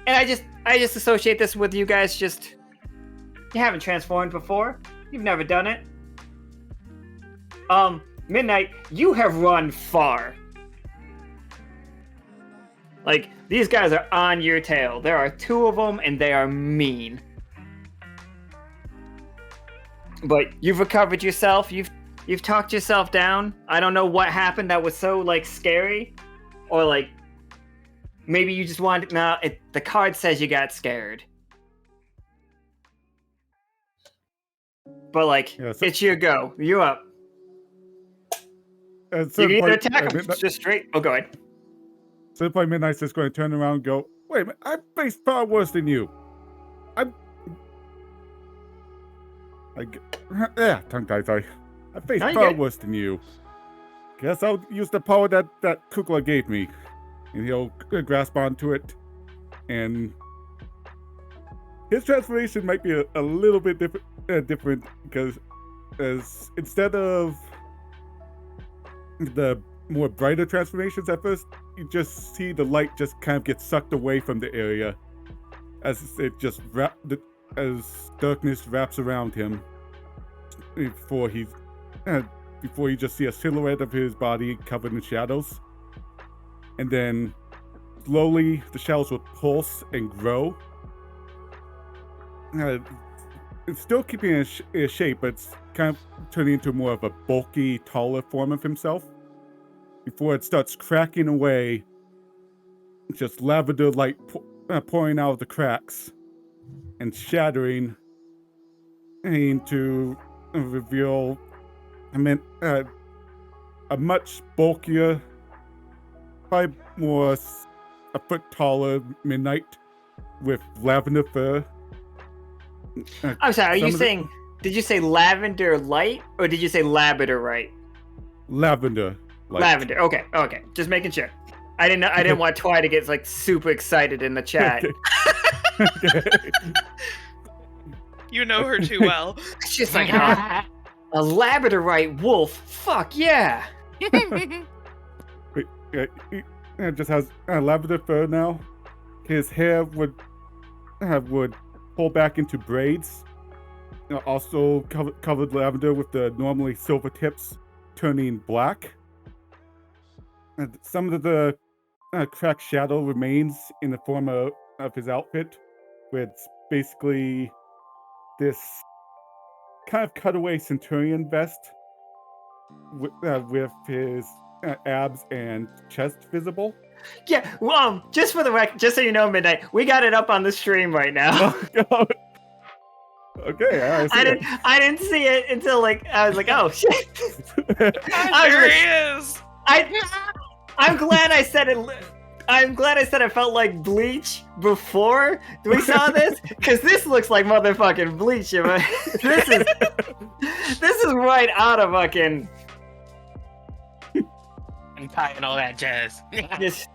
Speaker 3: And I just associate this with you guys. You haven't transformed before. You've never done it. Midnight, you have run far. Like, these guys are on your tail. There are 2 of them, and they are mean. But you've recovered yourself. You've talked yourself down. I don't know what happened that was so, like, scary. Or, like, maybe you just wanted... No, the card says you got scared. But, like, it's your go. You up. You can either attack him just straight... Oh, go ahead.
Speaker 7: So by Midnight's just going to turn around and go, wait a minute, I faced far worse than you. Tongue-tied, sorry. I faced far worse than you. Guess I'll use the power that Kukla gave me. And he'll grasp onto it. And his transformation might be a little bit different because instead of the more brighter transformations at first, you just see the light just kind of get sucked away from the area as darkness wraps around him before you just see a silhouette of his body covered in shadows. And then slowly the shadows will pulse and grow. It's still keeping his shape, but it's kind of turning into more of a bulky, taller form of himself. Before it starts cracking away, just lavender light pouring out of the cracks and shattering, and to reveal a much bulkier, probably more a foot taller Midnight with lavender fur.
Speaker 3: I'm sorry, did you say lavender light or did you say lavender right?
Speaker 7: Lavender. Light.
Speaker 3: Lavender. Okay. Just making sure. I didn't want Twi to get like super excited in the chat.
Speaker 4: You know her too well.
Speaker 3: She's like, a labradorite wolf. Fuck yeah.
Speaker 7: It just has lavender fur now. His hair would pull back into braids. Also covered lavender with the normally silver tips turning black. And some of the cracked shadow remains in the form of his outfit, with basically this kind of cutaway centurion vest with his abs and chest visible.
Speaker 3: Yeah, well, just for the record, just so you know, Midnight, we got it up on the stream right now.
Speaker 7: Oh, God. Okay,
Speaker 3: I didn't see it until I was like, oh shit.
Speaker 4: There he is.
Speaker 3: I'm glad I said it. I'm glad I said I felt like Bleach before we saw this, because this looks like motherfucking Bleach. This is right out of fucking.
Speaker 6: and tie and all that jazz.
Speaker 3: Just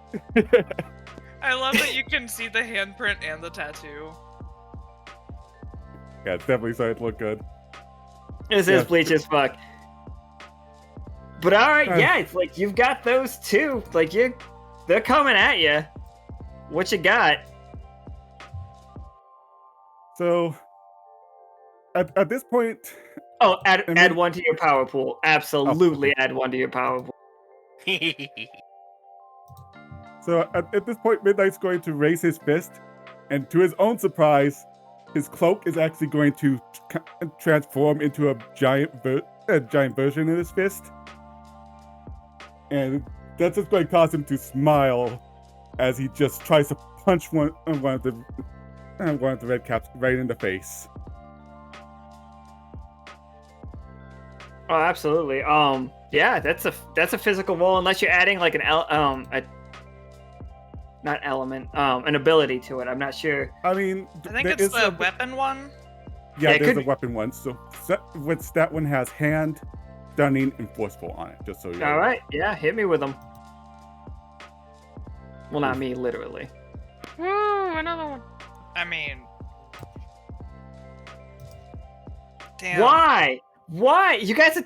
Speaker 4: I love that you can see the handprint and the tattoo.
Speaker 7: Yeah, it's definitely starting to look good.
Speaker 3: this is bleach as fuck. But alright, yeah, it's like you've got those two. Like they're coming at you. What you got?
Speaker 7: So, at this point,
Speaker 3: Oh, add one to your power pool. Absolutely, add one to your power pool.
Speaker 7: so at this point, Midnight's going to raise his fist, and to his own surprise, his cloak is actually going to transform into a giant version of his fist, and that's just going to cause him to smile as he just tries to punch one of the Redcaps right in the face.
Speaker 3: Oh, absolutely. Yeah, that's a physical roll unless you're adding like an an ability to it. I'm not sure.
Speaker 7: I mean,
Speaker 4: I think it's the weapon one.
Speaker 7: Yeah,
Speaker 3: Yeah,
Speaker 7: there's a weapon one. So that one has hand, stunning, and forceful on it. Just so you know.
Speaker 3: All right, yeah, hit me with them. Well, not me, literally.
Speaker 6: Woo, another one.
Speaker 4: I mean, damn.
Speaker 3: Why? Why? You guys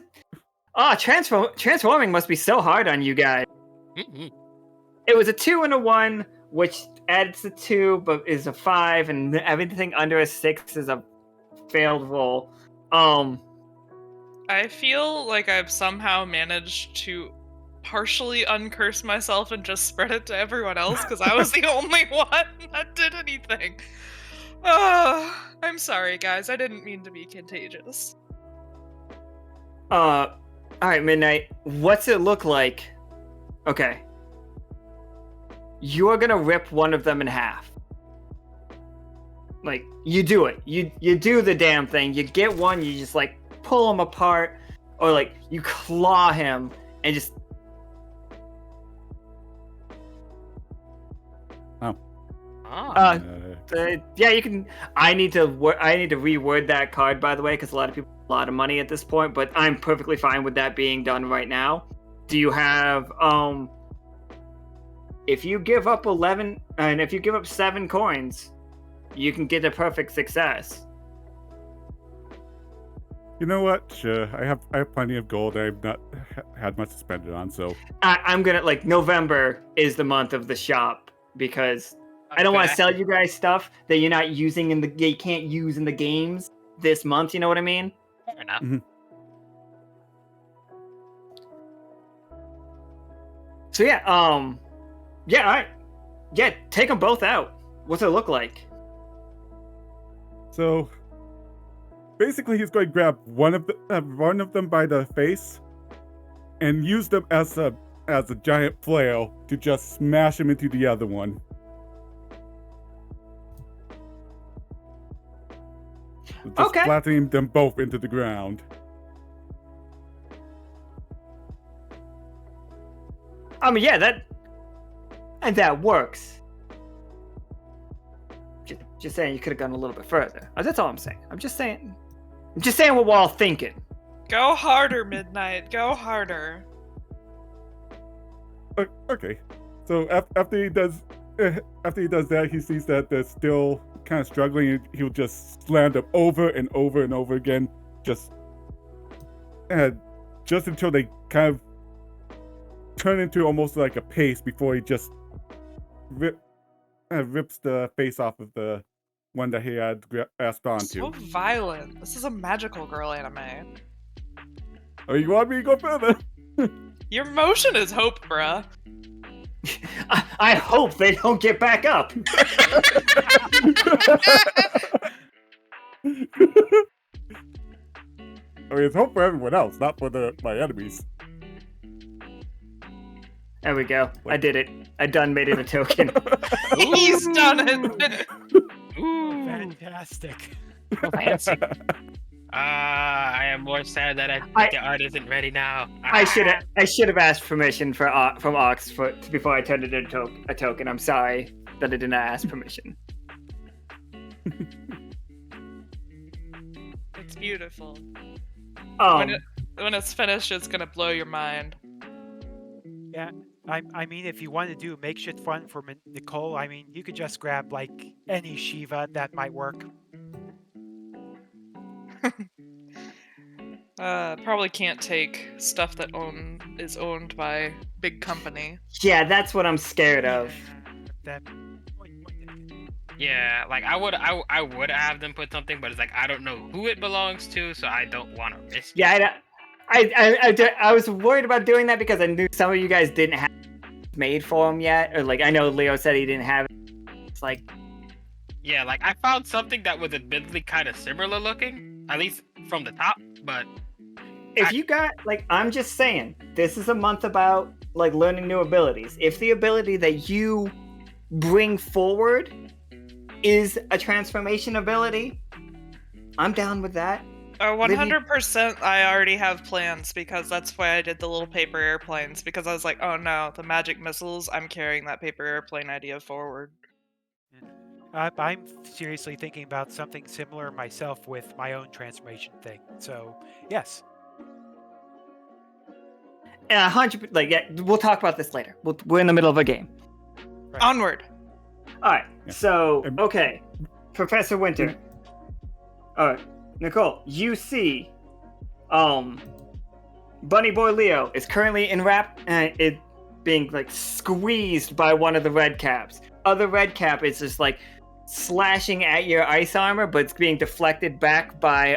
Speaker 3: are... transforming must be so hard on you guys.
Speaker 6: Mm-hmm.
Speaker 3: It was a 2 and a 1, which adds a 2, but is a 5, and everything under a 6 is a failed roll.
Speaker 4: I feel like I've somehow managed to partially uncurse myself and just spread it to everyone else because I was the only one that did anything. I'm sorry, guys. I didn't mean to be contagious.
Speaker 3: All right, Midnight. What's it look like? Okay. You're gonna rip one of them in half. Like, you do it. You do the damn thing. You get one, you just, like, pull him apart. Or, like, you claw him and just... yeah, you can... I need to reword that card, by the way, because a lot of people have a lot of money at this point, but I'm perfectly fine with that being done right now. Do you have, if you give up 11, and if you give up 7 coins, you can get a perfect success.
Speaker 7: You know what? Sure, I have plenty of gold. I've not had much to spend it on, so
Speaker 3: I'm gonna, like, November is the month of the shop, because I don't want to sell you guys stuff that you're not using you can't use in the games this month, you know what I mean?
Speaker 6: Fair enough.
Speaker 7: Mm-hmm.
Speaker 3: So yeah, all right. Yeah, take them both out. What's it look like?
Speaker 7: So basically, he's going to grab one of them by the face and use them as a giant flail to just smash him into the other one. Just flattening them both into the ground.
Speaker 3: I mean, yeah, that works. Just saying, you could have gone a little bit further. That's all I'm saying. I'm just saying what we're all thinking.
Speaker 4: Go harder, Midnight. Go harder.
Speaker 7: Okay. So after he does that, he sees that they're still kind of struggling. He'll just slam them over and over and over again, just until they kind of turn into almost like a paste before he just rips the face off of the one that he had grasped onto.
Speaker 4: So violent. This is a magical girl anime.
Speaker 7: Oh, you want me to go further?
Speaker 4: Your motion is hope, bruh.
Speaker 3: I hope they don't get back up.
Speaker 7: I mean, it's hope for everyone else, not for my enemies.
Speaker 3: There we go. I did it. I done made it a token.
Speaker 4: He's done it.
Speaker 6: Ooh,
Speaker 8: Fantastic.
Speaker 6: fancy. I am more sad that the art isn't ready now.
Speaker 3: I should have asked permission from Ox before I turned it into a token. I'm sorry that I did not ask permission.
Speaker 4: It's beautiful.
Speaker 3: Um,
Speaker 4: When it's finished, it's gonna blow your mind.
Speaker 8: Yeah, I mean, if you want to do a makeshift one for Nichol, I mean, you could just grab like any Shiva that might work.
Speaker 4: Probably can't take stuff that is owned by big company.
Speaker 3: Yeah, that's what I'm scared of.
Speaker 8: That point taken.
Speaker 6: Yeah, like I would have them put something, but it's like I don't know who it belongs to, so I don't want to risk it.
Speaker 3: Yeah, I was worried about doing that because I knew some of you guys didn't have it made for him yet, or like I know Leo said he didn't have it. It's like,
Speaker 6: Yeah, like I found something that was admittedly kind of similar looking, at least from the top, but
Speaker 3: if you got, like, I'm just saying, this is a month about like learning new abilities. If the ability that you bring forward is a transformation ability, I'm down with that.
Speaker 4: 100% I already have plans, because that's why I did the little paper airplanes, because I was like, oh no, the magic missiles, I'm carrying that paper airplane idea forward.
Speaker 8: I'm seriously thinking about something similar myself with my own transformation thing. So, yes.
Speaker 3: And 100, like, yeah, we'll talk about this later. We're in the middle of a game.
Speaker 8: Right.
Speaker 4: Onward.
Speaker 3: All right.
Speaker 7: Yeah.
Speaker 3: So, okay, Professor Winter. All right, Nichol, you see, Bunny Boy Leo is currently it being like squeezed by one of the Redcaps. Other Redcap is just like slashing at your ice armor, but it's being deflected back by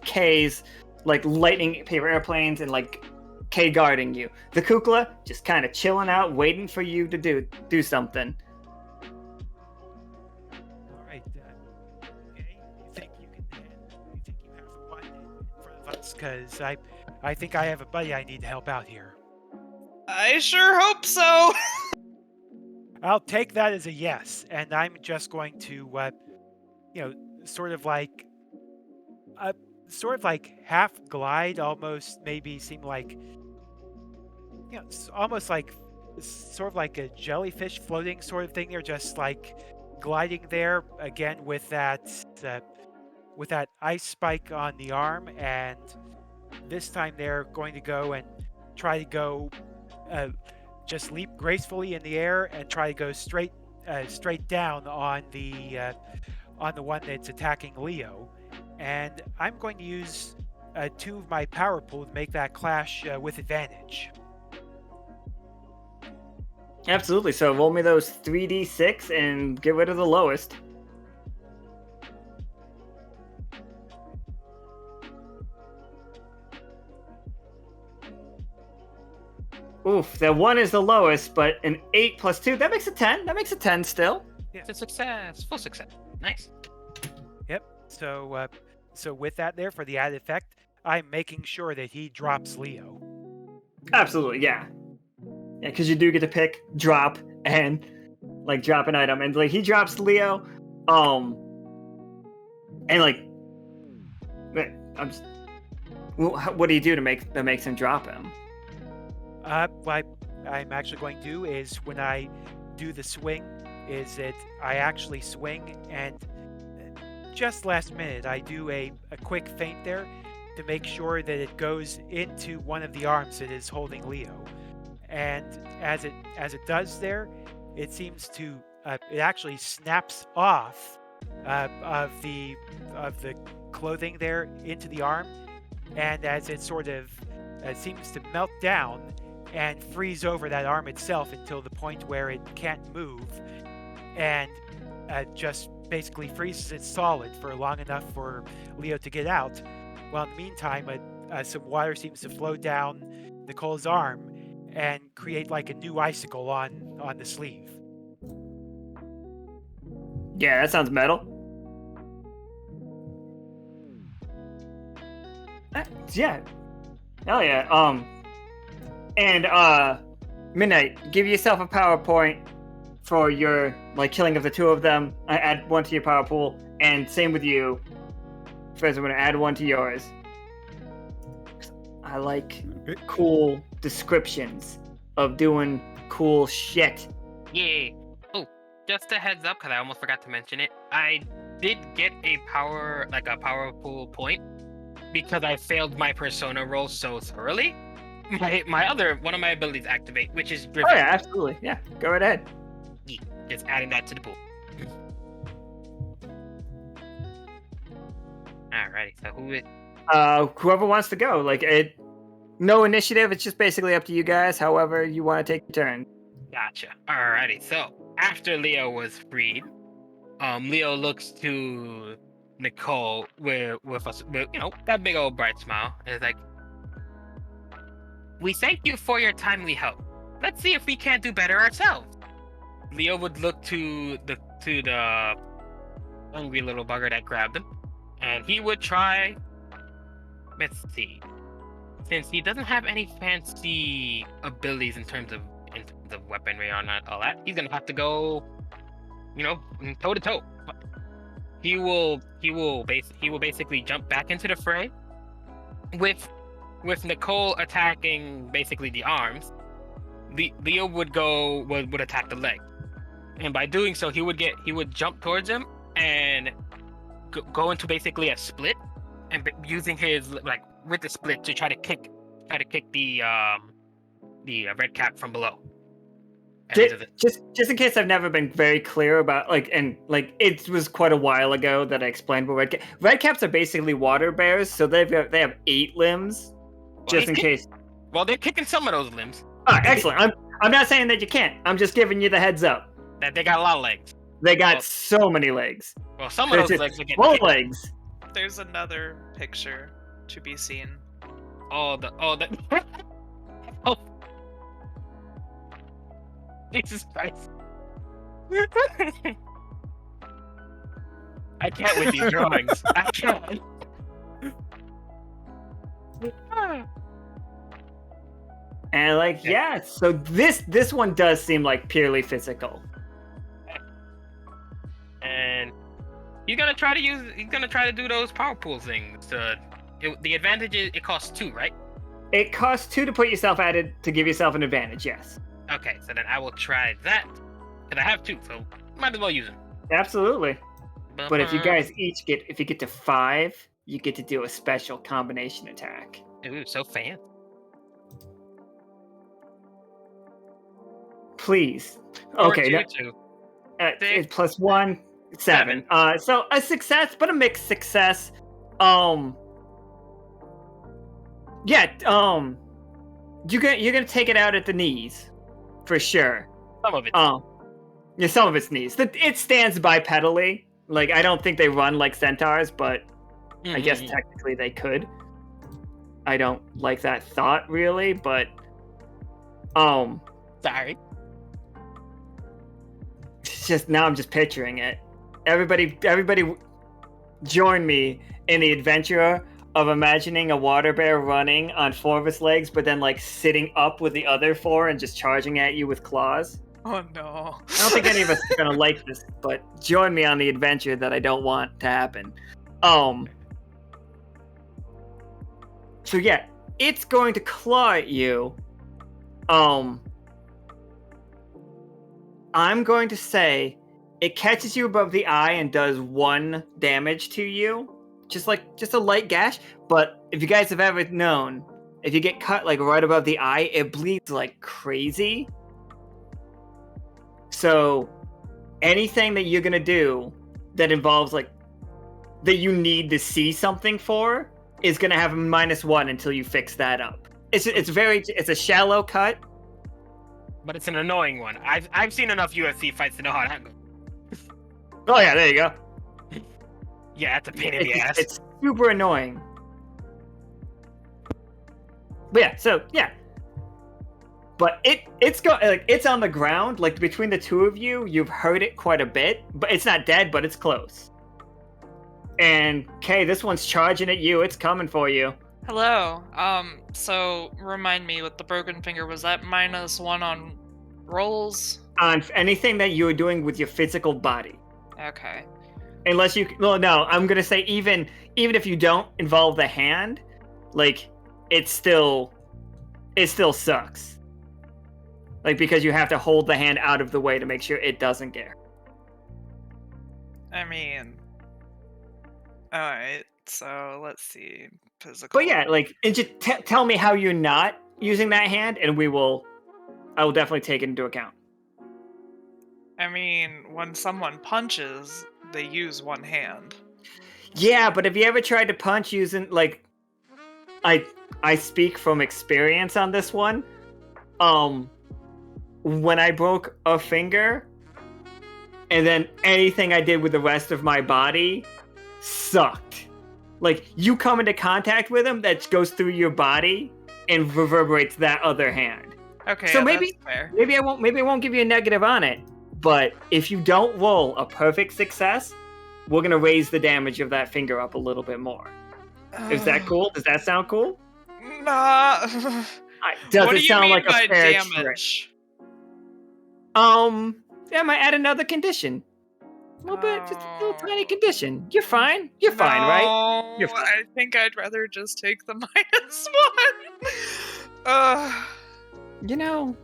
Speaker 3: K's like lightning paper airplanes and like K guarding you. The Kukla just kind of chilling out, waiting for you to do something.
Speaker 8: All right. Okay. You think you have one in front of us? Because I think I have a buddy I need to help out here.
Speaker 4: I sure hope so.
Speaker 8: I'll take that as a yes, and I'm just going to, sort of like half glide, almost maybe seem like, almost like sort of like a jellyfish floating sort of thing. They're just like gliding there again with that ice spike on the arm, and this time they're going to go and try to go. Just leap gracefully in the air and try to go straight down on the one that's attacking Leo. And I'm going to use 2 of my power pool to make that clash with advantage.
Speaker 3: Absolutely. So roll me those 3d6 and get rid of the lowest. Oof, that 1 is the lowest, but an 8 plus 2, that makes a 10. That makes a 10 still.
Speaker 6: it's a success, full success. Nice.
Speaker 8: Yep. So with that there, for the added effect, I'm making sure that he drops Leo.
Speaker 3: Absolutely, yeah. Yeah, because you do get to pick, drop, and like drop an item. And like he drops Leo, and like what do you do to that makes him drop him?
Speaker 8: What I'm actually going to do is when I do the swing, is that I actually swing and just last minute I do a quick feint there to make sure that it goes into one of the arms that is holding Leo. And as it does there, it seems to it actually snaps off of the clothing there into the arm, and as it sort of seems to melt down and freeze over that arm itself until the point where it can't move, and just basically freezes it solid for long enough for Leo to get out. Well, in the meantime, some water seems to flow down Nichol's arm and create like a new icicle on the sleeve.
Speaker 3: Yeah, that sounds metal. Yeah. Hell yeah. And Midnight, give yourself a power point for your like killing of the 2 of them. Add 1 to your power pool, and same with you. First, I'm gonna add 1 to yours. I like cool descriptions of doing cool shit.
Speaker 6: Yeah. Oh, just a heads up, because I almost forgot to mention it. I did get a power pool point because I failed my persona role so thoroughly, one of my abilities activate, which is
Speaker 3: Oh
Speaker 6: driven.
Speaker 3: yeah, absolutely. Yeah, go right ahead.
Speaker 6: Just adding that to the pool. Alrighty, so who is...
Speaker 3: Whoever wants to go. No initiative. It's just basically up to you guys. However you want to take your turn.
Speaker 6: Gotcha. Alrighty, so after Leo was freed, Leo looks to Nichol with that big old bright smile, and is like, "We thank you for your timely help. Let's see if we can't do better ourselves." Leo would look to the hungry little bugger that grabbed him, and he would try. Let's see. Since he doesn't have any fancy abilities in terms of weaponry or not all that, he's gonna have to go, toe to toe. He will basically jump back into the fray with Nichol attacking basically the arms. Leo would attack the leg, and by doing so, he would jump towards him and go into basically a split, and using his with the split to try to kick the red cap from below.
Speaker 3: Just in case I've never been very clear about it was quite a while ago that I explained what red caps are basically water bears, so they have 8 limbs. Just in case.
Speaker 6: Well, they're kicking some of those limbs.
Speaker 3: Excellent. I'm not saying that you can't. I'm just giving you the heads up.
Speaker 6: That they got a lot of legs.
Speaker 3: They got so many legs.
Speaker 6: Well, some of those legs are getting
Speaker 3: kicked. Legs.
Speaker 4: There's another picture to be seen.
Speaker 6: Oh. Jesus Christ. I can't with these drawings. I can't.
Speaker 3: And so this one does seem like purely physical.
Speaker 6: And he's gonna try to do those power pool things. The advantage is it costs 2, right?
Speaker 3: It costs 2 to put yourself at it to give yourself an advantage, yes.
Speaker 6: Okay, so then I will try that. Because I have 2, so might as well use them.
Speaker 3: Absolutely. But if you guys if you get to 5, you get to do a special combination attack.
Speaker 6: Ooh, so fancy.
Speaker 3: Please. Okay.
Speaker 6: 2.
Speaker 3: It's +1, 7. So a success, but a mixed success. You're gonna take it out at the knees, for sure.
Speaker 6: Some of it.
Speaker 3: Yeah, some of its knees. It stands bipedally. I don't think they run like centaurs, but I guess technically they could. I don't like that thought really, but
Speaker 6: sorry.
Speaker 3: It's just now I'm just picturing it. Everybody join me in the adventure of imagining a water bear running on 4 of its legs, but then sitting up with the other 4 and just charging at you with claws.
Speaker 4: Oh no.
Speaker 3: I don't think any of us are gonna like this, but join me on the adventure that I don't want to happen. So yeah, it's going to claw at you. I'm going to say it catches you above the eye and does 1 damage to you. Just a light gash. But if you guys have ever known, if you get cut right above the eye, it bleeds like crazy. So anything that you're gonna do that involves that you need to see something for is gonna have a -1 until you fix that up. It's a shallow cut.
Speaker 6: But it's an annoying one. I've seen enough UFC fights to know how that goes.
Speaker 3: Oh yeah, there you go.
Speaker 6: Yeah, it's a pain in the ass.
Speaker 3: It's super annoying. But yeah. But it's on the ground. Between the 2 of you, you've hurt it quite a bit. But it's not dead, but it's close. And Kay, this one's charging at you. It's coming for you.
Speaker 4: Hello. So remind me, with the broken finger, was that -1 on rolls?
Speaker 3: On anything that you're doing with your physical body.
Speaker 4: Okay.
Speaker 3: Unless you, well, no, I'm gonna say even if you don't involve the hand, it still sucks. Because you have to hold the hand out of the way to make sure it doesn't get hurt.
Speaker 4: I mean, alright, so let's see. physical.
Speaker 3: But yeah, like, and just tell me how you're not using that hand, and I will definitely take it into account.
Speaker 4: I mean, when someone punches, they use one hand.
Speaker 3: Yeah, but have you ever tried to punch using, like, I speak from experience on this one. When I broke a finger, and then anything I did with the rest of my body sucked. Like, you come into contact with them, that goes through your body and reverberates that other hand.
Speaker 4: Okay,
Speaker 3: So
Speaker 4: yeah,
Speaker 3: maybe
Speaker 4: that's fair.
Speaker 3: maybe I won't give you a negative on it. But if you don't roll a perfect success, we're gonna raise the damage of that finger up a little bit more. Is that cool? Does that sound cool?
Speaker 4: Nah.
Speaker 3: Does
Speaker 4: What
Speaker 3: it
Speaker 4: do you
Speaker 3: sound
Speaker 4: mean
Speaker 3: like
Speaker 4: by
Speaker 3: a fair
Speaker 4: damage?
Speaker 3: trick? Yeah, I might add another condition. A little bit, just a little tiny condition. You're fine. You're fine, right? You're fine.
Speaker 4: I think I'd rather just take the -1.
Speaker 3: You know,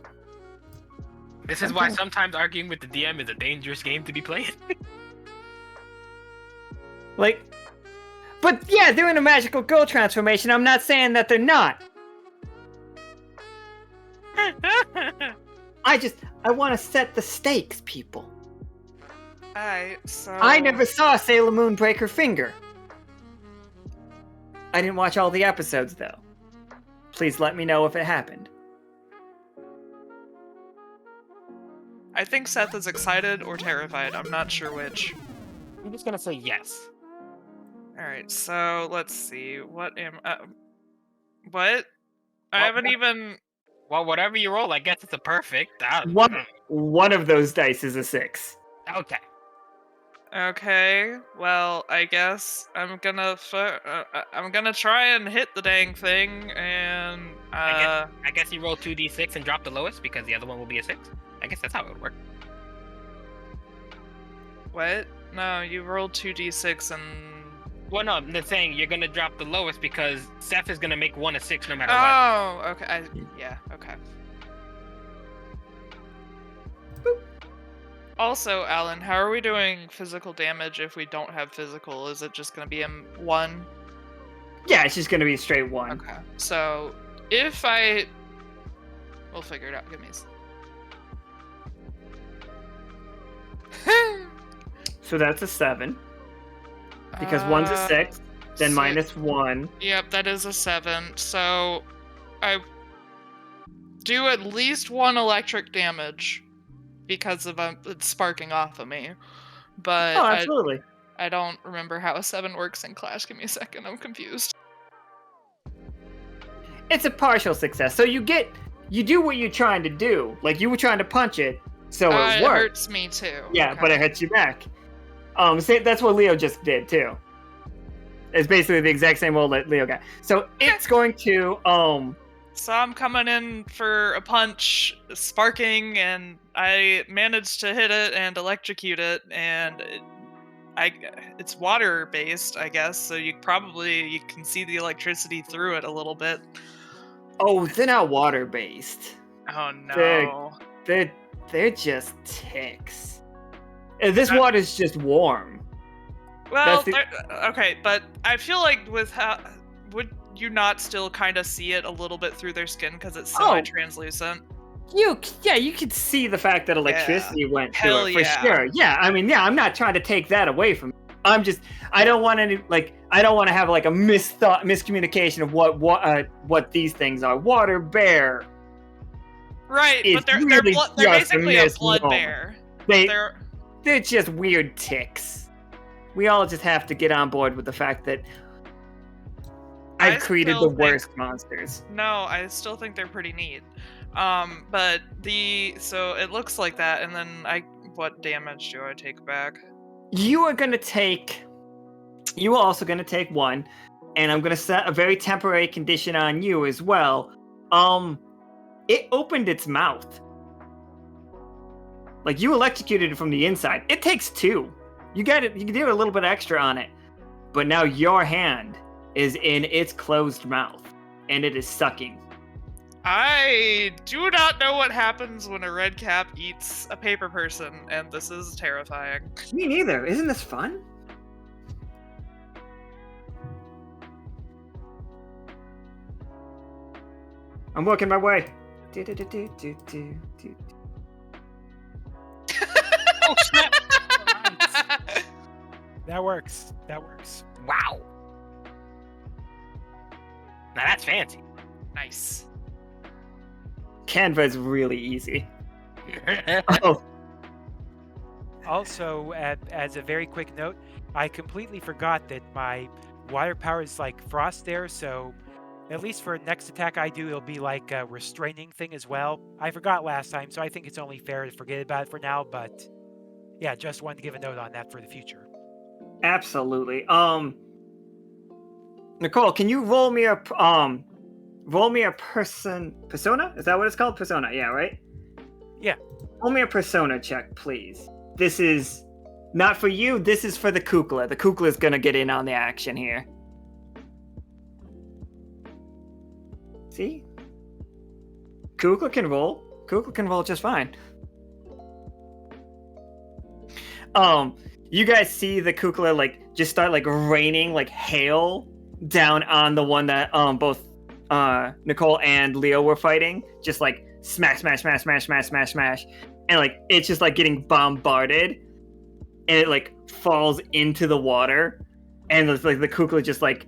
Speaker 6: This is why sometimes arguing with the DM is a dangerous game to be playing.
Speaker 3: like, but yeah, they're in a magical girl transformation. I'm not saying that they're not. I want to set the stakes, people.
Speaker 4: Alright, so...
Speaker 3: I never saw Sailor Moon break her finger. I didn't watch all the episodes, though. Please let me know if it happened.
Speaker 4: I think Seth is excited or terrified. I'm not sure which.
Speaker 6: I'm just gonna say yes.
Speaker 4: Alright, so let's see. What am... what? I haven't even...
Speaker 6: Well, whatever you roll, I guess it's a perfect.
Speaker 3: One of those dice is a 6.
Speaker 6: Okay.
Speaker 4: Okay, well, I guess I'm gonna try and hit the dang thing, and
Speaker 6: I guess you roll 2d6 and drop the lowest because the other one will be a 6. I guess that's how it would work.
Speaker 4: What? No, you rolled 2d6 and...
Speaker 6: Well, no, I'm just saying you're gonna drop the lowest because Seth is gonna make one a 6 no matter what.
Speaker 4: Oh, okay. Yeah, okay. Also, Alan, how are we doing physical damage if we don't have physical? Is it just gonna be a 1?
Speaker 3: Yeah, it's just gonna be a straight 1.
Speaker 4: Okay. So, if I... We'll figure it out. Give me
Speaker 3: So that's a 7. Because 1's a 6, then minus 1.
Speaker 4: Yep, that is a 7. So, I do at least 1 electric damage because of it sparking off of me. But
Speaker 3: Oh, absolutely.
Speaker 4: I don't remember how a 7 works in Clash. Give me a second, I'm confused.
Speaker 3: It's a partial success. So you do what you're trying to do. Like, you were trying to punch it, so it
Speaker 4: It
Speaker 3: worked.
Speaker 4: hurts me too.
Speaker 3: Yeah,
Speaker 4: Okay.
Speaker 3: but it hits you back. That's what Leo just did too. It's basically the exact same roll that Leo got. So it's going to
Speaker 4: So I'm coming in for a punch, sparking, and I managed to hit it and electrocute it, and it's water based, I guess. So you can see the electricity through it a little bit.
Speaker 3: Oh, they're not water based.
Speaker 4: Oh no!
Speaker 3: They're just ticks. This water's just warm.
Speaker 4: Well, okay, but I feel like with how would you not still kind of see it a little bit through their skin because it's semi-translucent?
Speaker 3: You could see the fact that electricity went through it for sure. Yeah, I mean, I'm not trying to take that away from you. I don't want to have like a miscommunication of what these things are. Water bear.
Speaker 4: Right,
Speaker 3: It's
Speaker 4: but they're
Speaker 3: really
Speaker 4: basically a
Speaker 3: just
Speaker 4: blood
Speaker 3: misnomer.
Speaker 4: bear.
Speaker 3: They're just weird ticks. We all just have to get on board with the fact that I've created the worst monsters.
Speaker 4: No, I still think they're pretty neat. But so it looks like that, and then what damage do I take back?
Speaker 3: You are also gonna take 1, and I'm gonna set a very temporary condition on you as well. It opened its mouth. Like, you electrocuted it from the inside. It takes 2. You got it. You can do a little bit extra on it. But now your hand is in its closed mouth, and it is sucking.
Speaker 4: I do not know what happens when a redcap eats a paper person, and this is terrifying.
Speaker 3: Me neither. Isn't this fun? I'm working my way.
Speaker 6: Oh snap!
Speaker 8: That works. That works.
Speaker 6: Wow. Now that's fancy.
Speaker 4: Nice.
Speaker 3: Canva is really easy. Oh,
Speaker 8: Also, as a very quick note, I completely forgot that my water power is like frost there, so at least for next attack I do, it'll be like a restraining thing as well. I forgot last time, so I think it's only fair to forget about it for now, but yeah, just wanted to give a note on that for the future.
Speaker 3: absolutely. Nicole, can you roll me a persona? Is that what it's called? Persona, yeah, right?
Speaker 8: Yeah.
Speaker 3: Roll me a persona check, please. This is not for you, this is for the Kukla. The Kukla is gonna get in on the action here. See? Kukla can roll. Kukla can roll just fine. You guys see the Kukla like just start like raining like hail down on the one that both Nichol and Leo were fighting. Just like smash, smash, smash, smash, smash, smash, smash. And like it's just like getting bombarded. And it like falls into the water. And it's like the Kukla just like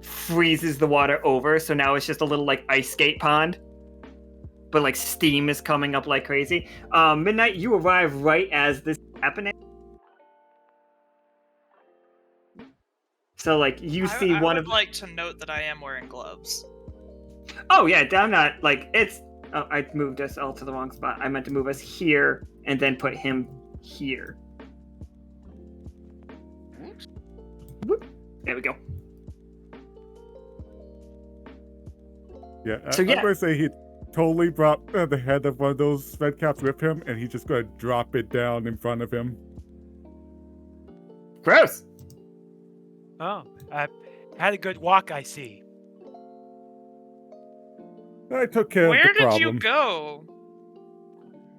Speaker 3: freezes the water over. So now it's just a little like ice skate pond. But like steam is coming up like crazy. Midnight, you arrive right as this is happening. So like you see
Speaker 4: I
Speaker 3: one
Speaker 4: would
Speaker 3: of
Speaker 4: like to note that I am wearing gloves.
Speaker 3: Oh yeah, I'm not like it's. Oh, I moved us all to the wrong spot. I meant to move us here and then put him here. Whoop. There we go.
Speaker 7: Yeah,
Speaker 3: So,
Speaker 7: I'm
Speaker 3: yeah.
Speaker 7: going to say he totally brought the head of one of those Redcaps with him, and he's just going to drop it down in front of him.
Speaker 3: Gross.
Speaker 8: Oh, I had a good walk, I see.
Speaker 7: I took care
Speaker 4: Where
Speaker 7: of the
Speaker 4: did
Speaker 7: problem.
Speaker 4: you go?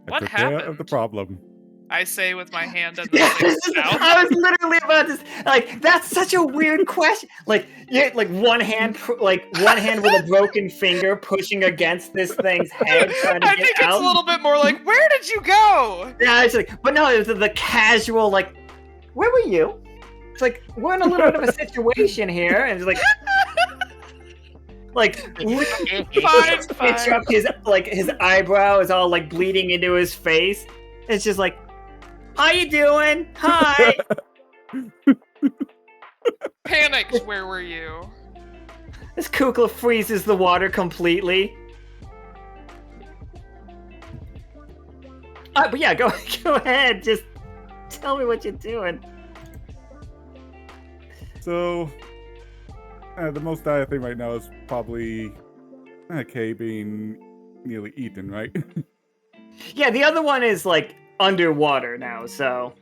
Speaker 7: I
Speaker 4: What
Speaker 7: took care of the
Speaker 4: happened?
Speaker 7: problem.
Speaker 4: I say with my hand in the
Speaker 3: Yeah,
Speaker 4: six south.
Speaker 3: I was literally about to. Like that's such a weird question. Like yeah, like one hand with a broken finger pushing against this thing's head, trying to
Speaker 4: I
Speaker 3: get
Speaker 4: think
Speaker 3: out.
Speaker 4: it's a little bit more like, where did you go?
Speaker 3: Yeah, it's like, but no, it was the casual like, where were you? It's like we're in a little bit of a situation here, and it's like
Speaker 4: Fine,
Speaker 3: picture up his eyebrow is all like bleeding into his face. It's just like, how you doing? Hi.
Speaker 4: Panicked, where were you?
Speaker 3: This Kukla freezes the water completely. But yeah, go ahead. Just tell me what you're doing.
Speaker 7: So, the most dire thing right now is probably Kay being nearly eaten, right?
Speaker 3: Yeah, the other one is like underwater now, so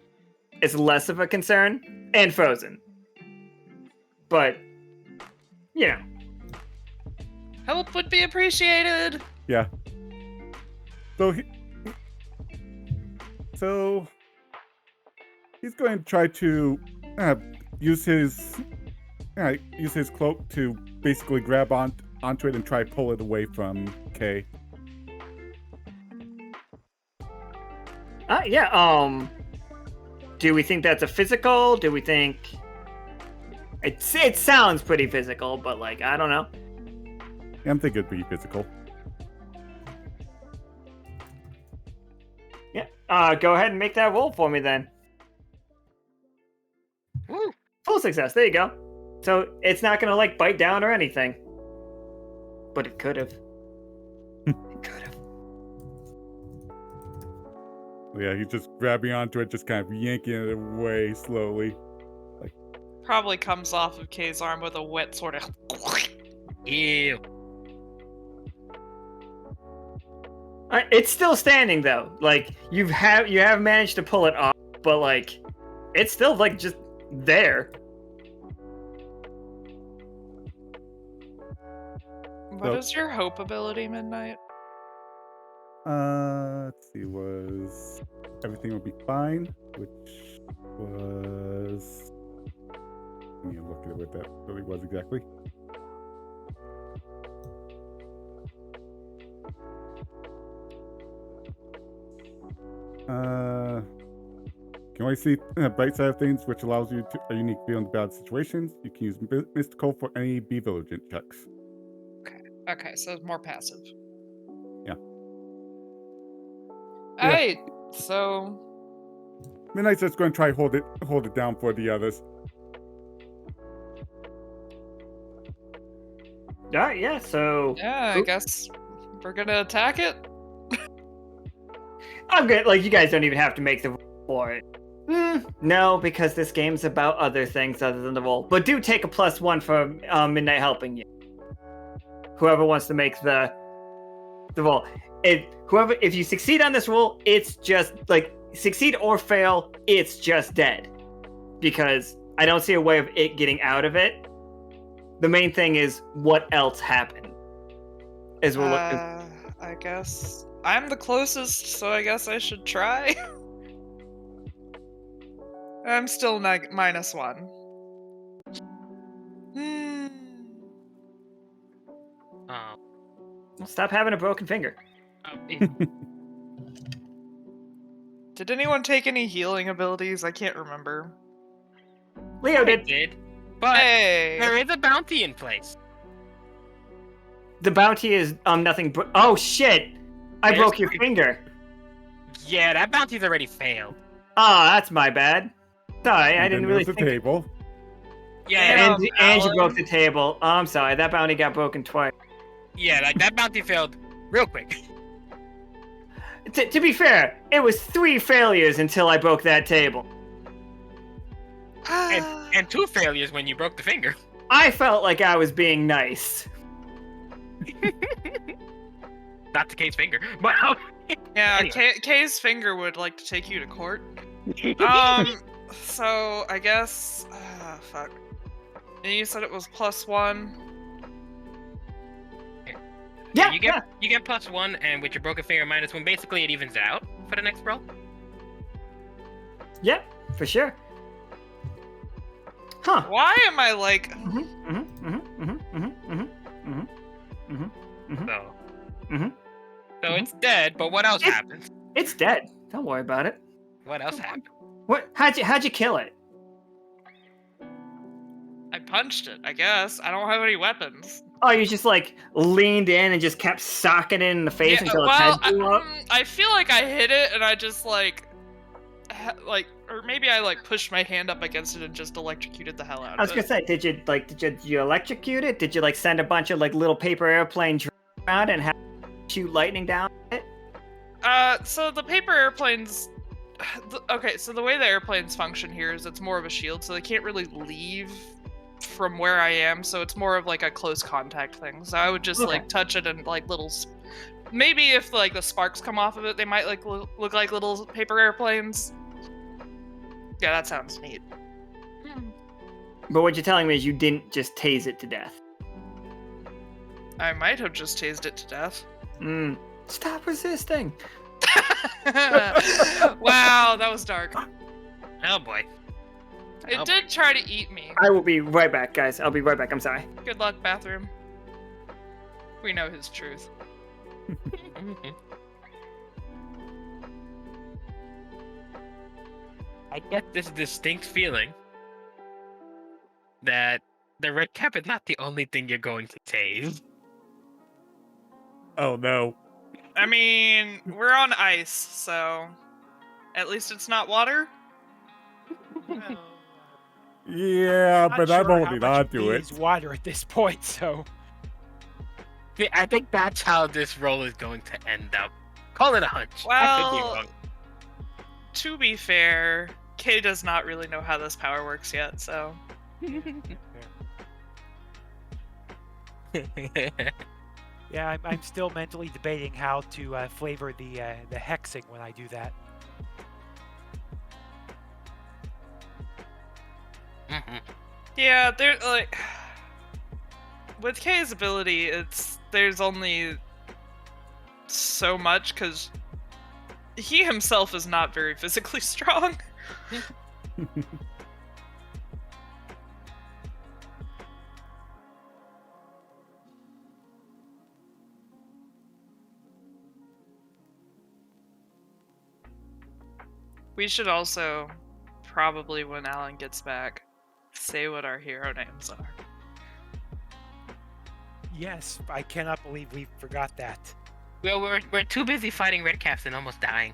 Speaker 3: it's less of a concern and frozen. But you know,
Speaker 4: Help would be appreciated.
Speaker 7: Yeah. So he's going to try to use his cloak to basically grab onto it and try to pull it away from Kay.
Speaker 3: Yeah. Do we think that's a physical? Do we think it sounds pretty physical, but like I don't know.
Speaker 7: Yeah, I'm thinking it'd be physical.
Speaker 3: Yeah. Go ahead and make that roll for me then.
Speaker 6: Woo.
Speaker 3: Full success. There you go. So it's not gonna like bite down or anything, but it could have. It could have.
Speaker 7: Yeah, he's just grabbing onto it, just kind of yanking it away slowly.
Speaker 4: Probably comes off of Kay's arm with a wet sort of.
Speaker 6: Ew.
Speaker 3: It's still standing though. Like you have managed to pull it off, but like it's still like just there.
Speaker 4: What is your hope ability, Midnight?
Speaker 7: Let's see, was everything will be fine, which was. Let me look at what that really was exactly. Can only see the bright side of things, which allows you to a unique view on bad situations. You can use mystical for any be vigilant checks.
Speaker 4: Okay, so it's more passive.
Speaker 7: Yeah.
Speaker 4: Alright, so
Speaker 7: Midnight's just going to try hold it down for the others.
Speaker 3: Alright, yeah, so
Speaker 4: yeah, I guess we're gonna attack it.
Speaker 3: I'm good. Like, you guys don't even have to make the roll for it. No, because this game's about other things other than the roll. But do take a +1 for Midnight helping you. Whoever wants to make the roll. If you succeed on this roll, it's just like succeed or fail, it's just dead. Because I don't see a way of it getting out of it. The main thing is what else happened.
Speaker 4: I guess I'm the closest, so I guess I should try. I'm still -1.
Speaker 3: Stop having a broken finger.
Speaker 4: Did anyone take any healing abilities? I can't remember.
Speaker 3: Leo
Speaker 6: I
Speaker 3: did.
Speaker 6: did, but
Speaker 4: Hey!
Speaker 6: there is a bounty in place.
Speaker 3: The bounty is nothing. Oh shit! I
Speaker 6: There's
Speaker 3: broke your
Speaker 6: three-
Speaker 3: finger.
Speaker 6: Yeah, that bounty's already failed.
Speaker 3: Ah, that's my bad. Sorry, I
Speaker 7: And
Speaker 3: didn't
Speaker 7: then
Speaker 3: really
Speaker 7: there's the
Speaker 3: think.
Speaker 7: table.
Speaker 6: Yeah,
Speaker 3: And you broke the table. Oh, I'm sorry, that bounty got broken twice.
Speaker 6: Yeah, like that bounty failed real quick.
Speaker 3: To be fair, it was 3 failures until I broke that table.
Speaker 6: And 2 failures when you broke the finger.
Speaker 3: I felt like I was being nice.
Speaker 6: Not the case finger, but
Speaker 4: Yeah,
Speaker 6: Anyway.
Speaker 4: Kay's finger would like to take you to court. So I guess, fuck. And you said it was +1.
Speaker 3: Yeah,
Speaker 6: you get +1, and with your broken finger -1, basically it evens out for the next roll.
Speaker 3: yeah, for sure. Huh.
Speaker 4: Why am I like?
Speaker 6: So it's dead. But what else happens?
Speaker 3: It's dead. Don't worry about it.
Speaker 6: What else happened?
Speaker 3: What? How'd you kill it?
Speaker 4: I punched it. I guess I don't have any weapons.
Speaker 3: Oh, you just like leaned in and just kept socking it in the face until its head blew up.
Speaker 4: I feel like I hit it and I just like, or maybe I like pushed my hand up against it and just electrocuted the hell out of it.
Speaker 3: I was gonna say, did you electrocute it? Did you like send a bunch of like little paper airplanes around and have shoot lightning down it?
Speaker 4: So the paper airplanes. Okay, so the way the airplanes function here is it's more of a shield, so they can't really leave from where I am, so it's more of like a close contact thing. So I would just like touch it and like little. Maybe if like the sparks come off of it, they might like look like little paper airplanes. Yeah, that sounds neat.
Speaker 3: But what you're telling me is you didn't just tase it to death.
Speaker 4: I might have just tased it to death.
Speaker 3: Stop resisting.
Speaker 4: Wow, that was dark.
Speaker 6: Oh boy.
Speaker 4: It did try to eat me.
Speaker 3: I will be right back, guys. I'll be right back. I'm sorry.
Speaker 4: Good luck, bathroom. We know his truth.
Speaker 6: I get this distinct feeling that the red cap is not the only thing you're going to tase.
Speaker 7: Oh no.
Speaker 4: I mean, we're on ice, so at least it's not water.
Speaker 7: Yeah,
Speaker 8: Not
Speaker 7: but I'm
Speaker 8: sure how
Speaker 7: holding
Speaker 8: much
Speaker 7: on
Speaker 8: of
Speaker 7: to
Speaker 8: me
Speaker 7: it.
Speaker 8: is water at this point, so
Speaker 6: See, I think that's how this roll is going to end up. Call it a hunch. I could be
Speaker 4: Well,
Speaker 6: wrong.
Speaker 4: to be fair, Kay does not really know how this power works yet, so.
Speaker 8: yeah, I'm still mentally debating how to flavor the hexing when I do that.
Speaker 4: Yeah, there like with Kay's ability, there's only so much because he himself is not very physically strong. We should also, probably when Alan gets back, say what our hero names are.
Speaker 8: Yes, I cannot believe we forgot that.
Speaker 6: Well, we're too busy fighting Redcaps and almost dying.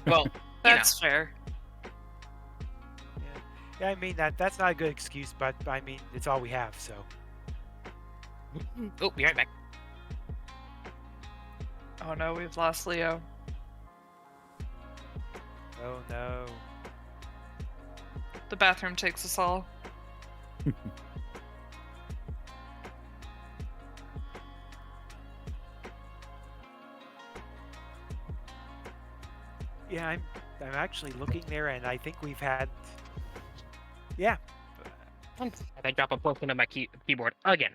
Speaker 6: Well,
Speaker 4: That's fair.
Speaker 8: Yeah, I mean that's not a good excuse, but I mean it's all we have. So.
Speaker 6: Oh, be right back.
Speaker 4: Oh no, we've lost Leo.
Speaker 8: Oh no.
Speaker 4: The bathroom takes us all.
Speaker 8: Yeah, I'm actually looking there, and I think we've had. Yeah.
Speaker 6: I drop a portion of my keyboard again.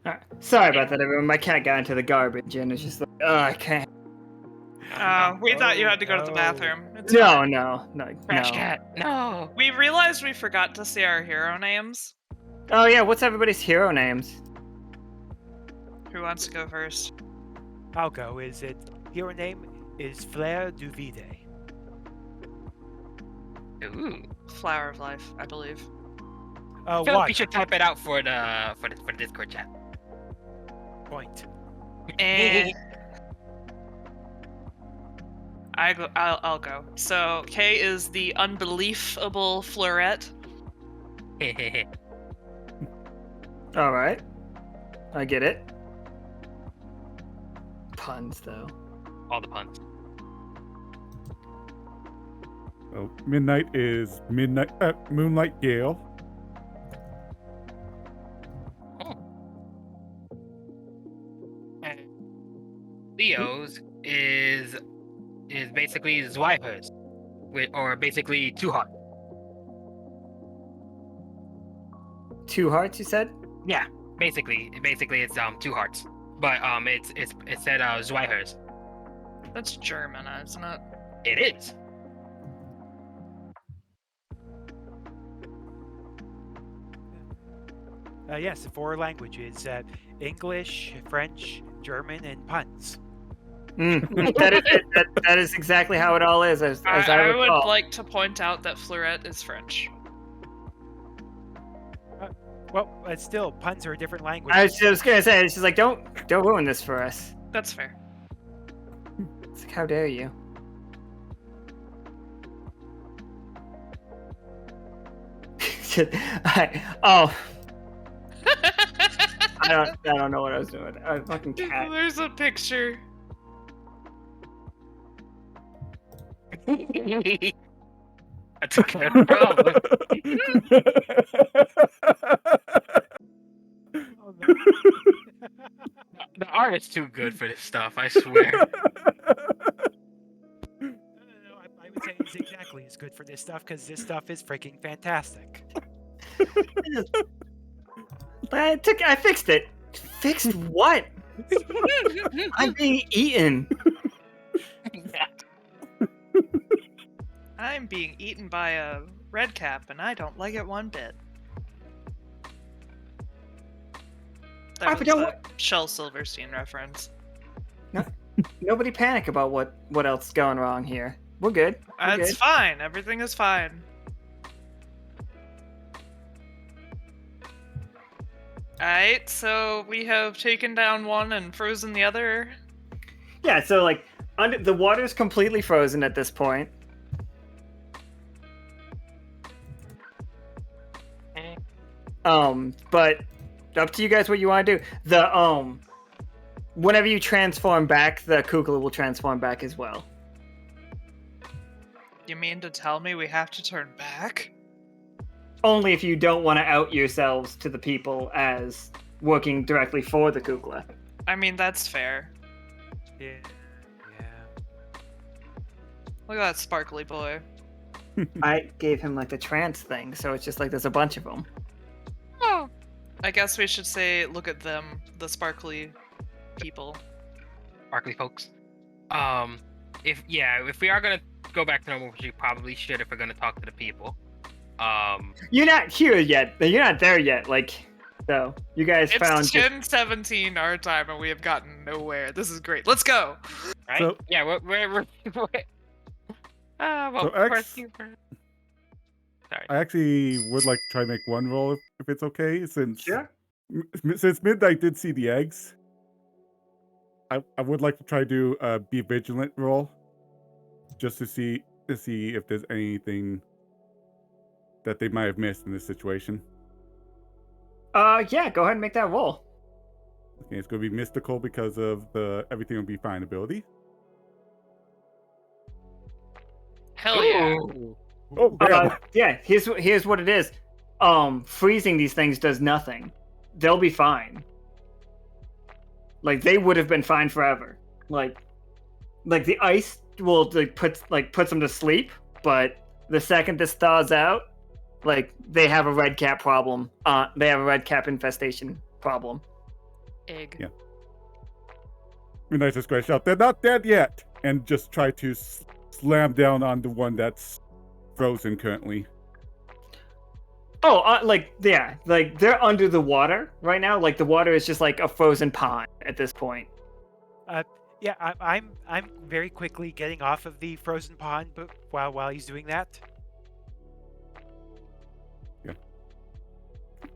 Speaker 3: Alright. Sorry about that, everyone. My cat got into the garbage and it's just like, oh, I can't.
Speaker 4: We thought you had to go to the
Speaker 8: no.
Speaker 4: bathroom. It's
Speaker 3: No,
Speaker 4: fine.
Speaker 3: no.
Speaker 6: Crash cat. No.
Speaker 4: We realized we forgot to say our hero names.
Speaker 3: Oh yeah, what's everybody's hero names?
Speaker 4: Who wants to go first?
Speaker 8: I'll go. Is it hero name is Fleur du Vide?
Speaker 6: Ooh.
Speaker 4: Flower of Life, I believe.
Speaker 6: I feel like
Speaker 8: One
Speaker 6: we should type it out for the Discord chat.
Speaker 8: point.
Speaker 4: And I'll go. So K is the unbelievable Fleurette.
Speaker 3: Alright. I get it. Puns, though.
Speaker 6: All the puns.
Speaker 7: So Midnight is Moonlight Gale.
Speaker 6: Leo's is basically Zweiher's, or basically Two Heart.
Speaker 3: 2 hearts, you said?
Speaker 6: Yeah, basically it's Two Hearts, but it said Zweiher's.
Speaker 4: That's German, isn't it?
Speaker 6: It is.
Speaker 8: Yes, the 4 languages: English, French, German, and puns.
Speaker 3: That is it. That is exactly how it all is, as I
Speaker 4: I
Speaker 3: recall.
Speaker 4: would like to point out that Fleurette is French.
Speaker 8: Well, still, puns are a different language.
Speaker 3: I was just gonna say, it's just like, don't ruin this for us.
Speaker 4: That's fair.
Speaker 3: It's like, how dare you? I don't know what I was doing. A fucking cat.
Speaker 4: There's a picture.
Speaker 6: I took care of the problem.
Speaker 8: Oh, no.
Speaker 6: The art is too good for this stuff, I swear.
Speaker 8: No, I would say it's exactly as good for this stuff because this stuff is freaking fantastic.
Speaker 3: I fixed it. Fixed what? I'm being eaten.
Speaker 4: I'm being eaten by a redcap, and I don't like it one bit. That was a Shel Silverstein reference.
Speaker 3: Nobody panic about what else is going wrong here. We're good. We're
Speaker 4: It's
Speaker 3: good.
Speaker 4: fine. Everything is fine. Alright, so we have taken down one and frozen the other.
Speaker 3: Yeah, so like the water's completely frozen at this point. But up to you guys what you want to do. The whenever you transform back, the Kukla will transform back as well.
Speaker 4: You mean to tell me we have to turn back?
Speaker 3: Only if you don't want to out yourselves to the people as working directly for the Kukla.
Speaker 4: I mean, that's fair.
Speaker 8: Yeah.
Speaker 4: Look at that sparkly boy.
Speaker 3: I gave him like the trance thing, so it's just like there's a bunch of them.
Speaker 4: Oh. I guess we should say, look at them, the sparkly people.
Speaker 6: Sparkly folks. If we are gonna go back to normal, which we probably should if we're gonna talk to the people.
Speaker 3: You're not here yet. You're not there yet. Like, so you guys
Speaker 4: It's
Speaker 3: found.
Speaker 4: 10:17 our time, and we have gotten nowhere. This is great. Let's go.
Speaker 6: Right?
Speaker 7: So-
Speaker 6: Yeah, we're Well,
Speaker 7: So
Speaker 6: of course
Speaker 7: X-
Speaker 6: you were. Sorry.
Speaker 7: I actually would like to try and make one roll if it's okay, since
Speaker 3: Sure.
Speaker 7: since Midnight did see the eggs. I would like to try to do a be vigilant roll, just to see if there's anything that they might have missed in this situation.
Speaker 3: Yeah, go ahead and make that roll.
Speaker 7: Okay, it's going to be mystical because of the everything will be fine ability.
Speaker 6: Hell yeah.
Speaker 3: Ooh.
Speaker 7: Oh, damn.
Speaker 3: Yeah, here's what it is. Freezing these things does nothing. They'll be fine. Like, they would have been fine forever. Like the ice will puts them to sleep, but the second this thaws out, like, they have a red cap problem. They have a red cap infestation problem.
Speaker 4: Egg.
Speaker 7: Yeah. Midnight just going to shout, "They're not dead yet!" and just try to slam down on the one that's frozen currently.
Speaker 3: Oh, yeah, like, they're under the water right now. Like, the water is just like a frozen pond at this point.
Speaker 8: Yeah, I'm very quickly getting off of the frozen pond, but while he's doing that.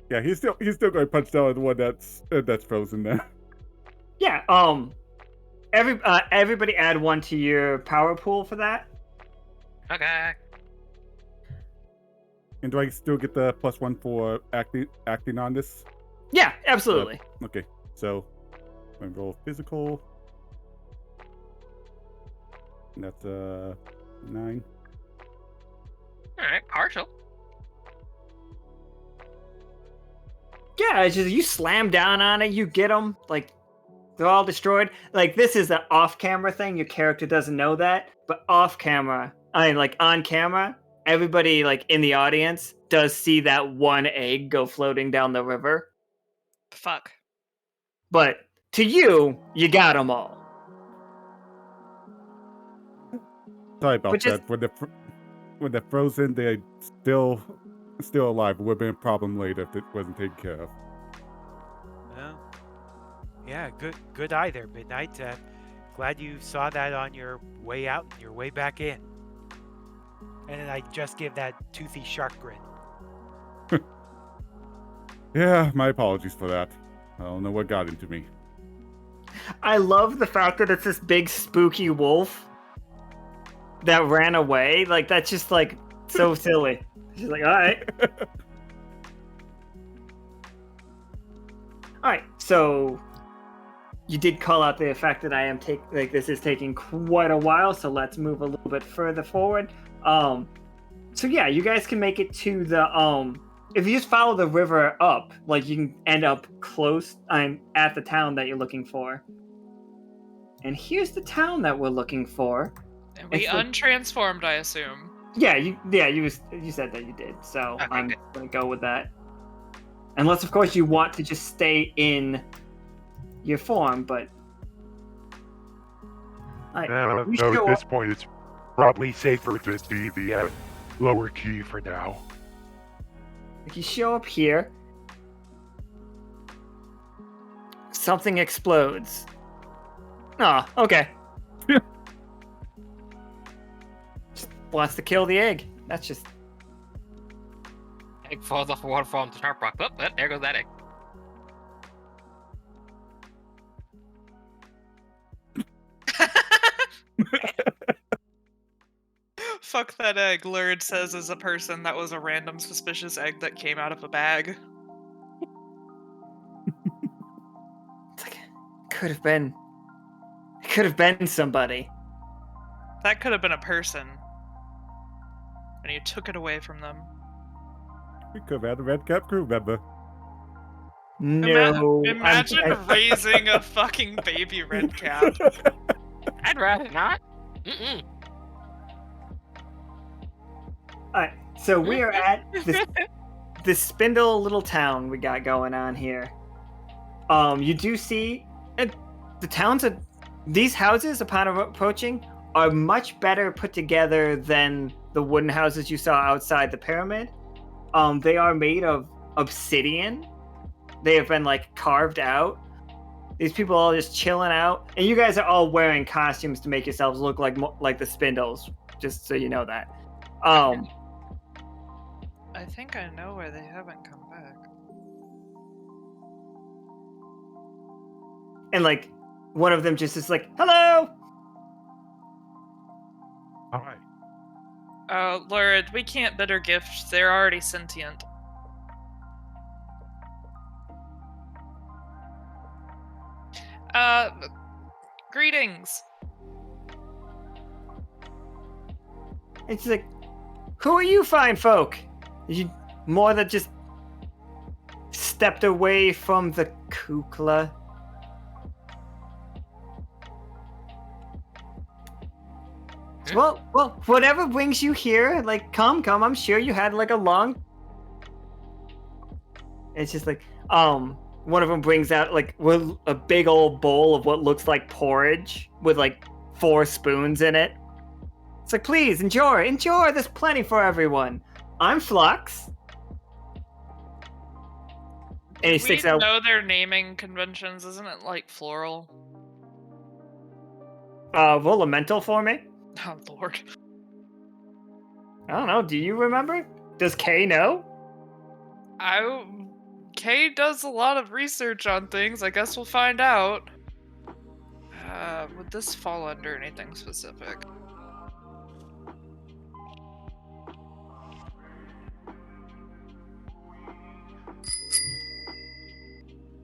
Speaker 7: Yeah, he's still going to punch down on the one that's frozen there.
Speaker 3: Yeah. Everybody add 1 to your power pool for that.
Speaker 6: Okay.
Speaker 7: And do I still get the +1 for acting on this?
Speaker 3: Yeah, absolutely.
Speaker 7: Okay, so I'm roll physical. And that's 9.
Speaker 6: Alright, partial.
Speaker 3: Yeah, it's just you slam down on it, you get them, like, they're all destroyed. Like, this is an off-camera thing. Your character doesn't know that, but off-camera, on camera, everybody, like, in the audience does see that one egg go floating down the river.
Speaker 4: Fuck.
Speaker 3: But to you, you got them all.
Speaker 7: Sorry about
Speaker 3: Which is-
Speaker 7: that. When they're frozen, they're still alive. It would have been a problem later if it wasn't taken care of.
Speaker 8: Well, yeah, good eye there, Midnight. Glad you saw that on your way out and your way back in. And then I just give that toothy shark grin.
Speaker 7: Yeah, my apologies for that. I don't know what got into me.
Speaker 3: I love the fact that it's this big spooky wolf that ran away. Like, that's just, like, so silly. She's like, all right. All right, so you did call out the fact that I am this is taking quite a while, so let's move a little bit further forward. So yeah, you guys can make it to the if you just follow the river up, like, you can end up close at the town that you're looking for. And here's the town that we're looking for.
Speaker 4: And we untransformed, I assume.
Speaker 3: Yeah, you said that you did, so
Speaker 6: Okay,
Speaker 3: I'm
Speaker 6: good.
Speaker 3: gonna go with that. Unless, of course, you want to just stay in your form, but
Speaker 5: No,
Speaker 3: we
Speaker 5: at
Speaker 3: show
Speaker 5: this
Speaker 3: up-
Speaker 5: point, it's probably safer to be the lower key for now.
Speaker 3: if you show up here, something explodes. Oh, okay. Just wants to kill the egg. That's just
Speaker 6: Egg falls off a waterfall into sharp rock. Oh, there goes that egg.
Speaker 4: Fuck that egg, Lurid says as a person that was a random suspicious egg that came out of a bag.
Speaker 3: it's like could have been somebody.
Speaker 4: That could have been a person. And you took it away from them.
Speaker 7: We could have had a Redcap crew member.
Speaker 3: No.
Speaker 4: Imagine raising a fucking baby Redcap.
Speaker 6: I'd rather not. Mm-mm.
Speaker 3: Alright, so we are at this spindle little town we got going on here. You do see the towns of these houses upon approaching are much better put together than the wooden houses you saw outside the pyramid. They are made of obsidian. They have been, like, carved out. These people are all just chilling out, and you guys are all wearing costumes to make yourselves look like the spindles, just so you know that.
Speaker 4: I think I know where they haven't come back.
Speaker 3: And like one of them just is like, "Hello."
Speaker 5: All right.
Speaker 4: Lurid, we can't bid her gifts. They're already sentient. Greetings.
Speaker 3: And she's like, "Who are you fine folk? You more than just stepped away from the Kukla?" Well, whatever brings you here, like, come. I'm sure you had like a long. It's just like, one of them brings out like a big old bowl of what looks like porridge with like 4 spoons in it. It's like, please enjoy. There's plenty for everyone. I'm Flux. And he sticks out.
Speaker 4: Know their naming conventions, isn't it like floral?
Speaker 3: Roll a mental for me.
Speaker 4: Oh Lord.
Speaker 3: I don't know. Do you remember? Does Kay know?
Speaker 4: Kay does a lot of research on things. I guess we'll find out. Would this fall under anything specific?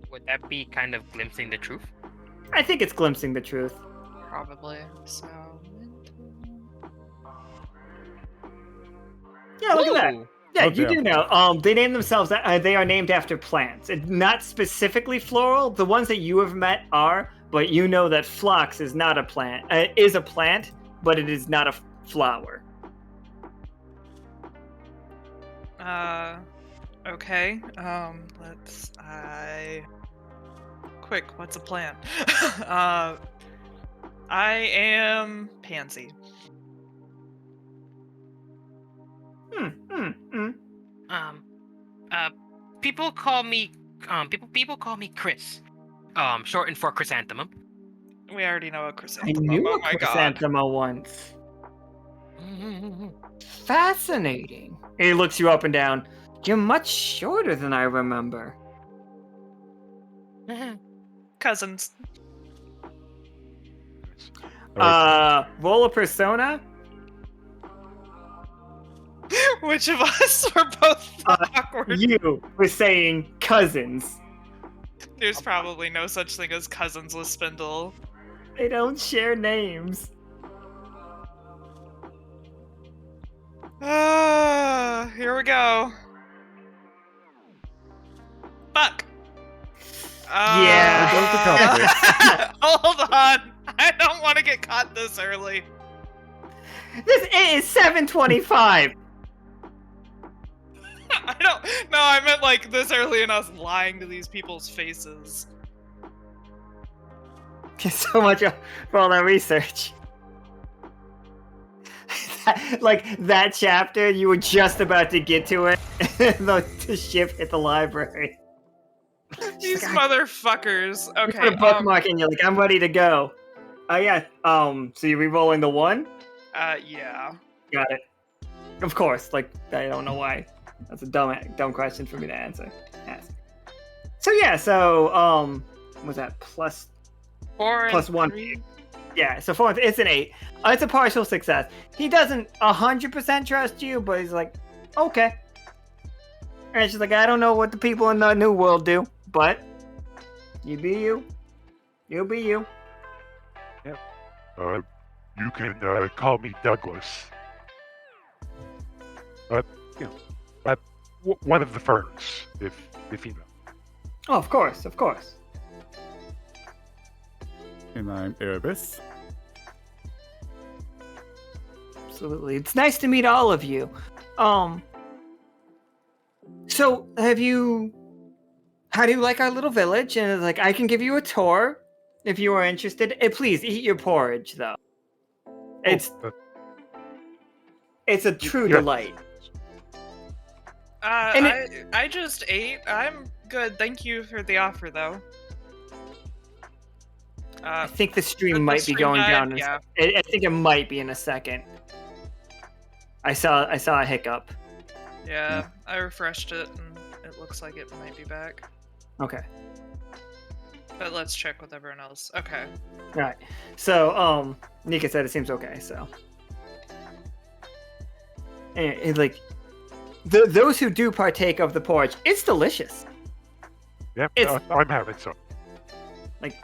Speaker 6: Would that be kind of glimpsing the truth?
Speaker 3: I think it's glimpsing the truth.
Speaker 4: Probably. So.
Speaker 3: Yeah, look at that.
Speaker 6: Ooh.
Speaker 3: Yeah,
Speaker 7: Oh,
Speaker 3: you
Speaker 7: damn.
Speaker 3: do know. They name themselves. They are named after plants. Not specifically floral. The ones that you have met are, but you know that phlox is not a plant. Is a plant, but it is not a flower.
Speaker 4: Okay. Quick, what's a plant? I am Pansy.
Speaker 6: People call me Chris. Shortened for chrysanthemum.
Speaker 4: We already know a
Speaker 3: I
Speaker 4: chrysanthemum.
Speaker 3: knew
Speaker 4: Oh
Speaker 3: a
Speaker 4: my god.
Speaker 3: chrysanthemum once. Fascinating. And he looks you up and down. You're much shorter than I remember.
Speaker 4: Cousins.
Speaker 3: Roll a persona.
Speaker 4: Which of us were both awkward?
Speaker 3: You were saying cousins.
Speaker 4: There's probably no such thing as cousins with Spindle.
Speaker 3: They don't share names.
Speaker 4: Here we go. Fuck.
Speaker 3: Yeah.
Speaker 7: There goes the conflict.
Speaker 4: Hold on. I don't want to get caught this early.
Speaker 3: This is 7:25.
Speaker 4: I don't. No, I meant like this early and us lying to these people's faces.
Speaker 3: So much for all that research. Like that chapter, you were just about to get to it, and the ship hit the library.
Speaker 4: These motherfuckers.
Speaker 3: You
Speaker 4: Okay.
Speaker 3: put a bookmark and you're like, I'm ready to go. Oh yeah. So you're re-rolling the 1?
Speaker 4: Yeah.
Speaker 3: Got it. Of course. Like I don't know why. That's a dumb question for me to answer. Ask. So yeah. So was that plus
Speaker 4: 4
Speaker 3: plus
Speaker 4: and
Speaker 3: 1?
Speaker 4: 3?
Speaker 3: Yeah. So 4. It's an 8. It's a partial success. He doesn't 100% trust you, but he's like, okay. And she's like, I don't know what the people in the New World do, but you be you. You be you.
Speaker 5: You can call me Douglas. One of the ferns, if you know.
Speaker 3: Oh, of course, of course.
Speaker 7: And I'm Erebus.
Speaker 3: Absolutely. It's nice to meet all of you. So how do you like our little village? And like, I can give you a tour if you are interested. Please eat your porridge, though. It's a true
Speaker 5: yeah.
Speaker 3: delight.
Speaker 4: And I just ate. I'm good. Thank you for the offer, though.
Speaker 3: I think the stream
Speaker 4: the
Speaker 3: might be
Speaker 4: stream
Speaker 3: going
Speaker 4: died,
Speaker 3: down.
Speaker 4: yeah.
Speaker 3: I think it might be in a second. I saw a hiccup.
Speaker 4: Yeah, I refreshed it and it looks like it might be back.
Speaker 3: Okay.
Speaker 4: But let's check with everyone else. Okay.
Speaker 3: All right. So, Nika said it seems okay. So, and like, those who do partake of the porridge, it's delicious.
Speaker 5: Yeah,
Speaker 3: It's-
Speaker 5: I'm having some.
Speaker 3: Like,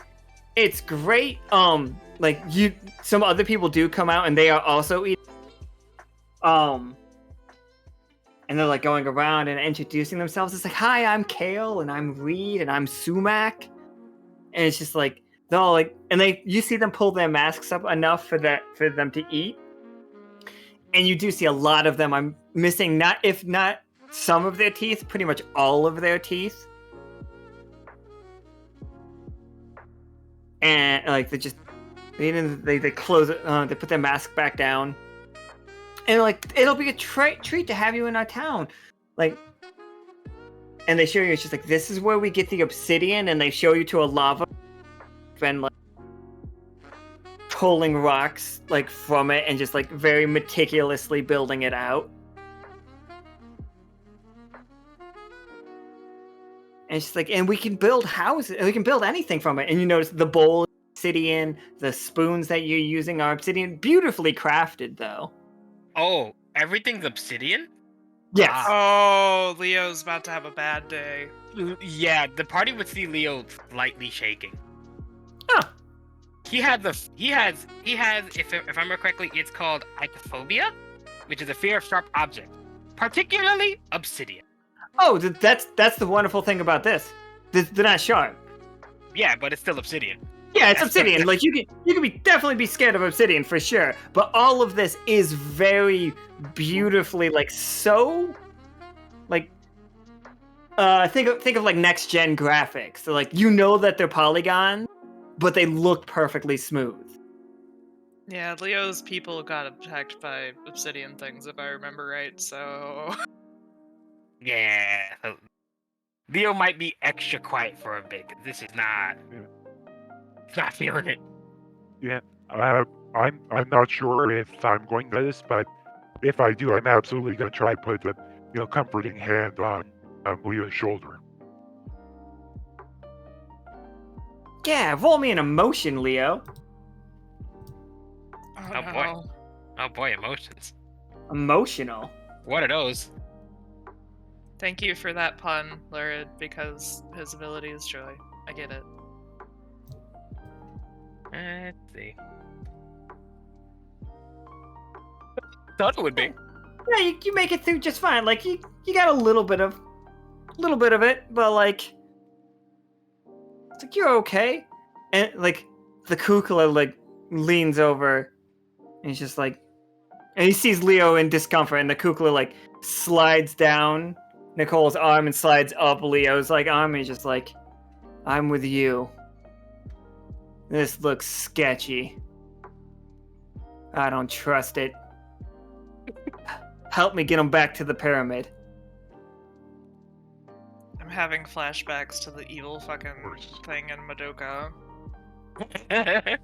Speaker 3: it's great. Like some other people do come out and they are also eating. And they're like going around and introducing themselves. It's like, hi, I'm Kale, and I'm Reed, and I'm Sumac. And it's just like they're all like, and you see them pull their masks up enough for them to eat. And you do see a lot of them. I'm missing if not some of their teeth, pretty much all of their teeth. And like they close it. They put their mask back down. And like it'll be a treat to have you in our town, like. And they show you, it's just like, this is where we get the obsidian, and they show you to a lava and like pulling rocks like from it and just like very meticulously building it out. And it's just like, and we can build houses, we can build anything from it. And you notice the bowl is obsidian, the spoons that you're using are obsidian, beautifully crafted though.
Speaker 6: Oh, everything's obsidian?
Speaker 3: Yes.
Speaker 4: Oh, Leo's about to have a bad day.
Speaker 6: Yeah, the party would see Leo lightly shaking.
Speaker 3: Huh.
Speaker 6: He has, if I remember correctly, it's called icophobia, which is a fear of sharp objects, particularly obsidian.
Speaker 3: Oh, that's the wonderful thing about this. They're not sharp.
Speaker 6: Yeah, but it's still obsidian.
Speaker 3: Yeah, it's obsidian. Like you can definitely be scared of obsidian for sure. But all of this is very beautifully like so like think of like next gen graphics. So like you know that they're polygons, but they look perfectly smooth.
Speaker 4: Yeah, Leo's people got attacked by obsidian things, if I remember right, so...
Speaker 6: Yeah. Leo might be extra quiet for a bit. This is not... Not feeling it.
Speaker 5: Yeah, I'm not sure if I'm going to this, but if I do, I'm absolutely going to try to put a comforting hand on Leo's shoulder.
Speaker 3: Yeah, roll me an emotion, Leo.
Speaker 6: Oh boy. Oh boy, emotions.
Speaker 3: Emotional.
Speaker 6: What are those?
Speaker 4: Thank you for that pun, Lurid, because his ability is joy. I get it.
Speaker 6: Let's see. Thought it would be.
Speaker 3: Yeah, you make it through just fine. Like you got a little bit of it, but like it's like you're okay. And like the Kukla like leans over and he's just like, and he sees Leo in discomfort, and the Kukla like slides down Nichole's arm and slides up Leo's like arm, and he's just like, I'm with you. This looks sketchy. I don't trust it. Help me get him back to the pyramid.
Speaker 4: I'm having flashbacks to the evil fucking thing in Madoka.
Speaker 3: It's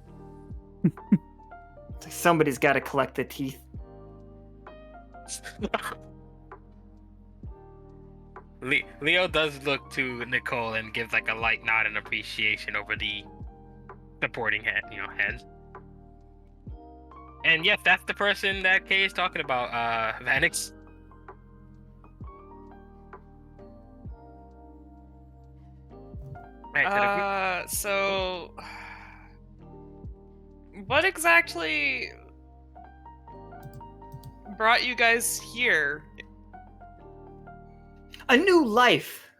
Speaker 3: like somebody's got to collect the teeth.
Speaker 6: Leo does look to Nichol and gives like a light nod and appreciation over the supporting heads. And yes, that's the person that Kay is talking about, Vanix.
Speaker 4: So... What exactly brought you guys here?
Speaker 3: A new life.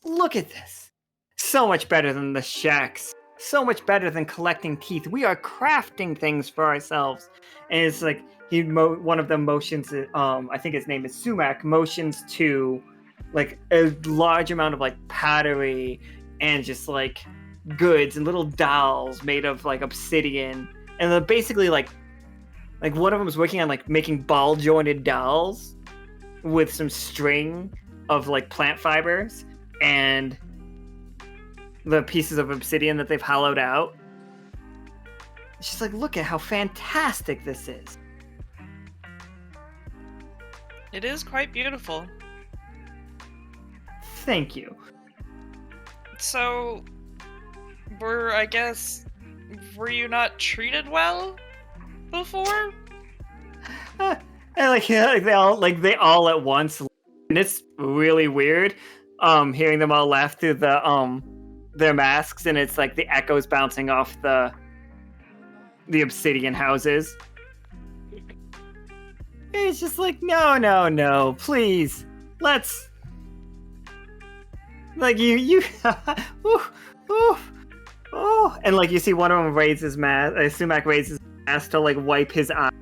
Speaker 3: Look at this. So much better than the shacks. So much better than collecting teeth. We are crafting things for ourselves. And it's like one of them motions. I think his name is Sumac. Motions to like a large amount of like pottery and just like goods and little dolls made of like obsidian. And they're basically like one of them is working on like making ball jointed dolls with some string of like plant fibers and the pieces of obsidian that they've hollowed out. It's just like, look at how fantastic this is.
Speaker 4: It is quite beautiful.
Speaker 3: Thank you.
Speaker 4: So, were you not treated well before?
Speaker 3: And they all at once, and it's really weird. Hearing them all laugh through their masks, and it's like the echoes bouncing off the obsidian houses. It's just like, no, please, let's, like, you ooh, ooh, oh, and like you see one of them raise his mask. Sumac raises his mask to like wipe his eye,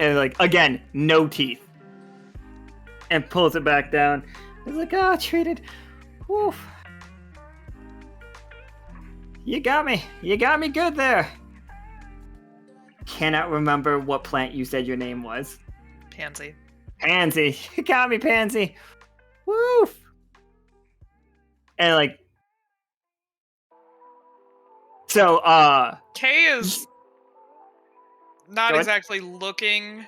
Speaker 3: and like again, no teeth, and pulls it back down. He's like, treated, whew. You got me good there. Cannot remember what plant you said your name was.
Speaker 4: Pansy.
Speaker 3: Pansy. You got me, Pansy. Woof. And like, so,
Speaker 4: Kay is not
Speaker 3: Go ahead.
Speaker 4: exactly looking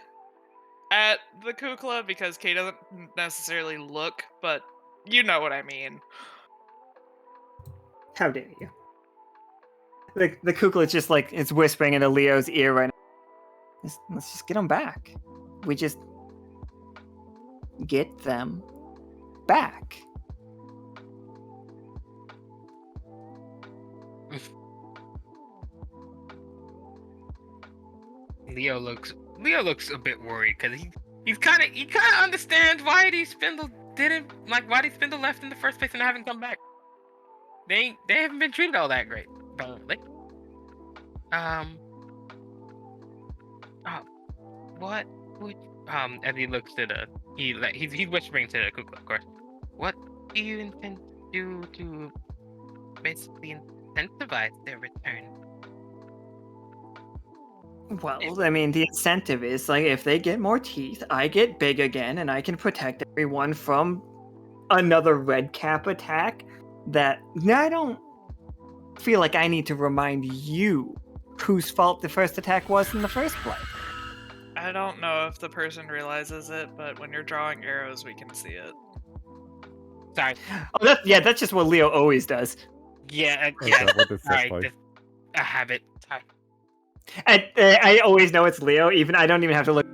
Speaker 4: at the Kukla because Kay doesn't necessarily look, but you know what I mean.
Speaker 3: How dare you? The Kukla just like, it's whispering into Leo's ear right now. Let's just get them back. We just get them back.
Speaker 6: Leo looks a bit worried because he kind of understands why these spindle left in the first place and haven't come back. They haven't been treated all that great, apparently. What would as he looks to he's whispering to the Kukla, of course. What do you intend to do to basically incentivize their return?
Speaker 3: Well, I mean, the incentive is like, if they get more teeth, I get big again, and I can protect everyone from another Redcap attack. That I don't feel like I need to remind you whose fault the first attack was in the first place.
Speaker 4: I don't know if the person realizes it, but when you're drawing arrows, we can see it.
Speaker 6: Sorry.
Speaker 3: Oh, that's just what Leo always does.
Speaker 6: Yeah.
Speaker 7: Okay, what does that
Speaker 6: Sorry,
Speaker 7: like?
Speaker 6: just a habit. Sorry.
Speaker 3: And I always know it's Leo. I don't even have to look.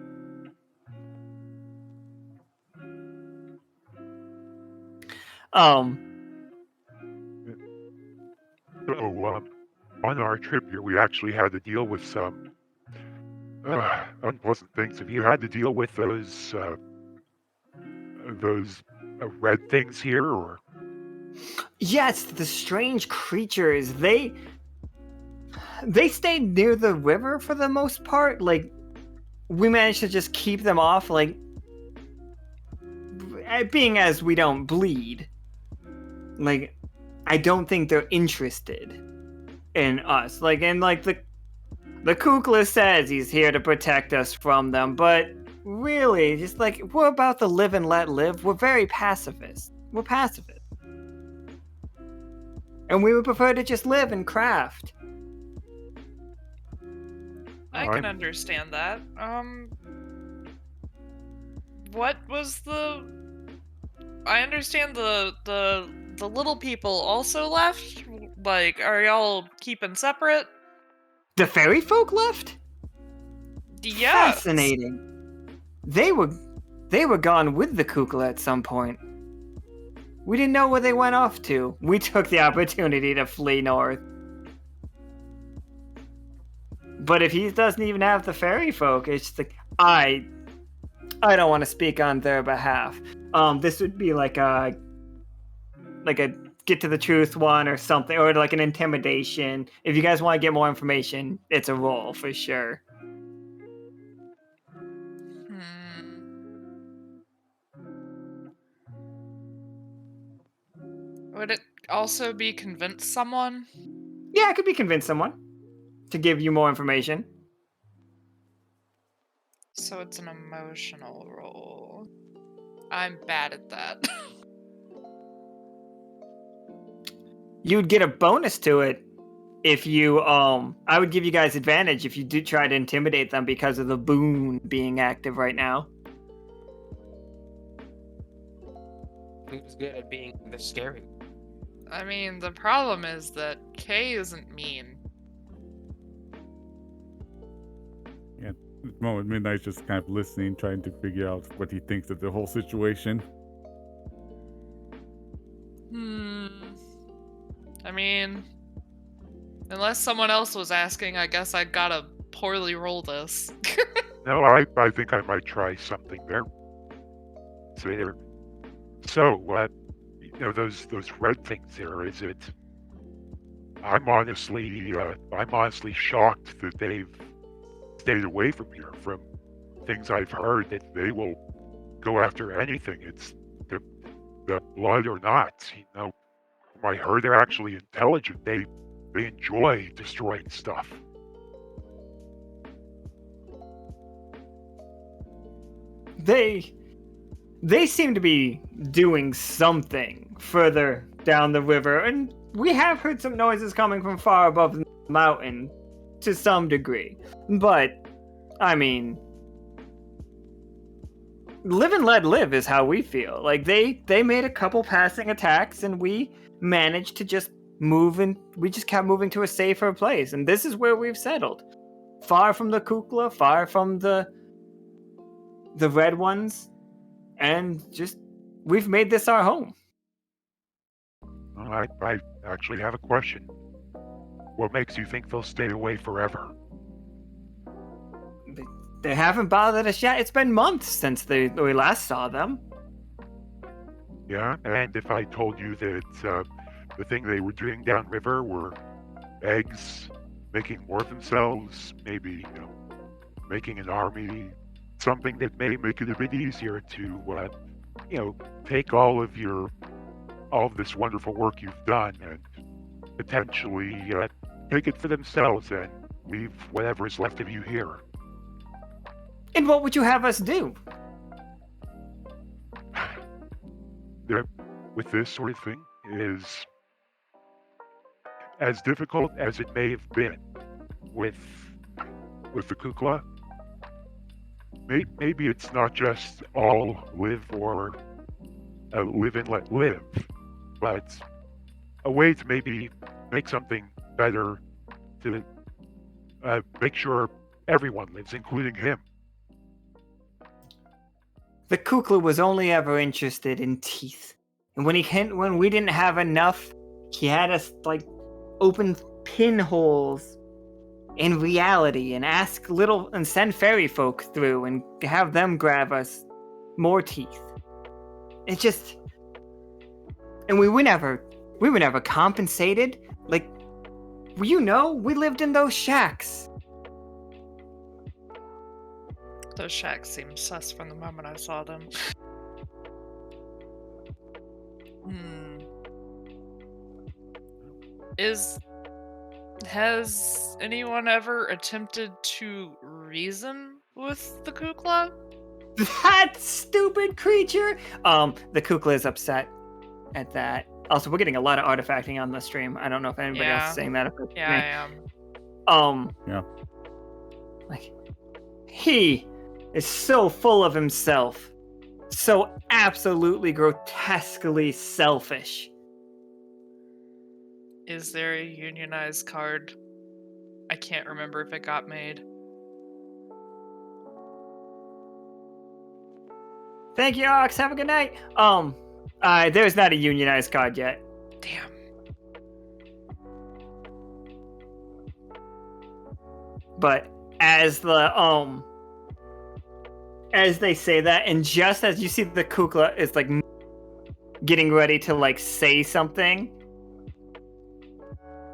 Speaker 5: So, on our trip here, we actually had to deal with some unpleasant things. Have you had to deal with those red things here, or?
Speaker 3: Yes, the strange creatures. They stayed near the river for the most part. Like, we managed to just keep them off. Like, being as we don't bleed. Like, I don't think they're interested in us. Like, and like the Kukla says he's here to protect us from them, but really, just like, we're about to live and let live. We're very pacifist. We're pacifists. And we would prefer to just live and craft.
Speaker 4: I can understand that. What was the... I understand the little people also left? Like, are y'all keeping separate?
Speaker 3: The fairy folk left?
Speaker 4: Yes.
Speaker 3: Fascinating. They were gone with the Kukla at some point. We didn't know where they went off to. We took the opportunity to flee north. But if he doesn't even have the fairy folk, it's just like, I don't want to speak on their behalf. This would be like a get to the truth one or something, or like an intimidation. If you guys want to get more information, it's a roll for sure.
Speaker 4: Would it also be convince someone?
Speaker 3: Yeah, it could be convince someone to give you more information.
Speaker 4: So it's an emotional roll. I'm bad at that.
Speaker 3: You'd get a bonus to it if you I would give you guys advantage if you do try to intimidate them because of the boon being active right now.
Speaker 6: Who's good at being the scary?
Speaker 4: I mean, the problem is that Kay isn't mean.
Speaker 7: At the moment, Midnight's just kind of listening, trying to figure out what he thinks of the whole situation.
Speaker 4: I mean, unless someone else was asking, I guess I gotta poorly roll this.
Speaker 5: No, I think I might try something there. So, those red things there, is it? I'm honestly shocked that they've stayed away from here. From things I've heard, that they will go after anything. It's the blood or not. I heard they're actually intelligent. They enjoy destroying stuff.
Speaker 3: They seem to be doing something further down the river, and we have heard some noises coming from far above the mountain to some degree. But, I mean, live and let live is how we feel. Like, they made a couple passing attacks, and we managed to just move, and we just kept moving to a safer place. And this is where we've settled. Far from the Kukla, far from the red ones. And just, we've made this our home.
Speaker 5: Well, I actually have a question. What makes you think they'll stay away forever?
Speaker 3: They haven't bothered us yet. It's been months since we last saw them.
Speaker 5: Yeah, and if I told you that the thing they were doing downriver were eggs, making more of themselves, maybe, making an army, something that may make it a bit easier to, take all of this wonderful work you've done and potentially take it for themselves and leave whatever is left of you here.
Speaker 3: And what would you have us do?
Speaker 5: With this sort of thing is as difficult as it may have been with the Kukla. Maybe it's not just all live or live and let live, but a way to maybe make something better, to make sure everyone lives, including him.
Speaker 3: The Kukla was only ever interested in teeth. And when we didn't have enough, he had us, open pinholes in reality and and send fairy folk through and have them grab us more teeth. It's just, and we were never compensated. We lived in those shacks.
Speaker 4: Those shacks seemed sus from the moment I saw them. Has anyone ever attempted to reason with the Kukla?
Speaker 3: That stupid creature! The Kukla is upset at that. Also, we're getting a lot of artifacting on the stream. I don't know if anybody else is saying that.
Speaker 4: Yeah, I am.
Speaker 7: Yeah.
Speaker 3: He is so full of himself. So absolutely grotesquely selfish.
Speaker 4: Is there a unionized card? I can't remember if it got made.
Speaker 3: Thank you, Ox. Have a good night. There's not a unionized card yet.
Speaker 4: Damn.
Speaker 3: But as they say that, and just as you see the Kukla is getting ready to say something,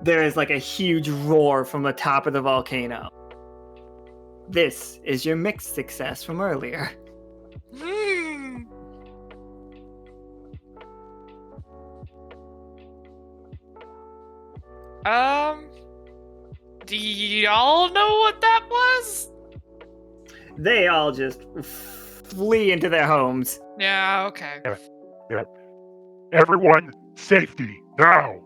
Speaker 3: there is a huge roar from the top of the volcano. This is your mixed success from earlier.
Speaker 4: Do y'all know what that was?
Speaker 3: They all just flee into their homes.
Speaker 4: Yeah, okay.
Speaker 5: Yeah. Everyone, safety, now!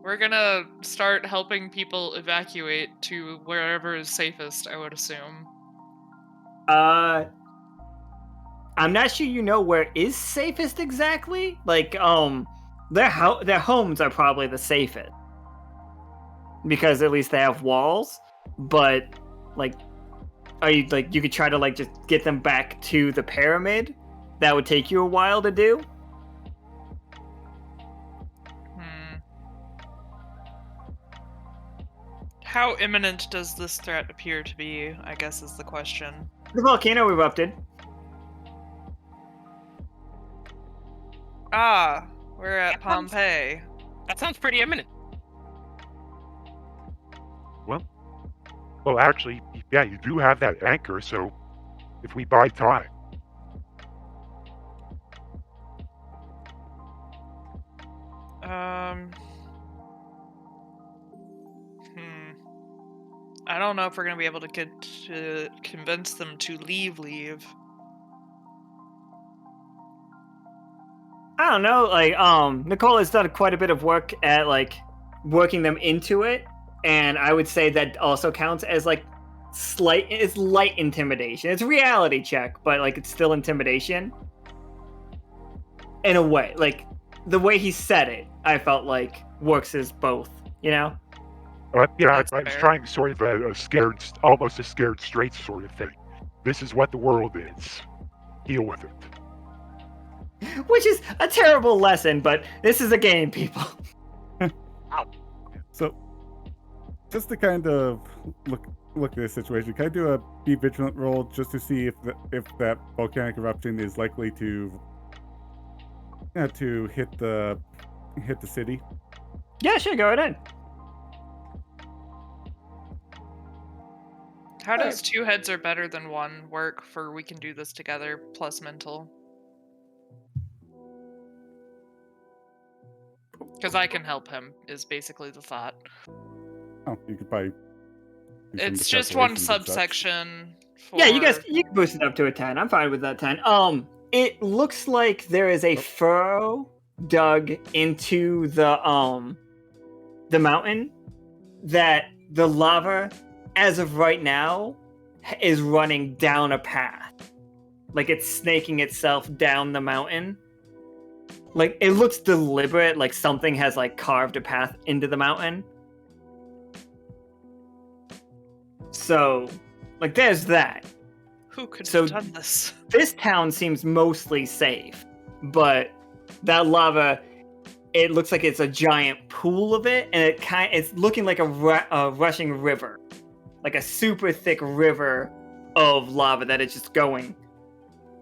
Speaker 4: We're gonna start helping people evacuate to wherever is safest, I would assume.
Speaker 3: I'm not sure you know where is safest exactly. Like, their homes are probably the safest because at least they have walls. But like, are you like you could try to like just get them back to the pyramid? That would take you a while to do.
Speaker 4: How imminent does this threat appear to be, I guess is the question.
Speaker 3: The volcano erupted.
Speaker 4: Ah, we're at
Speaker 6: That sounds-
Speaker 4: Pompeii.
Speaker 6: That sounds pretty imminent.
Speaker 5: Well, actually, yeah, you do have that anchor, so if we buy time.
Speaker 4: I don't know if we're gonna be able to get to convince them to leave.
Speaker 3: I don't know. Like, Nichol has done quite a bit of work at like working them into it, and I would say that also counts as like it's light intimidation. It's a reality check, but like it's still intimidation in a way. Like the way he said it, I felt like works as both. You know.
Speaker 5: Yeah, I
Speaker 4: That's
Speaker 5: was
Speaker 4: fair.
Speaker 5: trying sort of almost a scared straight sort of thing. This is what the world is. Deal with it.
Speaker 3: Which is a terrible lesson, but this is a game, people.
Speaker 7: So, just to kind of look at this situation, can I do a be vigilant roll just to see if that volcanic eruption is likely to hit the city?
Speaker 3: Yeah, sure, go ahead.
Speaker 4: How does 2 heads are better than 1 work for we can do this together plus mental? Because I can help him, is basically the thought.
Speaker 7: Oh, you could probably. do some
Speaker 4: It's just one
Speaker 7: calculations and such.
Speaker 4: subsection.
Speaker 3: Yeah, you guys,
Speaker 4: for-
Speaker 3: you can boost it up to a 10. I'm fine with that 10. It looks like there is a furrow dug into the mountain that the lava, as of right now, is running down a path. Like it's snaking itself down the mountain. Like it looks deliberate, like something has like carved a path into the mountain. So, like there's that.
Speaker 4: Who could
Speaker 3: So-
Speaker 4: have done this?
Speaker 3: This town seems mostly safe, but that lava, it looks like it's a giant pool of it, and it's looking like a rushing river, like a super thick river of lava that is just going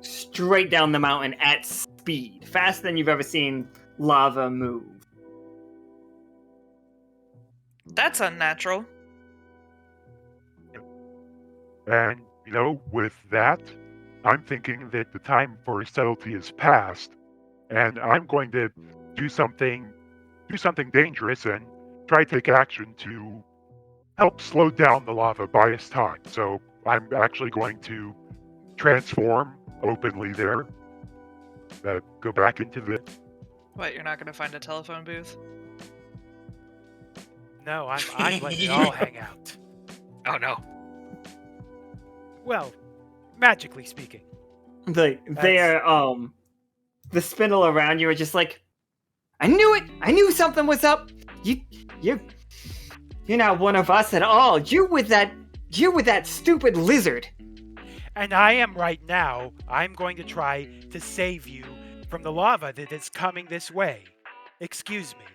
Speaker 3: straight down the mountain at speed, faster than you've ever seen lava move.
Speaker 4: That's unnatural.
Speaker 5: And, with that, I'm thinking that the time for subtlety is past, and I'm going to do something dangerous and try to take action to help slow down the lava by its time. So I'm actually going to transform openly there. Go back into the...
Speaker 4: What, you're not gonna find a telephone booth?
Speaker 8: No, I'm letting it all hang out.
Speaker 6: Oh no.
Speaker 8: Well, magically speaking.
Speaker 3: They
Speaker 8: That's-
Speaker 3: are the spindle around you are just like, I knew it. I knew something was up. You're not one of us at all. You're with that stupid lizard.
Speaker 8: And I am right now. I'm going to try to save you from the lava that is coming this way. Excuse me.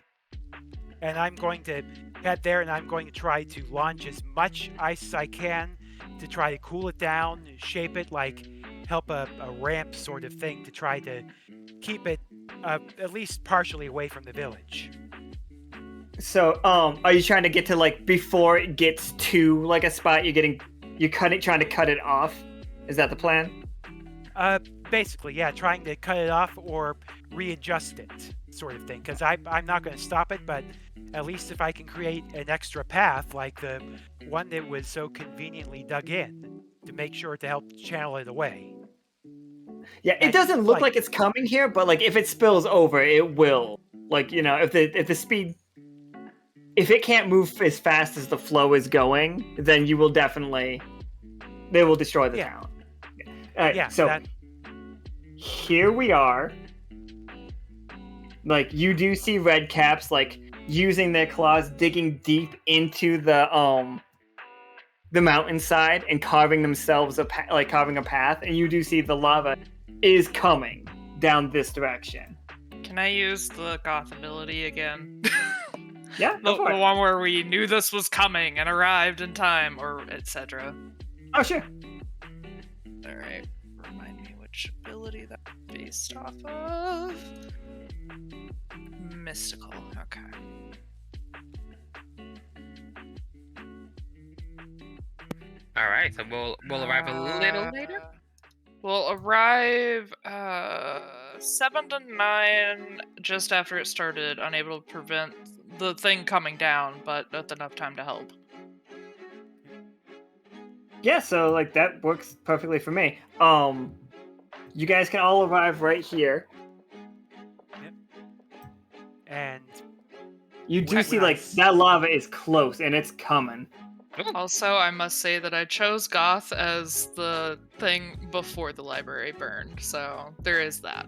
Speaker 8: And I'm going to head there and I'm going to try to launch as much ice as I can to try to cool it down, shape it like help a ramp sort of thing to try to keep it at least partially away from the village.
Speaker 3: So, are you trying to get to like before it gets to like a spot trying to cut it off? Is that the plan?
Speaker 8: Basically, yeah, trying to cut it off or readjust it, sort of thing. Because I'm not going to stop it, but at least if I can create an extra path, like the one that was so conveniently dug in, to make sure to help channel it away.
Speaker 3: Yeah, it
Speaker 8: And,
Speaker 3: doesn't look
Speaker 8: like-
Speaker 3: like it's coming here, but like if it spills over, it will. Like if the speed if it can't move as fast as the flow is going, then you will definitely they will destroy the town. All right,
Speaker 8: Yeah,
Speaker 3: so
Speaker 8: that-
Speaker 3: here we are. Like, you do see Redcaps like using their claws, digging deep into the mountainside and carving themselves carving a path, and you do see the lava is coming down this direction.
Speaker 4: Can I use the goth ability again?
Speaker 3: Yeah,
Speaker 4: the
Speaker 3: go for it.
Speaker 4: one where we knew this was coming and arrived in time, or etc.
Speaker 3: Oh, sure.
Speaker 4: Alright, remind me which ability that's based off of. Mystical, okay.
Speaker 6: All right, so we'll arrive a little later.
Speaker 4: We'll arrive 7 to 9 just after it started, unable to prevent the thing coming down, but with enough time to help.
Speaker 3: Yeah, so like that works perfectly for me. You guys can all arrive right here.
Speaker 8: Yep. And
Speaker 3: You do
Speaker 8: When
Speaker 3: see
Speaker 8: I
Speaker 3: like
Speaker 8: s-
Speaker 3: that lava is close and it's coming.
Speaker 4: Also, I must say that I chose Goth as the thing before the library burned, so there is that.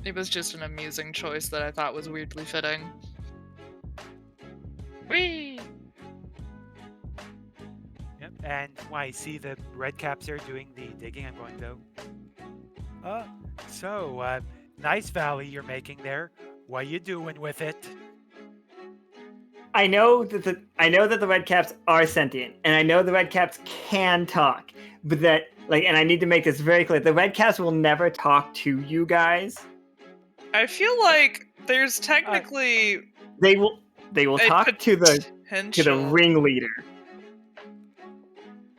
Speaker 4: It was just an amusing choice that I thought was weirdly fitting.
Speaker 6: Whee!
Speaker 8: Yep. And when I see the Redcaps there doing the digging, I'm going to go. So nice valley you're making there. What you doing with it?
Speaker 3: I know that the Redcaps are sentient, and I know the Redcaps can talk, but and I need to make this very clear: the Redcaps will never talk to you guys.
Speaker 4: I feel like there's technically
Speaker 3: They will
Speaker 4: a
Speaker 3: talk to the
Speaker 4: potential.
Speaker 3: ringleader.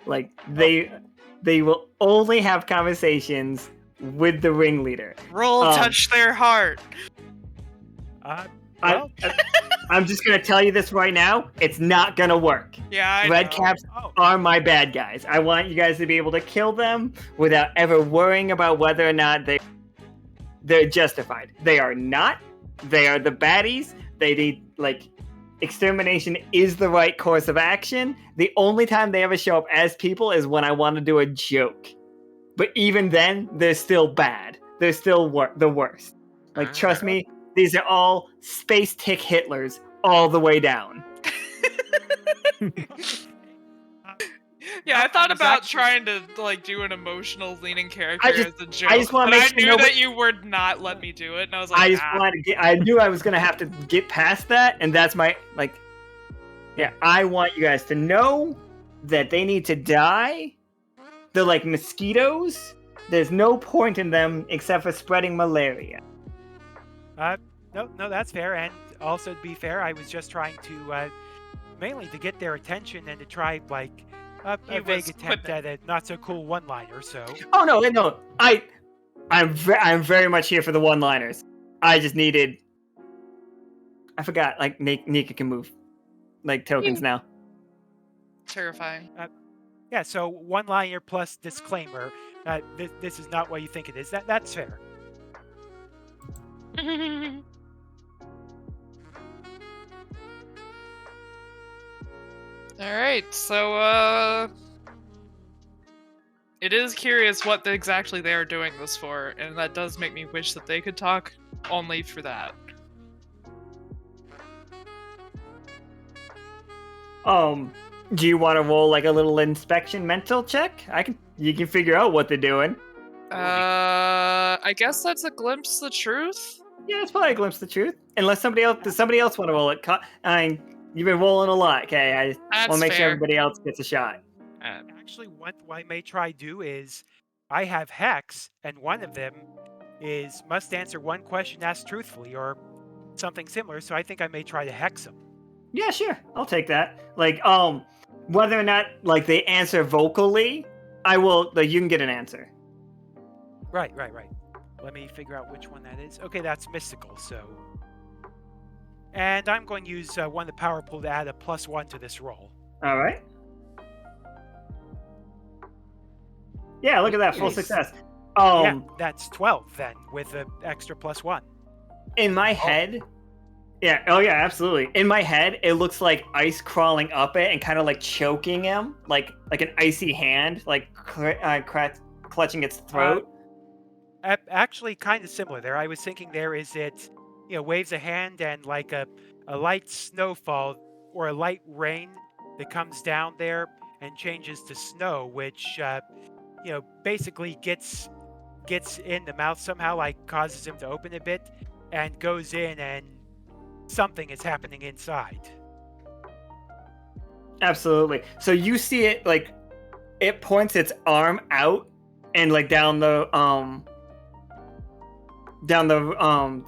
Speaker 3: Like they will only have conversations with the ringleader.
Speaker 4: Roll touch their heart.
Speaker 8: Well,
Speaker 3: I'm just gonna tell you this right now. It's not gonna work.
Speaker 4: Yeah, I
Speaker 3: Redcaps
Speaker 8: oh,
Speaker 3: are my bad guys. I want you guys to be able to kill them without ever worrying about whether or not they're justified. They are not. They are the baddies. They need extermination is the right course of action. The only time they ever show up as people is when I want to do a joke. But even then, they're still bad. They're still the worst. Trust me, these are all space tick Hitlers all the way down.
Speaker 4: Yeah, I thought
Speaker 8: was
Speaker 4: about
Speaker 8: actually-
Speaker 4: trying to do an emotional leaning character
Speaker 3: I
Speaker 4: as a joke,
Speaker 3: just wanna
Speaker 4: but
Speaker 3: make
Speaker 4: I
Speaker 3: sure
Speaker 4: knew
Speaker 3: nobody-
Speaker 4: that you would not let me do it, and I was like,
Speaker 3: I just wanted to I knew I was gonna have to get past that, and that's my Yeah, I want you guys to know that they need to die. They're like mosquitoes. There's no point in them except for spreading malaria.
Speaker 8: No, that's fair. And also, to be fair, I was just trying to mainly to get their attention and to try a
Speaker 4: He
Speaker 8: vague
Speaker 4: was
Speaker 8: attempt
Speaker 4: quipping.
Speaker 8: at a not so cool one-liner. So
Speaker 3: Oh no! I'm very much here for the one-liners. I just needed. I forgot. Nika can move tokens now.
Speaker 4: terrifying.
Speaker 8: yeah, so one-liner plus disclaimer. This is not what you think it is. That's fair.
Speaker 4: Alright, so, it is curious what exactly they are doing this for, and that does make me wish that they could talk only for that.
Speaker 3: Do you want to roll a little inspection mental check? You can figure out what they're doing.
Speaker 4: I guess that's a glimpse of the truth?
Speaker 3: Yeah, it's probably a glimpse of the truth. Unless does somebody else want to roll it? You've been rolling a lot, okay? I
Speaker 4: That's
Speaker 3: want to make sure
Speaker 4: fair.
Speaker 3: everybody else gets a shot.
Speaker 8: Actually, what I may try do is I have Hex, and one of them is must answer one question asked truthfully or something similar. So I think I may try to Hex them.
Speaker 3: Yeah, sure. I'll take that. Whether or not they answer vocally, I will. You can get an answer.
Speaker 8: Right. Let me figure out which one that is. Okay, that's mystical. So, and I'm going to use one of the power pool to add a +1 to this roll.
Speaker 3: All right. Yeah, look at that, full
Speaker 8: Nice.
Speaker 3: success.
Speaker 8: Yeah, that's 12 then with the extra +1.
Speaker 3: in my head, yeah, oh yeah, absolutely. In my head, it looks like ice crawling up it and kind of like choking him, like an icy hand, like clutching its throat.
Speaker 8: Actually, kind of similar there. I was thinking there is it, waves a hand and like a light snowfall or a light rain that comes down there and changes to snow, which basically gets in the mouth somehow, like causes him to open a bit and goes in, and something is happening inside.
Speaker 3: Absolutely. So you see it like it points its arm out and like down the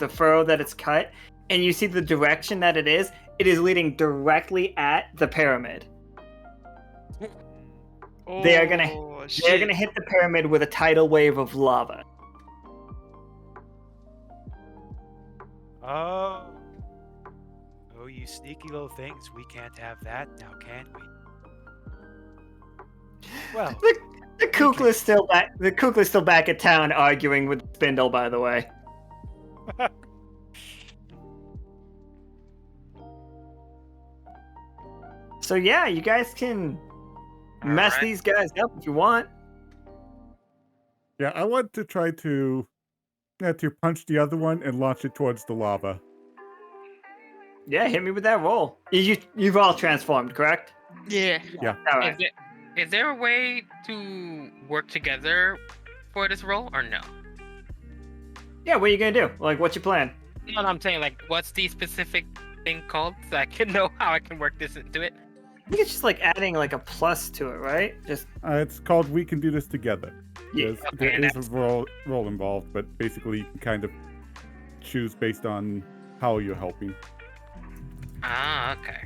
Speaker 3: furrow that it's cut, and you see the direction that it is leading directly at the pyramid. They're gonna hit the pyramid with a tidal wave of lava.
Speaker 8: Oh, you sneaky little things. We can't have that now, can we? Well,
Speaker 3: the Kukla's still back. The Kukla's still back at town arguing with Spindle, by the way. So yeah, you guys can mess these guys up if you want.
Speaker 7: Yeah, I want to try to punch the other one and launch it towards the lava.
Speaker 3: Yeah, hit me with that roll. You've all transformed, correct?
Speaker 6: Yeah.
Speaker 7: Yeah.
Speaker 3: All right.
Speaker 6: Is there a way to work together for this role or no?
Speaker 3: Yeah, what are you gonna do? Like, what's your plan?
Speaker 6: No, I'm saying, like, what's the specific thing called so I can know how I can work this into it?
Speaker 3: I think it's just like adding like a plus to it, right? Just
Speaker 7: It's called We Can Do This Together.
Speaker 3: Yeah.
Speaker 7: There is a role involved, but basically you can kind of choose based on how you're helping.
Speaker 6: Ah, okay.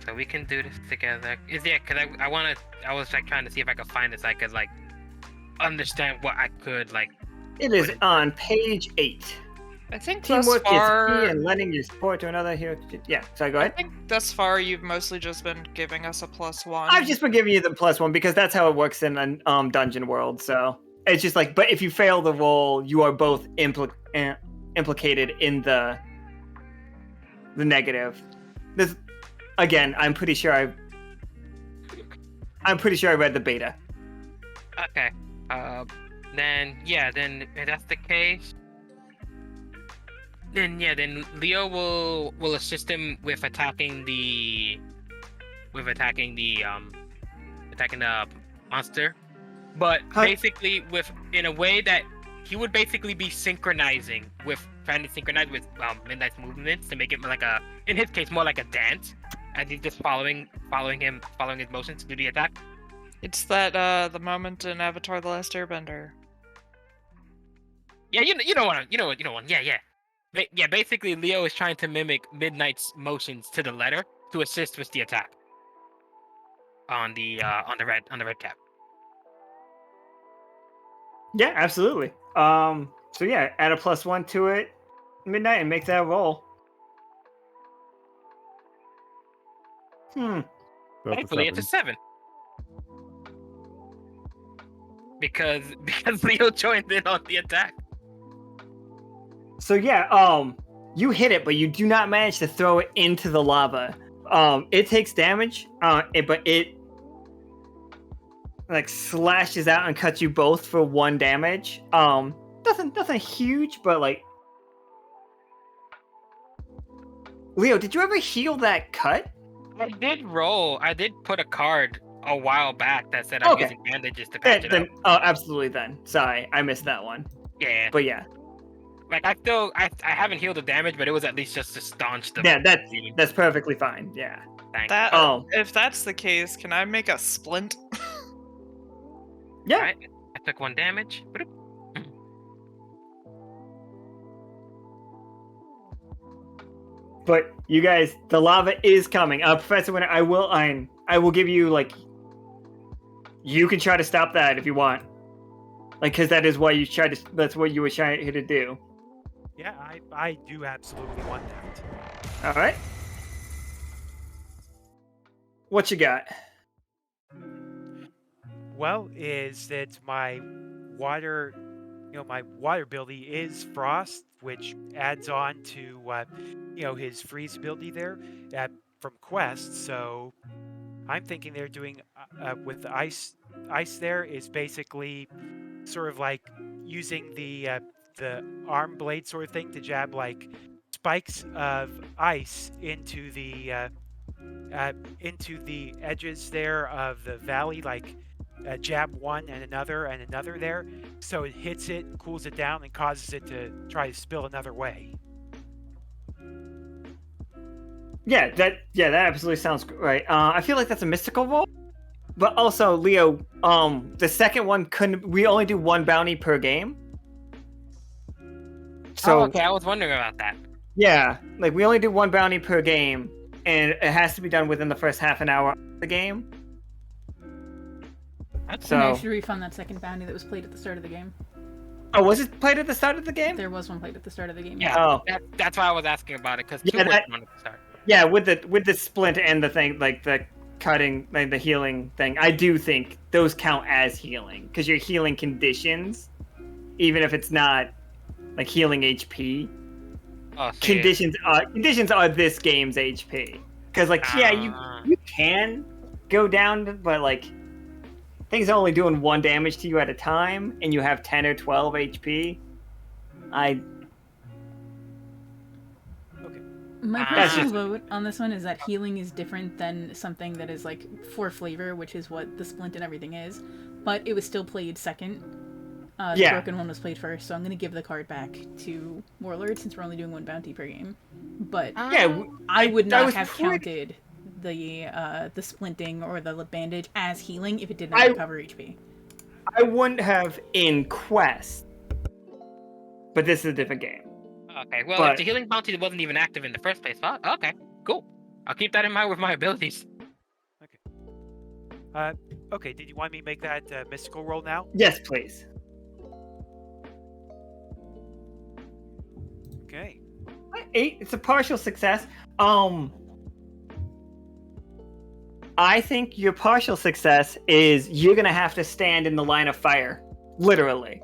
Speaker 6: So we can do this together. Because I was like trying to see if I could find this. I could like understand what I could like.
Speaker 3: It is on page 8.
Speaker 4: I think thus
Speaker 3: Teamwork
Speaker 4: far,
Speaker 3: is key and lending your support to another here. Yeah, sorry, go ahead.
Speaker 4: I think thus far you've mostly just been giving us a +1.
Speaker 3: I've just been giving you the +1 because that's how it works in a Dungeon World. So it's just like, but if you fail the roll, you are both implicated in the negative. This, again, I'm pretty sure I read the beta.
Speaker 6: Okay. Then if that's the case, then Leo will assist him with attacking the monster, but basically in a way that he would basically be trying to synchronize with Midnight's movements to make it like in his case more like a dance, as he's just following his motions to do the attack.
Speaker 4: It's that the moment in Avatar: The Last Airbender.
Speaker 6: Yeah, you know what. Yeah, basically Leo is trying to mimic Midnight's motions to the letter to assist with the attack on the red cap.
Speaker 3: Yeah, absolutely. So yeah, add a +1 to it, Midnight, and make that roll.
Speaker 7: So
Speaker 6: Thankfully, it's a 7. Because Leo joined in on the attack.
Speaker 3: So yeah, you hit it, but you do not manage to throw it into the lava. It takes damage, but it like slashes out and cuts you both for 1 damage. Nothing huge, but like, Leo, did you ever heal that cut?
Speaker 6: I did put a card a while back that said I'm using bandages to patch it up.
Speaker 3: Oh, absolutely. Then sorry, I missed that one.
Speaker 6: Yeah,
Speaker 3: but yeah.
Speaker 6: Like I haven't healed the damage, but it was at least just to staunch the.
Speaker 3: Yeah, that's perfectly fine. Yeah.
Speaker 6: Thanks.
Speaker 4: If that's the case, can I make a splint?
Speaker 3: Yeah.
Speaker 6: All right. I took 1 damage.
Speaker 3: But you guys, the lava is coming. Professor Winter, I will give you like. You can try to stop that if you want. Like, because that is what you tried to. That's what you were trying to do.
Speaker 8: Yeah, I do absolutely want that.
Speaker 3: All right. What you got?
Speaker 8: Well, is that my water ability is frost, which adds on to his freeze ability there from Quest. So I'm thinking they're doing with the ice. Ice there is basically sort of like using the arm blade sort of thing to jab like spikes of ice into the edges there of the valley, like jab one and another there, so it hits it, cools it down, and causes it to try to spill another way.
Speaker 3: Yeah, that absolutely sounds right. I feel like that's a mystical roll, but also Leo, the second one we only do one bounty per game. So
Speaker 6: okay, I was wondering about that.
Speaker 3: Yeah, like we only do one bounty per game, and it has to be done within the first half an hour of the game.
Speaker 1: And I should refund that second bounty that was played at the start of the game.
Speaker 3: Oh, was it played at the start of the game?
Speaker 1: There was one played at the start of the game.
Speaker 6: Yeah,
Speaker 3: Oh.
Speaker 6: that's why I was asking about it, because
Speaker 3: Yeah,
Speaker 6: two was one at the start.
Speaker 3: Yeah, with the splint and the thing, like the cutting, like the healing thing, I do think those count as healing, because you're healing conditions, even if it's not like healing HP.
Speaker 6: Oh, so
Speaker 3: Conditions are this game's HP. Because you can go down, but like things are only doing 1 damage to you at a time, and you have 10 or 12 HP.
Speaker 1: My personal vote on this one is that healing is different than something that is like for flavor, which is what the splint and everything is. But it was still played second. The broken one was played first, so I'm going to give the card back to Warlord since we're only doing 1 bounty per game. But I would not have counted the splinting or the bandage as healing if it did not recover HP.
Speaker 3: I wouldn't have in Quest, but this is a different game.
Speaker 6: Okay, well, if the healing bounty wasn't even active in the first place, okay, cool. I'll keep that in mind with my abilities.
Speaker 8: Okay. Okay, did you want me to make that mystical roll now?
Speaker 3: Yes, please.
Speaker 8: Okay.
Speaker 3: 8. It's a partial success. I think your partial success is you're gonna have to stand in the line of fire, literally.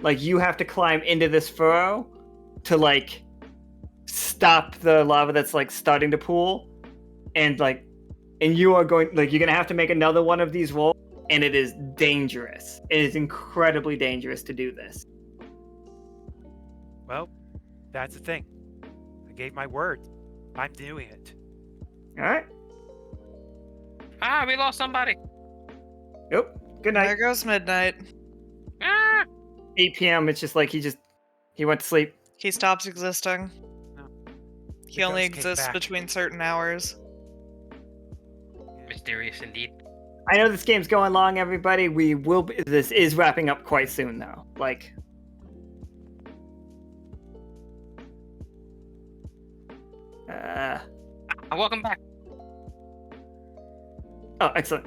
Speaker 3: Like you have to climb into this furrow to like stop the lava that's like starting to pool, and you are going you're gonna have to make another one of these rolls, and it is dangerous. It is incredibly dangerous to do this.
Speaker 8: Well, that's the thing. I gave my word. I'm doing it.
Speaker 3: All right.
Speaker 6: We lost somebody.
Speaker 3: Yep. Good night.
Speaker 4: There goes midnight.
Speaker 3: 8 p.m. It's just like he went to sleep.
Speaker 4: He stops existing.
Speaker 8: No.
Speaker 4: He only exists between certain hours.
Speaker 6: Mysterious indeed.
Speaker 3: I know this game's going long, everybody. This is wrapping up quite soon, though.
Speaker 6: Welcome back.
Speaker 3: Oh, excellent.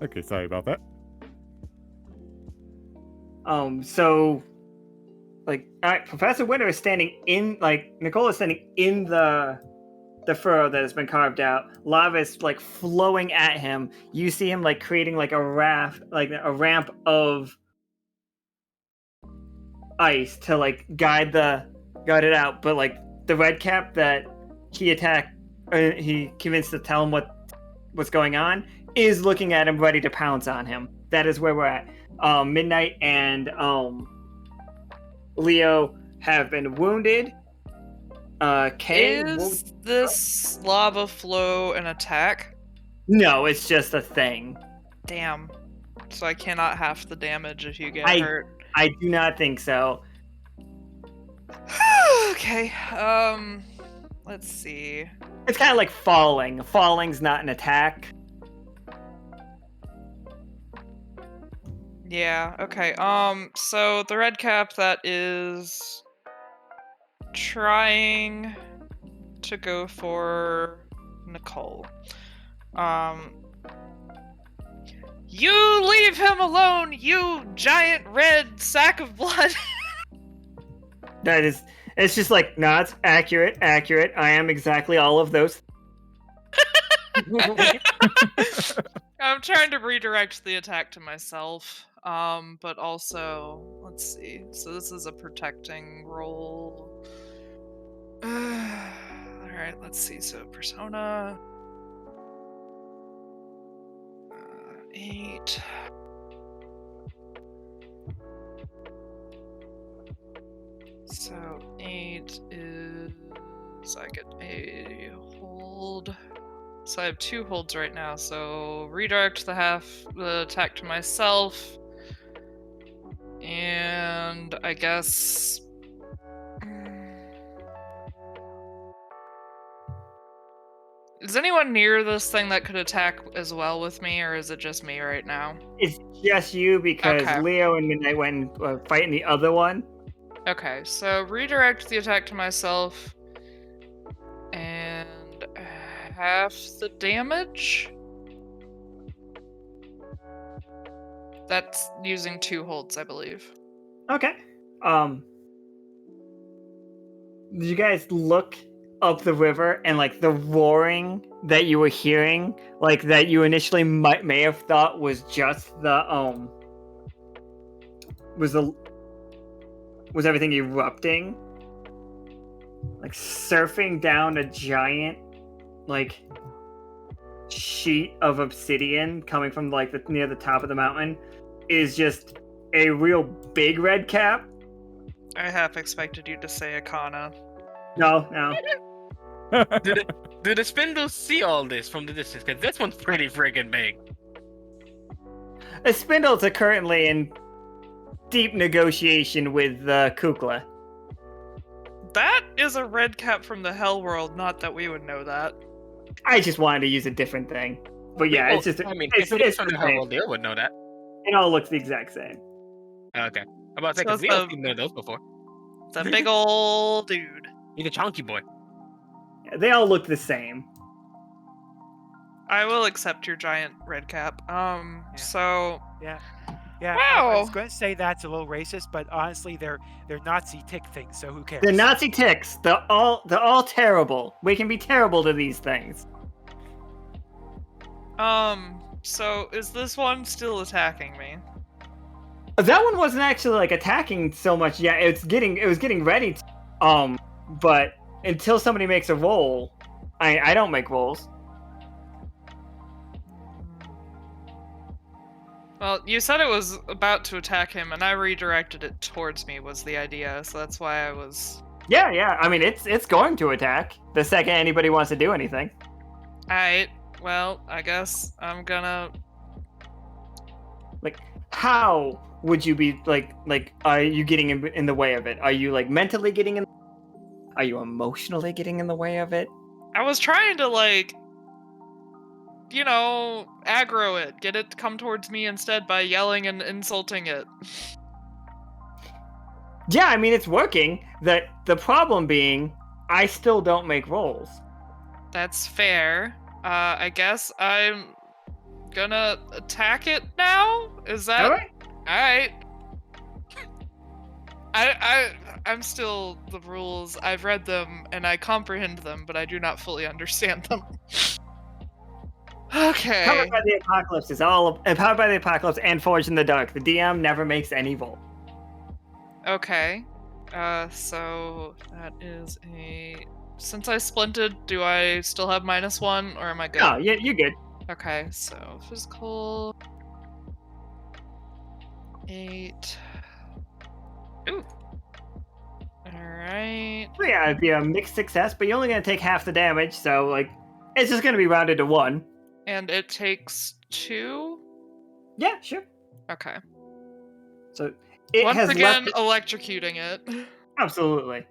Speaker 7: Okay, sorry about that.
Speaker 3: So, all right, Professor Winter is standing in, Nichol is standing in the furrow that has been carved out. Lava is, flowing at him. You see him, creating, a raft, a ramp of ice to, guide it out. But, the Redcap that he attacked, he convinced to tell him what's going on, is looking at him, ready to pounce on him. That is where we're at. Midnight and Leo have been wounded.
Speaker 4: Is this lava flow an attack?
Speaker 3: No, it's just a thing.
Speaker 4: Damn. So I cannot half the damage if you get hurt.
Speaker 3: I do not think so.
Speaker 4: Okay. Let's see.
Speaker 3: It's kind of like falling. Falling's not an attack.
Speaker 4: Yeah, okay. So the Redcap that is trying to go for Nichol. You leave him alone, you giant red sack of blood.
Speaker 3: It's just no, it's accurate. I am exactly all of those.
Speaker 4: I'm trying to redirect the attack to myself. But also, let's see. So this is a protecting roll. Alright, let's see. So persona. 8. So 8 is I get a hold. So I have 2 holds right now. So redirect the attack to myself, and I guess. Is anyone near this thing that could attack as well with me, or is it just me right now?
Speaker 3: It's just you because
Speaker 4: Okay.
Speaker 3: Leo and Midnight went and fighting the other one.
Speaker 4: Okay, so redirect the attack to myself, and half the damage. That's using 2 holds, I believe.
Speaker 3: Okay. Did you guys look up the river and like the roaring that you were hearing, like that you initially may have thought was just the was everything erupting, like surfing down a giant like sheet of obsidian coming from like near the top of the mountain is just a real big red cap.
Speaker 4: I half expected you to say Akana.
Speaker 3: No.
Speaker 6: Do the spindles see all this from the distance? Because this one's pretty friggin' big.
Speaker 3: The spindles are currently in deep negotiation with Kukla.
Speaker 4: That is a red cap from the Hell World, not that we would know that.
Speaker 3: I just wanted to use a different thing. But yeah,
Speaker 6: Well,
Speaker 3: it's just
Speaker 6: I mean,
Speaker 3: it's
Speaker 6: if it is
Speaker 3: the
Speaker 6: from the
Speaker 3: same.
Speaker 6: Hell, Leo would know that.
Speaker 3: It all looks the exact same.
Speaker 6: Okay. I'm about to say,
Speaker 4: So
Speaker 6: because
Speaker 4: it's
Speaker 6: Leo's
Speaker 4: a-
Speaker 6: seen one of those before.
Speaker 4: It's a big old dude.
Speaker 6: He's a chunky boy.
Speaker 3: Yeah, they all look the same.
Speaker 4: I will accept your giant red cap. So
Speaker 8: Yeah. Yeah, I was
Speaker 4: Wow.
Speaker 8: going to say that's a little racist, but honestly, they're Nazi tick things, so who cares?
Speaker 3: The Nazi ticks. They're all terrible. We can be terrible to these things.
Speaker 4: so is this one still attacking me?
Speaker 3: That one wasn't actually like attacking so much yet. It was getting ready to, but until somebody makes a roll, I don't make rolls.
Speaker 4: Well, you said it was about to attack him, and I redirected it towards me was the idea, so that's why I was...
Speaker 3: Yeah. I mean, it's going to attack the second anybody wants to do anything.
Speaker 4: Alright, well, I guess I'm gonna...
Speaker 3: Like, how would you be like? Are you getting in the way of it? Are you like mentally getting in? Are you emotionally getting in the way of it?
Speaker 4: I was trying to, like... You know, aggro it. Get it to come towards me instead by yelling and insulting it.
Speaker 3: Yeah, I mean it's working. The problem being, I still don't make rolls.
Speaker 4: That's fair. I guess I'm gonna attack it now? Is that...
Speaker 3: Alright.
Speaker 4: I'm still the rules. I've read them and I comprehend them, but I do not fully understand them. Okay.
Speaker 3: Powered by the Apocalypse is Powered by the Apocalypse and Forged in the Dark. The DM never makes any roll.
Speaker 4: Okay. So that is a... Since I splinted, do I still have -1 or am I good?
Speaker 3: No, you're good.
Speaker 4: Okay, so physical... 8. Ooh. Alright.
Speaker 3: So yeah, it'd be a mixed success, but you're only gonna take half the damage, so like it's just gonna be rounded to 1.
Speaker 4: And it takes 2?
Speaker 3: Yeah, sure.
Speaker 4: Okay.
Speaker 3: So it
Speaker 4: Once
Speaker 3: has
Speaker 4: again,
Speaker 3: left
Speaker 4: electrocuting it.
Speaker 3: absolutely.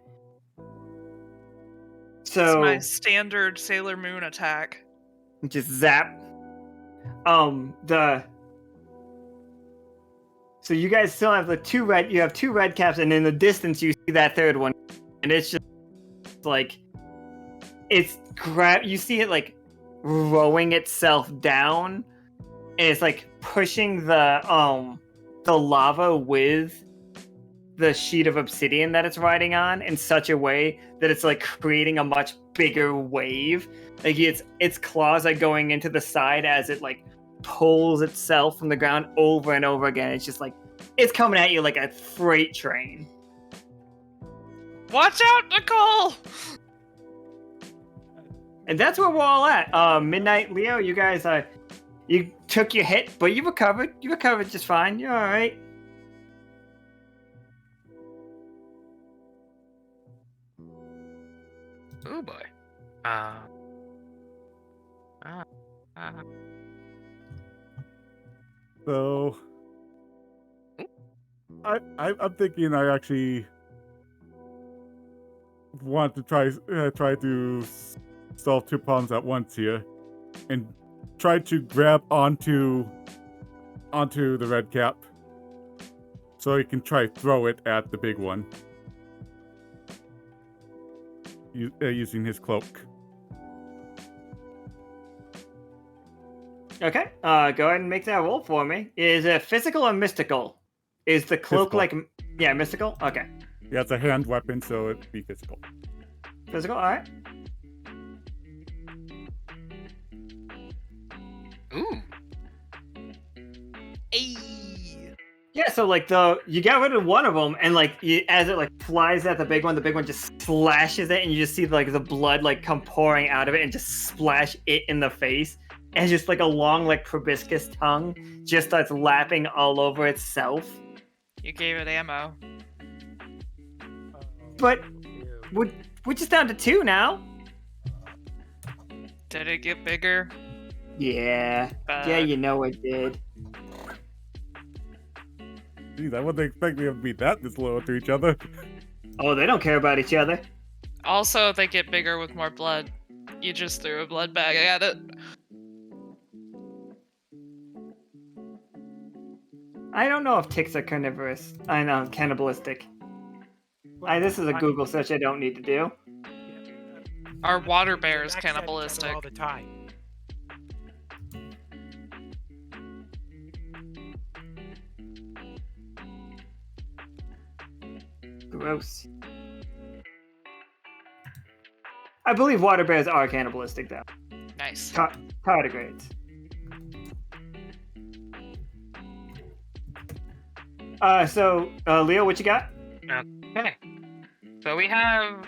Speaker 4: It's
Speaker 3: So
Speaker 4: my standard Sailor Moon attack.
Speaker 3: just zap. So you guys still have you have 2 red caps, and in the distance you see that third one, and it's just like you see it like rowing itself down, and it's like pushing the lava with the sheet of obsidian that it's riding on in such a way that it's like creating a much bigger wave. Like its claws are going into the side as it like pulls itself from the ground over and over again. It's just like it's coming at you like a freight train.
Speaker 4: Watch out, Nichol!
Speaker 3: And that's where we're all at. Midnight Leo, you guys, you took your hit, but you recovered. You recovered just fine. You're all right.
Speaker 6: Oh boy.
Speaker 7: So, I'm thinking I actually want to try to solve two problems at once here, and try to grab onto the red cap, so he can try throw it at the big one using his cloak.
Speaker 3: Okay. Go ahead and make that roll for me. Is it physical or mystical? Is the cloak
Speaker 7: Physical.
Speaker 3: yeah, mystical? Okay.
Speaker 7: Yeah, it's a hand weapon, so it'd be physical.
Speaker 3: Physical, alright.
Speaker 6: Ooh.
Speaker 4: Hey.
Speaker 3: Yeah, so like you got rid of one of them, and like as it like flies at the big one just slashes it, and you just see like the blood like come pouring out of it and just splash it in the face, and just like a long like proboscis tongue just starts lapping all over itself.
Speaker 4: You gave it ammo.
Speaker 3: But we're just down to 2 now.
Speaker 4: Did it get bigger?
Speaker 3: Yeah, you know it did.
Speaker 7: Jeez, I wasn't expecting them to be that disloyal to each other.
Speaker 3: Oh, they don't care about each other.
Speaker 4: Also, they get bigger with more blood. You just threw a blood bag at it.
Speaker 3: I don't know if ticks are carnivorous. I know, cannibalistic. This is a Google search I don't need to do.
Speaker 4: Our water bear is
Speaker 8: Attacks at each other
Speaker 4: cannibalistic.
Speaker 8: all the time.
Speaker 3: Gross. I believe water bears are cannibalistic, though.
Speaker 4: Nice.
Speaker 3: Tardigrades. Leo, what you got?
Speaker 6: Okay. So we have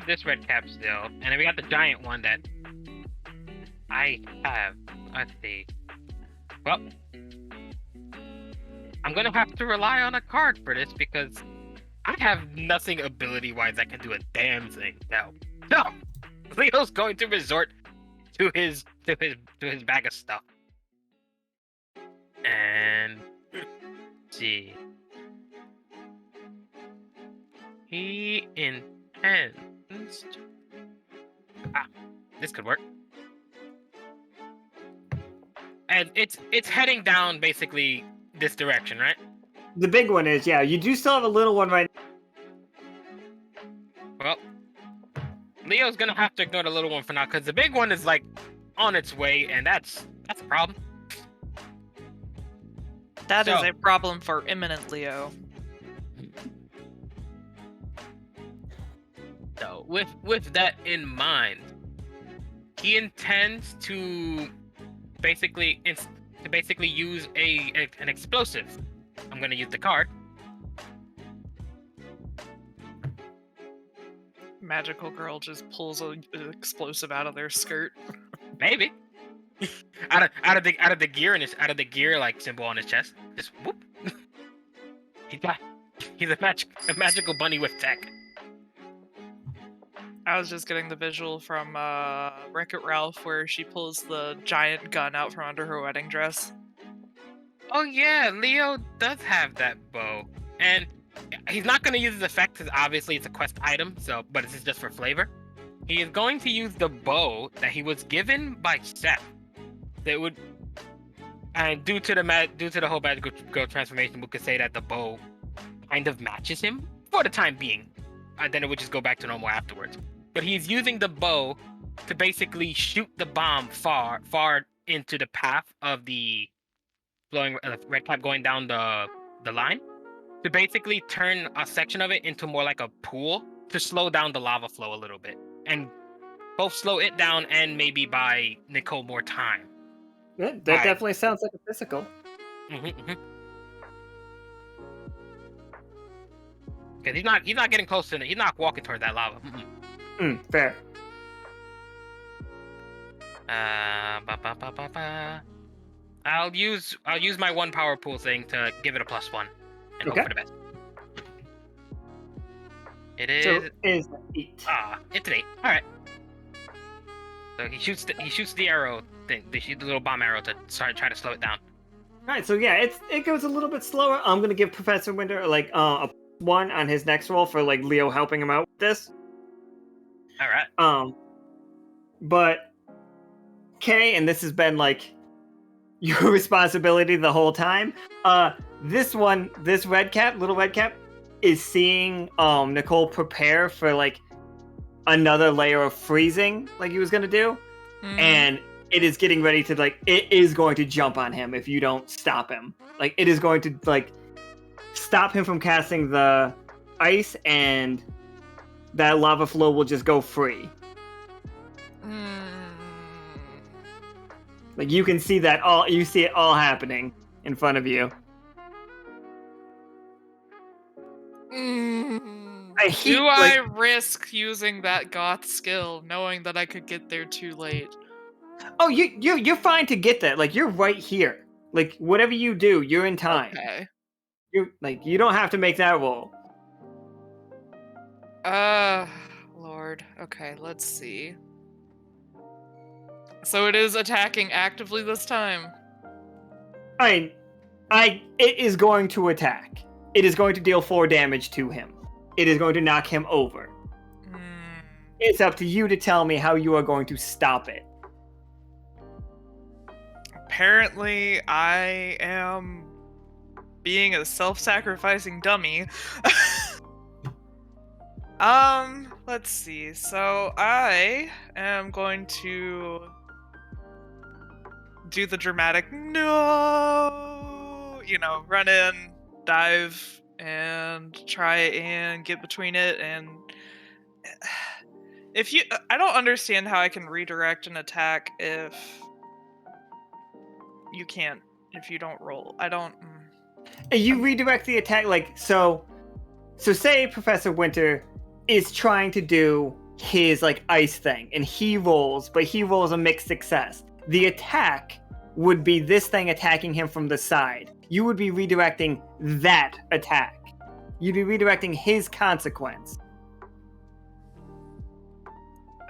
Speaker 6: this red cap still, and then we got the giant one that I have. Let's see. Well, I'm gonna have to rely on a card for this because I have nothing ability-wise that can do a damn thing. No. Leo's going to resort to his bag of stuff. And let's see. He intends to... this could work. And it's heading down basically this direction, right?
Speaker 3: The big one is, yeah. You do still have a little one right now.
Speaker 6: Well, Leo's gonna have to ignore the little one for now, because the big one is like on its way, and that's a problem.
Speaker 4: That is a problem for imminent Leo.
Speaker 6: So with that in mind, he intends to basically use an explosive. I'm gonna use the card.
Speaker 4: Magical girl just pulls an explosive out of their skirt.
Speaker 6: Maybe. out of the gear like symbol on his chest. Just whoop. He's a magical bunny with tech.
Speaker 4: I was just getting the visual from Wreck-It Ralph where she pulls the giant gun out from under her wedding dress.
Speaker 6: Oh yeah, Leo does have that bow, and he's not going to use his effect because obviously it's a quest item. But this is just for flavor. He is going to use the bow that he was given by Seth. That would, and due to the whole magical girl transformation, we could say that the bow kind of matches him for the time being. Then it would just go back to normal afterwards. But he's using the bow to basically shoot the bomb far into the path of the flowing red cap going down the line, to basically turn a section of it into more like a pool to slow down the lava flow a little bit, and both slow it down and maybe buy Nichol more time.
Speaker 3: that
Speaker 6: Alright.
Speaker 3: definitely sounds like a physical.
Speaker 6: Because he's not getting close to it. He's not walking toward that lava.
Speaker 3: Fair.
Speaker 6: I'll use my one power pool thing to give it a +1 and
Speaker 3: Okay.
Speaker 6: hope for the best. It is.
Speaker 3: So is 8.
Speaker 6: It's an 8. All right. So he shoots the arrow thing, the little bomb arrow to try to slow it down.
Speaker 3: All right, so yeah, it goes a little bit slower. I'm gonna give Professor Winter like a 1 on his next roll for like Leo helping him out with this.
Speaker 6: All right.
Speaker 3: But Kay, and this has been like your responsibility the whole time. This little Redcap, is seeing Nichol prepare for like another layer of freezing, like he was gonna do, and it is getting ready to it is going to jump on him if you don't stop him. Like it is going to stop him from casting the ice, and that lava flow will just go free. Like you can see that you see it all happening in front of you.
Speaker 4: Do I risk using that goth skill, knowing that I could get there too late?
Speaker 3: Oh, you're fine to get that. Like you're right here. Like whatever you do, you're in time.
Speaker 4: Okay.
Speaker 3: You don't have to make that roll.
Speaker 4: Lord. Okay, let's see. So it is attacking actively this time.
Speaker 3: It is going to attack. It is going to deal 4 damage to him. It is going to knock him over. It's up to you to tell me how you are going to stop it.
Speaker 4: Apparently, I am being a self-sacrificing dummy. Let's see. So I am going to do the dramatic no, run in, dive, and try and get between it. And I don't understand how I can redirect an attack if you can't, if you don't roll. I don't.
Speaker 3: You redirect the attack, so say Professor Winter is trying to do his ice thing, and he rolls a mixed success. The attack would be this thing attacking him from the side. You would be redirecting that attack. You'd be redirecting his consequence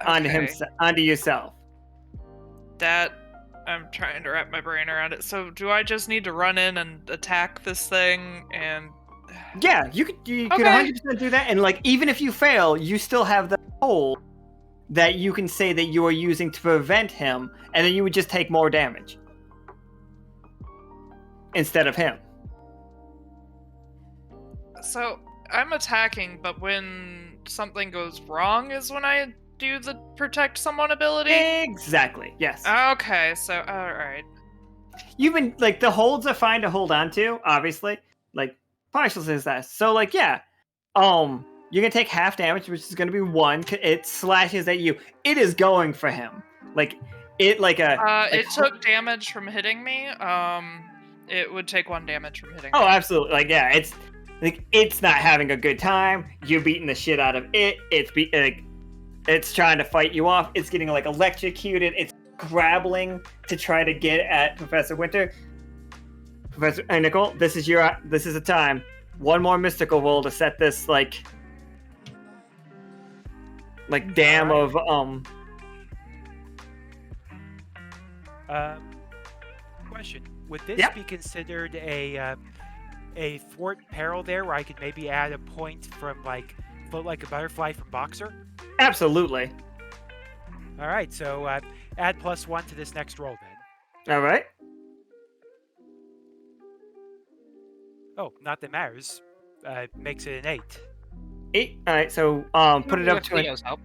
Speaker 3: onto yourself.
Speaker 4: That I'm trying to wrap my brain around it. So do I just need to run in and attack this thing and?
Speaker 3: Yeah, you could 100% do that, and even if you fail, you still have the hole that you can say that you are using to prevent him, and then you would just take more damage instead of him.
Speaker 4: So I'm attacking, but when something goes wrong is when I do the protect someone ability?
Speaker 3: Exactly, yes.
Speaker 4: Okay, so alright.
Speaker 3: You've been the holds are fine to hold on to, obviously. Partial success. So you're gonna take half damage, which is gonna be 1. It slashes at you. It is going for him. It
Speaker 4: took damage from hitting me. It would take 1 damage from hitting me.
Speaker 3: Oh, absolutely. It's not having a good time. You're beating the shit out of it. It's trying to fight you off. It's getting electrocuted. It's grappling to try to get at Professor Winter. Professor Nichol, this is a time. 1 more mystical roll to set this dam of
Speaker 8: Question: would this be considered a thwart peril there, where I could maybe add a point from float like a butterfly from Boxer?
Speaker 3: Absolutely.
Speaker 8: All right, so add +1 to this next roll then.
Speaker 3: All right.
Speaker 8: Oh, not that matters. Makes it an 8.
Speaker 3: 8. All right, so put it up to
Speaker 6: Leo's help.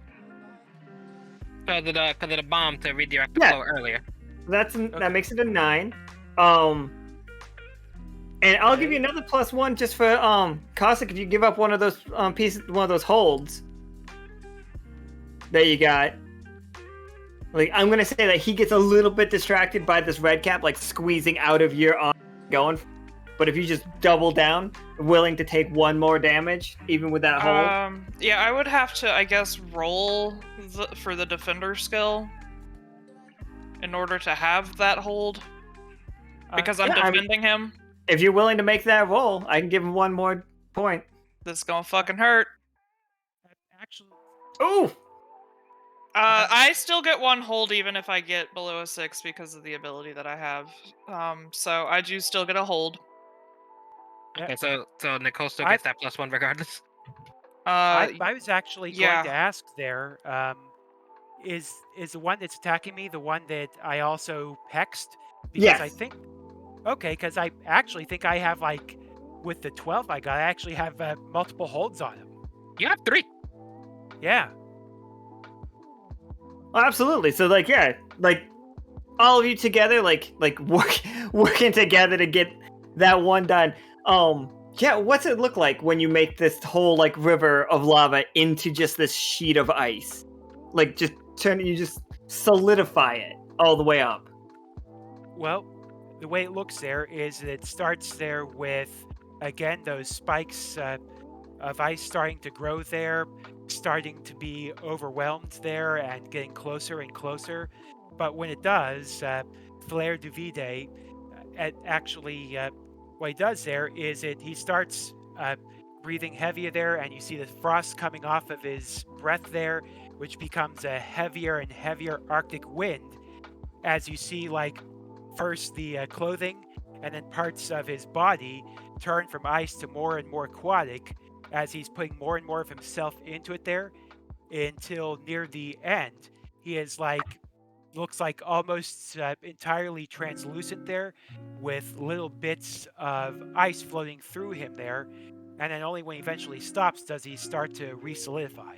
Speaker 6: Because of the bomb to redirect the flow earlier.
Speaker 3: That makes it a 9. And I'll give you another +1 just for Caustic if you give up one of those pieces, one of those holds that you got. Like, I'm gonna say that he gets a little bit distracted by this red cap, like squeezing out of your arm, going. But if you just double down, willing to take one more damage, even with that hold.
Speaker 4: Yeah, I would have to, I guess, roll for the defender skill in order to have that hold, because I'm defending him.
Speaker 3: If you're willing to make that roll, I can give him one more point.
Speaker 4: This is gonna fucking hurt.
Speaker 8: Actually,
Speaker 3: Ooh!
Speaker 4: I still get one hold even if I get below a 6 because of the ability that I have. So I do still get a hold.
Speaker 6: Okay, so Nichol still gets that +1 regardless.
Speaker 8: I was actually
Speaker 4: yeah.
Speaker 8: going to ask there, is the one that's attacking me the one that I also hexed? Because
Speaker 3: Yes.
Speaker 8: I think, okay, because I actually think I have, like, with the 12 I got, I actually have multiple holds on him.
Speaker 6: You have 3.
Speaker 8: Yeah.
Speaker 3: Oh, absolutely. So, like, yeah, like, all of you together, like working together to get that one done. Yeah, what's it look like when you make this whole, like, river of lava into just this sheet of ice? Like, you just solidify it all the way up.
Speaker 8: Well, the way it looks there is that it starts there with, again, those spikes of ice starting to grow there, starting to be overwhelmed there and getting closer and closer. But when it does, Flare du Vide, actually, what he does there is he starts breathing heavier there, and you see the frost coming off of his breath there, which becomes a heavier and heavier Arctic wind, as you see, like, first the clothing and then parts of his body turn from ice to more and more aquatic as he's putting more and more of himself into it there, until near the end he is, like, looks like almost entirely translucent there, with little bits of ice floating through him there, and then only when he eventually stops does he start to re-solidify.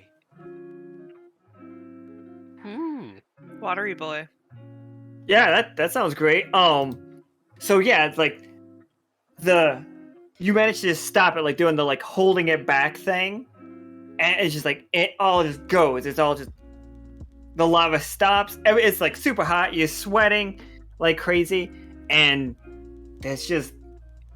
Speaker 4: Watery boy.
Speaker 3: Yeah, that sounds great. So yeah, it's like you managed to just stop it, like doing the, like, holding it back thing, and it's just like it all just goes. It's all just the lava stops. It's like super hot. You're sweating like crazy, and there's just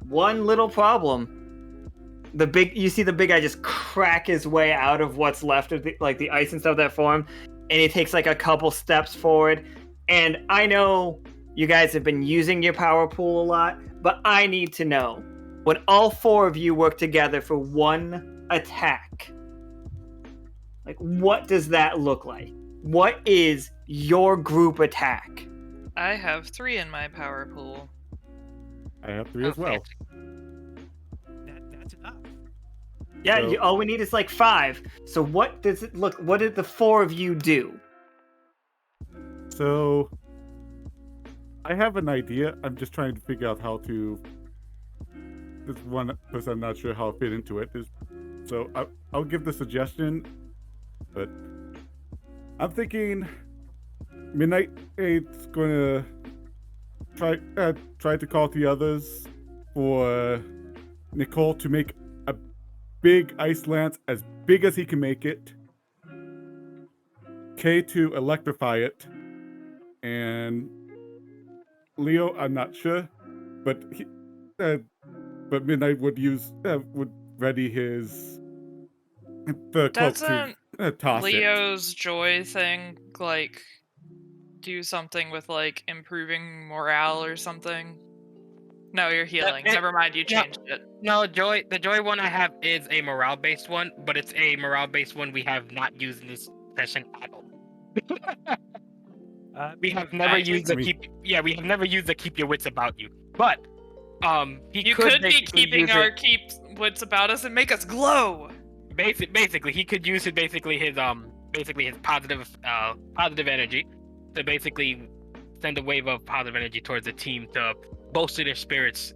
Speaker 3: one little problem. You see the big guy just crack his way out of what's left of the ice and stuff that formed, and he takes like a couple steps forward. And I know you guys have been using your power pool a lot, but I need to know, when all 4 of you work together for one attack, like, what does that look like? What is your group attack?
Speaker 4: I have 3 in my power pool.
Speaker 7: I have 3 as well.
Speaker 8: That's enough.
Speaker 3: Yeah,
Speaker 7: So-
Speaker 3: all we need is like 5. So what does it look? What did the 4 of you do?
Speaker 7: So, I have an idea. I'm just trying to figure out how to. This one, because I'm not sure how to fit into it. So I'll give the suggestion, but I'm thinking Midnight 8's gonna try to call the others for Nichol to make a big ice lance as big as he can make it. K to electrify it, and Leo, I'm not sure, but but Midnight would ready his the cloak
Speaker 4: Doesn't
Speaker 7: to toss it.
Speaker 4: Leo's joy thing, like, do something with, like, improving morale or something? No, you're healing. Never mind, you changed it.
Speaker 6: No, the joy one I have is a morale-based one, but it's a morale-based one we have not used in this session at all. We have never used the we have never used the keep your wits about you. But
Speaker 4: you could be keeping our keep wits about us and make us glow.
Speaker 6: Basically, he could use his positive energy to basically send a wave of positive energy towards the team to bolster their spirits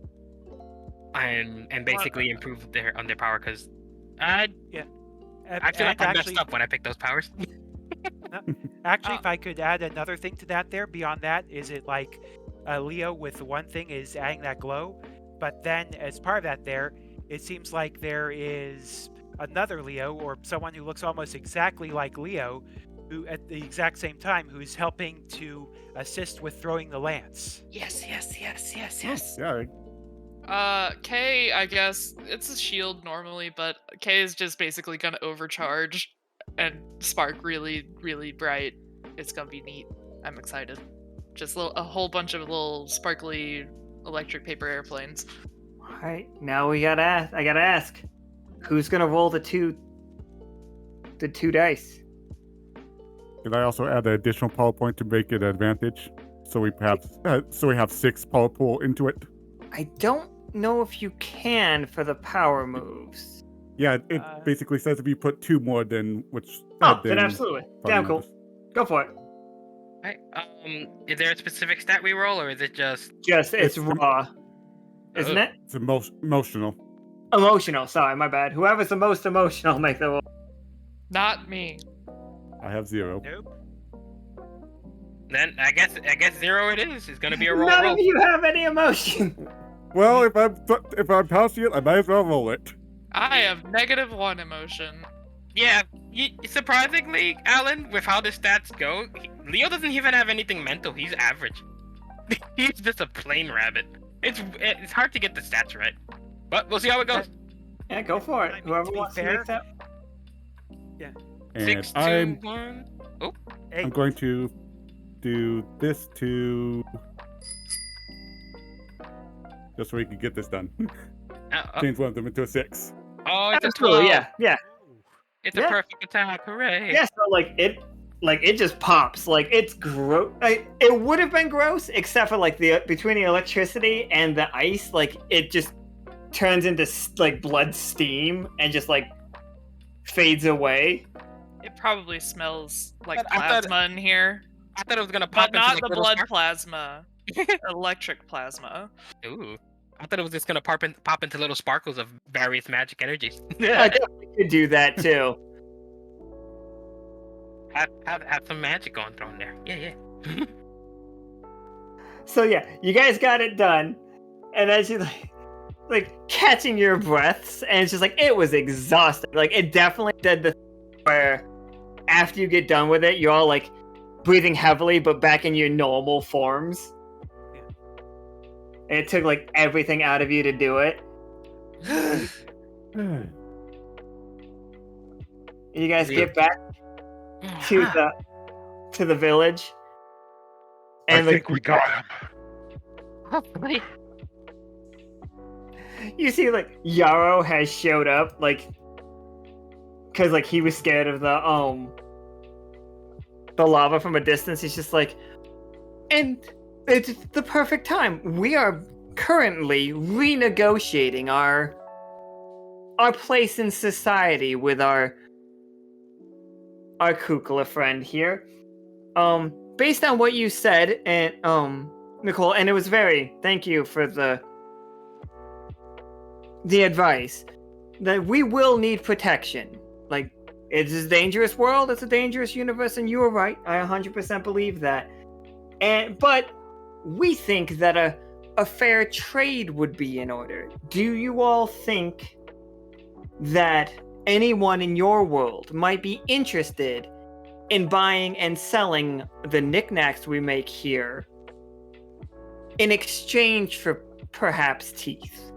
Speaker 6: and basically improve their power. Because I feel like I messed up when I picked those powers.
Speaker 8: Actually, if I could add another thing to that there, beyond that, is it like Leo with the one thing is adding that glow, but then as part of that there, it seems like there is another Leo or someone who looks almost exactly like Leo who at the exact same time who's helping to assist with throwing the lance.
Speaker 6: Yes.
Speaker 7: Yeah,
Speaker 4: Kay, I guess it's a shield normally, but Kay is just basically gonna overcharge and spark really, really bright. It's gonna be neat. I'm excited. Just a whole bunch of little sparkly electric paper airplanes.
Speaker 3: All right, now I gotta ask, who's gonna roll the two dice?
Speaker 7: Can I also add an additional power point to make it an advantage? So we have 6 power pool into it.
Speaker 3: I don't know if you can for the power moves.
Speaker 7: Yeah, it basically says if you put 2 more than which.
Speaker 3: Oh, then absolutely. Damn cool.
Speaker 7: Just-
Speaker 3: Go for it.
Speaker 6: Right. Is there a specific stat we roll, or is it just?
Speaker 3: It's raw, isn't it?
Speaker 7: It's emotional.
Speaker 3: Emotional. Sorry, my bad. Whoever's the most emotional, make the roll.
Speaker 4: Not me.
Speaker 7: I have 0.
Speaker 8: Nope.
Speaker 6: Then I guess 0 it is. It's gonna be a roll.
Speaker 3: None of you have any emotion.
Speaker 7: Well, if I'm passing it, I might as well roll it.
Speaker 4: I have -1 emotion.
Speaker 6: Yeah. Surprisingly, Alan, with how the stats go, Leo doesn't even have anything mental. He's average. He's just a plain rabbit. It's hard to get the stats right, but we'll see how it goes.
Speaker 3: Yeah, go for it.
Speaker 8: I mean,
Speaker 3: Whoever
Speaker 8: to be
Speaker 3: wants to
Speaker 8: fair-
Speaker 3: make that.
Speaker 7: And
Speaker 6: 6, 2,
Speaker 7: I'm
Speaker 6: 1. Oh,
Speaker 8: Hey,
Speaker 7: I'm going to do this to just so we can get this done. Change one of them into a 6.
Speaker 6: oh, it's a
Speaker 3: Absolutely,
Speaker 6: 12.
Speaker 3: yeah.
Speaker 6: It's a
Speaker 3: Yeah.
Speaker 6: perfect attack. Hooray!
Speaker 3: Yeah, so it just pops. Like it's gross. It would have been gross except for like between the electricity and the ice, like it just turns into like blood steam and just like fades away.
Speaker 4: It probably smells like
Speaker 6: But I thought-
Speaker 4: plasma in here,
Speaker 6: I thought it was gonna pop
Speaker 4: but
Speaker 6: into
Speaker 4: not
Speaker 6: like
Speaker 4: the
Speaker 6: little
Speaker 4: blood
Speaker 6: spark-
Speaker 4: plasma. Electric plasma.
Speaker 6: Ooh. I thought it was just gonna pop into little sparkles of various magic energies.
Speaker 3: I definitely could do that too.
Speaker 6: have some magic going thrown there. Yeah.
Speaker 3: So yeah, you guys got it done, and as you like catching your breaths, and it's just like it was exhausting. Like it definitely did the where after you get done with it, you're all like breathing heavily, but back in your normal forms.
Speaker 8: Yeah.
Speaker 3: And it took like everything out of you to do it. You guys get back to the village,
Speaker 5: I
Speaker 3: and like
Speaker 5: think we got him.
Speaker 6: Hopefully.
Speaker 3: you see like Yarrow has showed up, like because like he was scared of the lava from a distance. He's just like, and it's the perfect time. We are currently renegotiating our place in society with our Kukla friend here. Based on what you said, and Nichol, and it was thank you for the advice, that we will need protection. Like, it's a dangerous world, it's a dangerous universe, and you were right. I 100% believe that. But we think that a fair trade would be in order. Do you all think that anyone in your world might be interested in buying and selling the knickknacks we make here in exchange for perhaps teeth?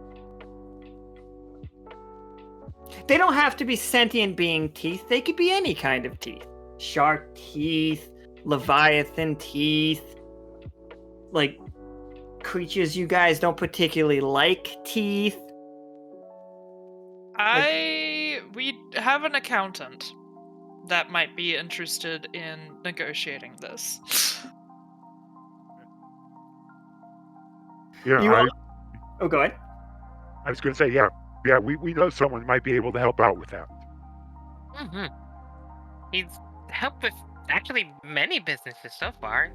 Speaker 3: They don't have to be sentient being teeth. They could be any kind of teeth. Shark teeth, Leviathan teeth, like creatures you guys don't particularly like teeth.
Speaker 4: We have an accountant that might be interested in negotiating this.
Speaker 5: Yeah,
Speaker 3: Oh, go ahead.
Speaker 5: I was going to say, yeah, we know someone might be able to help out with that.
Speaker 6: Mm-hmm. He's helped with actually many businesses so far.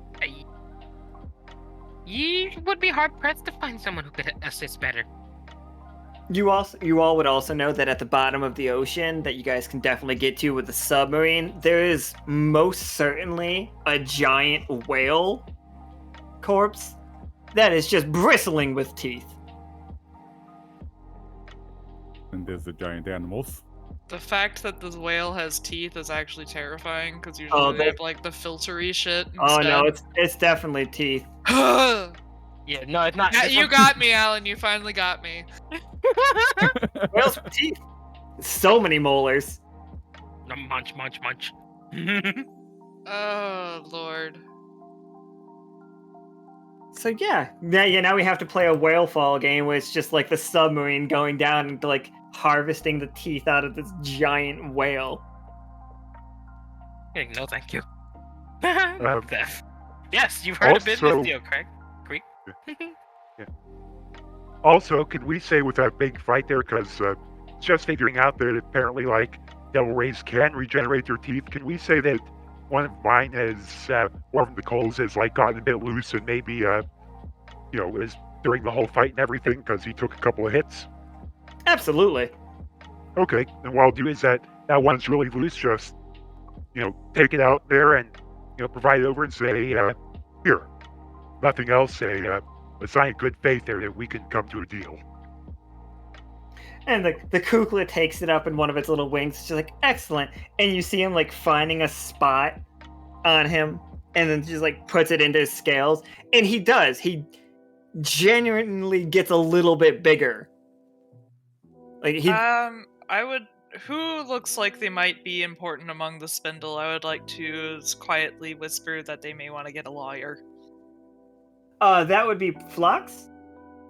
Speaker 6: You would be hard pressed to find someone who could assist better.
Speaker 3: You all would also know that at the bottom of the ocean that you guys can definitely get to with a submarine, there is most certainly a giant whale corpse that is just bristling with teeth.
Speaker 7: And there's the giant animals.
Speaker 4: The fact that this whale has teeth is actually terrifying, because
Speaker 3: Oh,
Speaker 4: usually they have, like, the filtery shit
Speaker 3: Oh
Speaker 4: instead.
Speaker 3: no, it's definitely teeth.
Speaker 6: Yeah, no, it's not.
Speaker 4: Yeah,
Speaker 6: this
Speaker 4: you
Speaker 6: one-
Speaker 4: got me, Alan. You finally got me.
Speaker 3: Whales with teeth. So many molars.
Speaker 6: Munch, munch, munch.
Speaker 4: Oh, Lord.
Speaker 3: So yeah, now we have to play a whale fall game where it's just like the submarine going down and like harvesting the teeth out of this giant whale.
Speaker 6: Hey, no, thank you.
Speaker 5: Um,
Speaker 6: Yes, you've heard of business
Speaker 5: also-
Speaker 6: deal, correct? Creek?
Speaker 5: Also, can we say with that big fight there, because just figuring out that apparently, like, devil rays can regenerate their teeth, can we say that one of mine has, one of Nichols has, like, gotten a bit loose and maybe, is during the whole fight and everything because he took a couple of hits?
Speaker 3: Absolutely.
Speaker 5: Okay, and what I'll do is that one's really loose, just, take it out there and, provide it over and say, here. Nothing else, say, a sign of good faith there that we can come to a deal.
Speaker 3: And the Kukla takes it up in one of its little wings. She's like, excellent. And you see him like finding a spot on him and then just like puts it into his scales. And he does. He genuinely gets a little bit bigger. Like he
Speaker 4: Who looks like they might be important among the spindle? I would like to quietly whisper that they may want to get a lawyer.
Speaker 3: That would be Flux.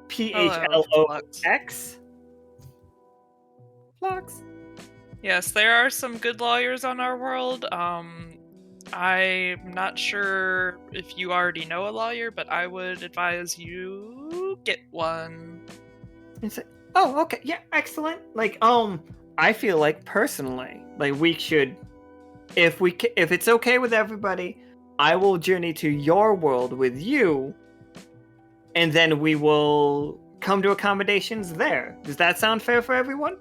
Speaker 3: PHLOX. Flux.
Speaker 4: Yes, there are some good lawyers on our world. I'm not sure if you already know a lawyer, but I would advise you get one.
Speaker 3: It's like, oh, okay, yeah, excellent. Like, I feel like personally, like we should, if it's okay with everybody, I will journey to your world with you, and then we will come to accommodations there. Does that sound fair for everyone?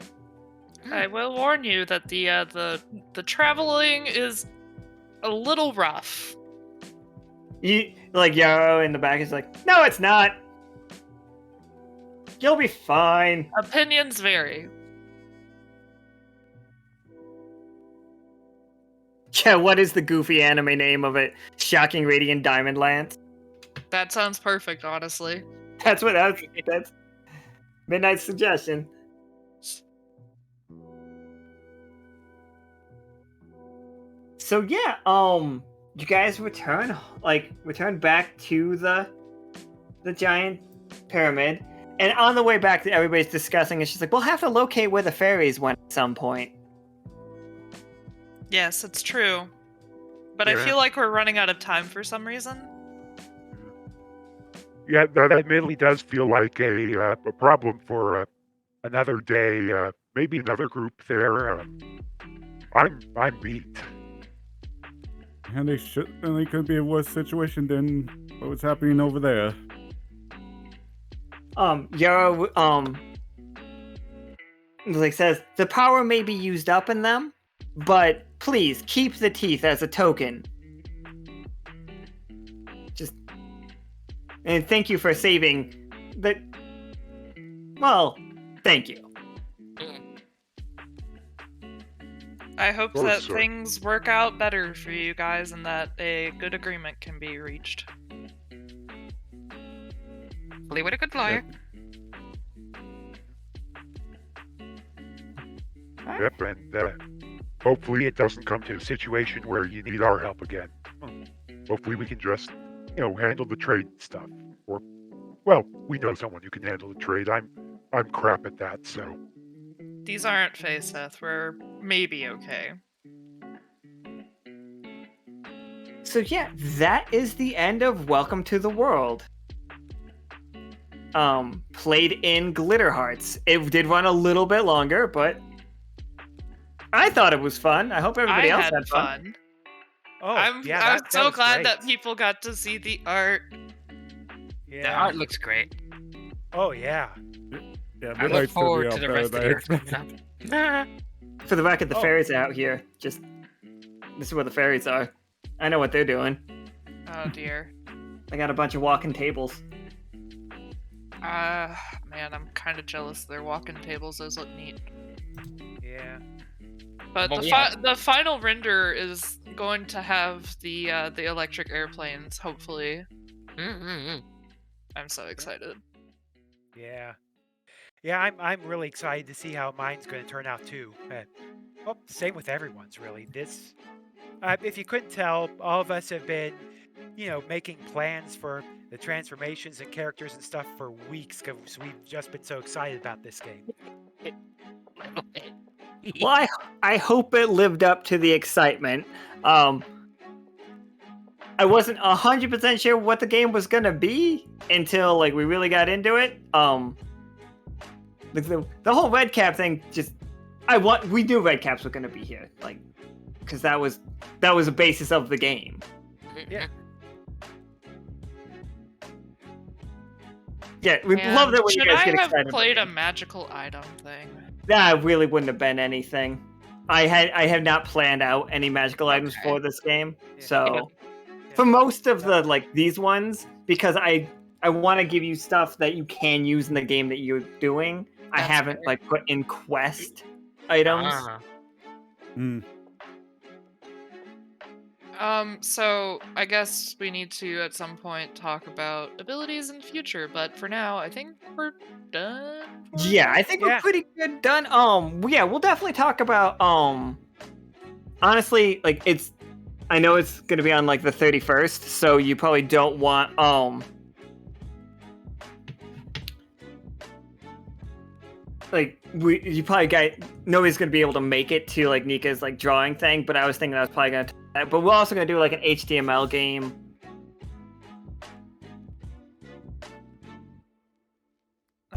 Speaker 4: I will warn you that the traveling is a little rough.
Speaker 3: Like Yarrow in the back is like, no, it's not. You'll be fine.
Speaker 4: Opinions vary.
Speaker 3: Yeah, what is the goofy anime name of it? Shocking Radiant Diamond Lance?
Speaker 4: That sounds perfect, honestly.
Speaker 3: That's Midnight's suggestion. So yeah, you guys return back to the giant pyramid, and on the way back, everybody's discussing. And she's like, "We'll have to locate where the fairies went at some point."
Speaker 4: Yes, it's true. But I
Speaker 5: Yeah.
Speaker 4: feel like we're running out of time for some reason.
Speaker 5: Yeah, that admittedly does feel like a problem for another day. Maybe another group there. I'm beat.
Speaker 7: And they could be a worse situation than what was happening over there.
Speaker 3: Yarrow, like says, the power may be used up in them, but please keep the teeth as a token. And thank you for saving the... Well, thank you.
Speaker 4: I hope
Speaker 5: course,
Speaker 4: that
Speaker 5: sir.
Speaker 4: things work out better for you guys and that a good agreement can be reached.
Speaker 6: Play with a good lawyer.
Speaker 5: Yep, and hopefully it doesn't come to a situation where you need our help again. Hopefully we can just, handle the trade stuff. Or, well, we know someone who can handle the trade. I'm crap at that, so.
Speaker 4: These aren't Faeseth. We're maybe okay.
Speaker 3: So yeah, that is the end of Welcome to the World. Played in Glitter Hearts. It did run a little bit longer, but I thought it was fun. I hope everybody else had fun.
Speaker 8: Oh,
Speaker 4: I'm so glad that people got to see the art.
Speaker 6: The art looks great.
Speaker 8: Oh, yeah.
Speaker 7: Yeah,
Speaker 6: I look forward to the rest of the art
Speaker 7: the
Speaker 6: coming up.
Speaker 3: For the record, the
Speaker 8: Oh.
Speaker 3: fairies are out here. This is where the fairies are. I know what they're doing.
Speaker 4: Oh dear.
Speaker 3: They got a bunch of walking tables.
Speaker 4: Man, I'm kind of jealous of their walking tables. Those look neat.
Speaker 8: Yeah.
Speaker 4: But
Speaker 6: Well,
Speaker 4: the final render is going to have the electric airplanes. Hopefully, I'm so excited.
Speaker 8: Yeah. Yeah, I'm really excited to see how mine's going to turn out too. Well, same with everyone's really. This, if you couldn't tell, all of us have been, making plans for the transformations and characters and stuff for weeks because we've just been so excited about this game.
Speaker 3: Well, I hope it lived up to the excitement. I wasn't 100% sure what the game was gonna be until like we really got into it. The whole Redcap thing we knew Redcaps were gonna be here, like, because that was the basis of the game.
Speaker 8: Yeah.
Speaker 3: Yeah, we love that when you guys get
Speaker 4: Should I
Speaker 3: excited.
Speaker 4: have played a magical item thing?
Speaker 3: That really wouldn't have been anything. I have not planned out any magical items for this game, so for most of the these ones, because I want to give you stuff that you can use in the game that you're doing. I haven't put in quest items.
Speaker 4: So I guess we need to at some point talk about abilities in the future, but for now, I think we're done.
Speaker 3: Yeah, I think we're pretty good done. Yeah, we'll definitely talk about honestly, I know it's gonna be on the 31st, so you probably don't want nobody's gonna be able to make it to Nika's drawing thing, but I was thinking I was probably gonna but we're also gonna do an HTML game.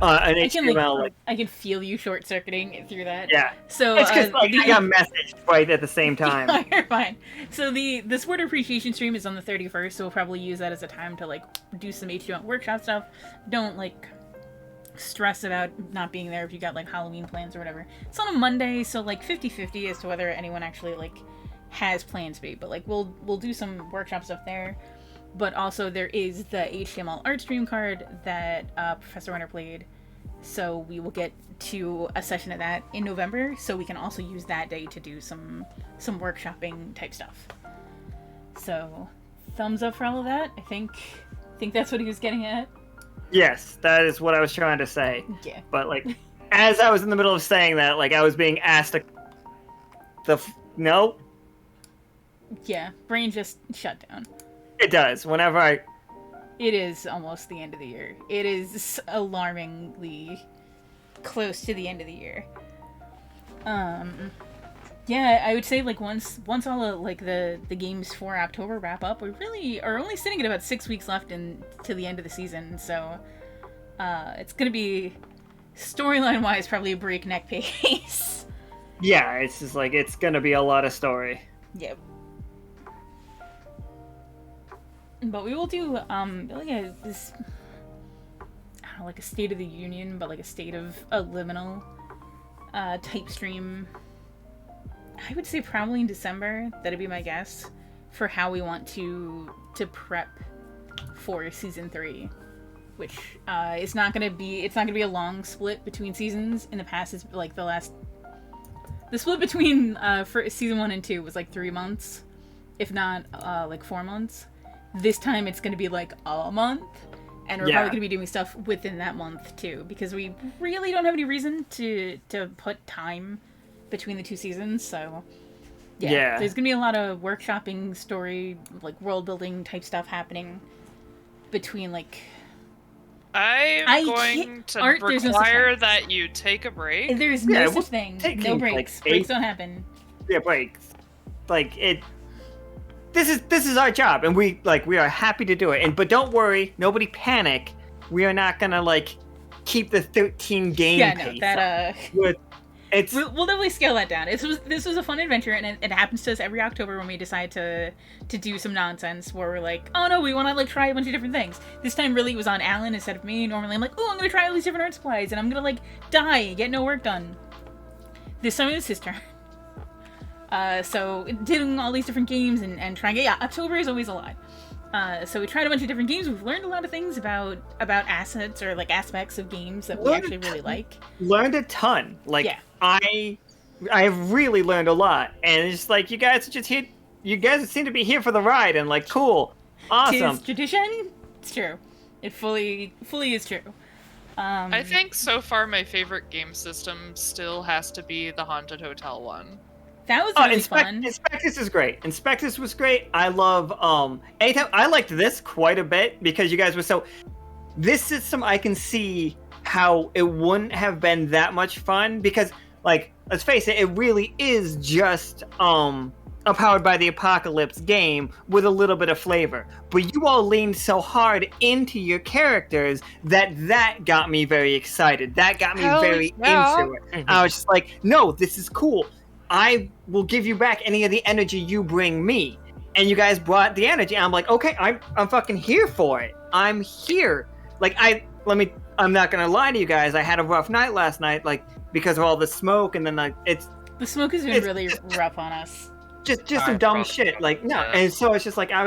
Speaker 3: An HTML.
Speaker 1: I can feel you short circuiting it through that.
Speaker 3: Yeah.
Speaker 1: So
Speaker 3: it's because I got messaged right at the same time.
Speaker 1: You're fine. So the Sport Appreciation stream is on the 31st, so we'll probably use that as a time to do some HTML workshop stuff. Don't stress about not being there if you got Halloween plans or whatever. It's on a Monday, so 50-50 as to whether anyone actually has plans to be. But we'll do some workshop stuff there. But also there is the HTML art stream card that Professor Winter played. So we will get to a session of that in November, so we can also use that day to do some workshopping type stuff. So thumbs up for all of that. I think that's what he was getting at.
Speaker 3: Yes, that is what I was trying to say.
Speaker 1: Yeah.
Speaker 3: But as I was in the middle of saying that, I was being asked no.
Speaker 1: Yeah, brain just shut down.
Speaker 3: It does. Whenever
Speaker 1: It is almost the end of the year. It is alarmingly close to the end of the year. Yeah, I would say once all the games for October wrap up, we really are only sitting at about 6 weeks left to the end of the season. So it's gonna be storyline wise probably a breakneck pace.
Speaker 3: Yeah, it's just it's gonna be a lot of story.
Speaker 1: Yep. But we will do this, I don't know, a State of the Union, but a State of a Liminal type stream. I would say probably in December. That'd be my guess for how we want to prep for season 3, which it's not gonna be a long split between seasons. In the past, it's the split between for season 1 and 2 was 3 months, if not 4 months. This time it's going to be a month, and we're probably going to be doing stuff within that month too, because we really don't have any reason to put time between the 2 seasons. So yeah, there's going to be a lot of workshopping, story, world building type stuff happening between
Speaker 4: I'm going to require that you take a break.
Speaker 1: There's no such thing. No breaks. Breaks don't happen.
Speaker 3: Yeah, breaks. This is our job, and we are happy to do it. But don't worry, nobody panic. We are not gonna keep the 13 game pace.
Speaker 1: We'll definitely scale that down. This was a fun adventure, and it happens to us every October when we decide to do some nonsense where we're oh no, we want to try a bunch of different things. This time really it was on Alan instead of me. Normally I'm oh, I'm gonna try all these different art supplies, and I'm gonna die, get no work done. This time it was his turn. So doing all these different games and trying October is always a lot. So we tried a bunch of different games. We've learned a lot of things about assets or aspects of games that we actually really like.
Speaker 3: Learned a ton. I I have really learned a lot, and it's just like you guys are just here. You guys seem to be here for the ride, and like, cool, awesome.
Speaker 1: Tis tradition. It's true. It fully is true.
Speaker 4: I think so far my favorite game system still has to be the Haunted Hotel one.
Speaker 1: That was really fun.
Speaker 3: Inspectus is great. Inspectus was great. I love anytime I liked this quite a bit because you guys were so. This system I can see how it wouldn't have been that much fun because, like, let's face it, it really is just a Powered by the Apocalypse game with a little bit of flavor. But you all leaned so hard into your characters that got me very excited. That got me very into it. I was just like, no, this is cool. I will give you back any of the energy you bring me. And you guys brought the energy. I'm like, okay, I'm fucking here for it. I'm here. Like, I'm not gonna lie to you guys. I had a rough night last night, like, because of all the smoke, and then like
Speaker 1: the smoke has been really rough on us.
Speaker 3: Just some dumb shit. Like, no, and so it's just like I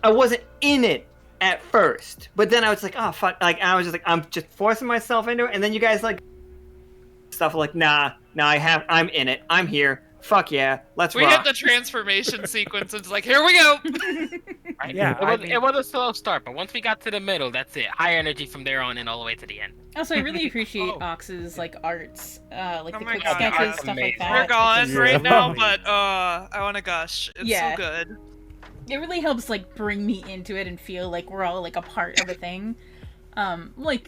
Speaker 3: wasn't in it at first, but then I was like, oh fuck, like I was just like, I'm just forcing myself into it, and then you guys like stuff like, nah, I'm in it, I'm here, fuck yeah, let's rock.
Speaker 4: We hit the transformation sequence, and it's like, here we go.
Speaker 6: Right? Yeah, it was a slow start, but once we got to the middle, that's it. High energy from there on and all the way to the end.
Speaker 1: Also, I really appreciate Ox's like arts, like the quick
Speaker 4: God,
Speaker 1: sketches, stuff like that.
Speaker 4: We're gone right now, but I want to gush. It's so good.
Speaker 1: It really helps like bring me into it and feel like we're all like a part of a thing. Like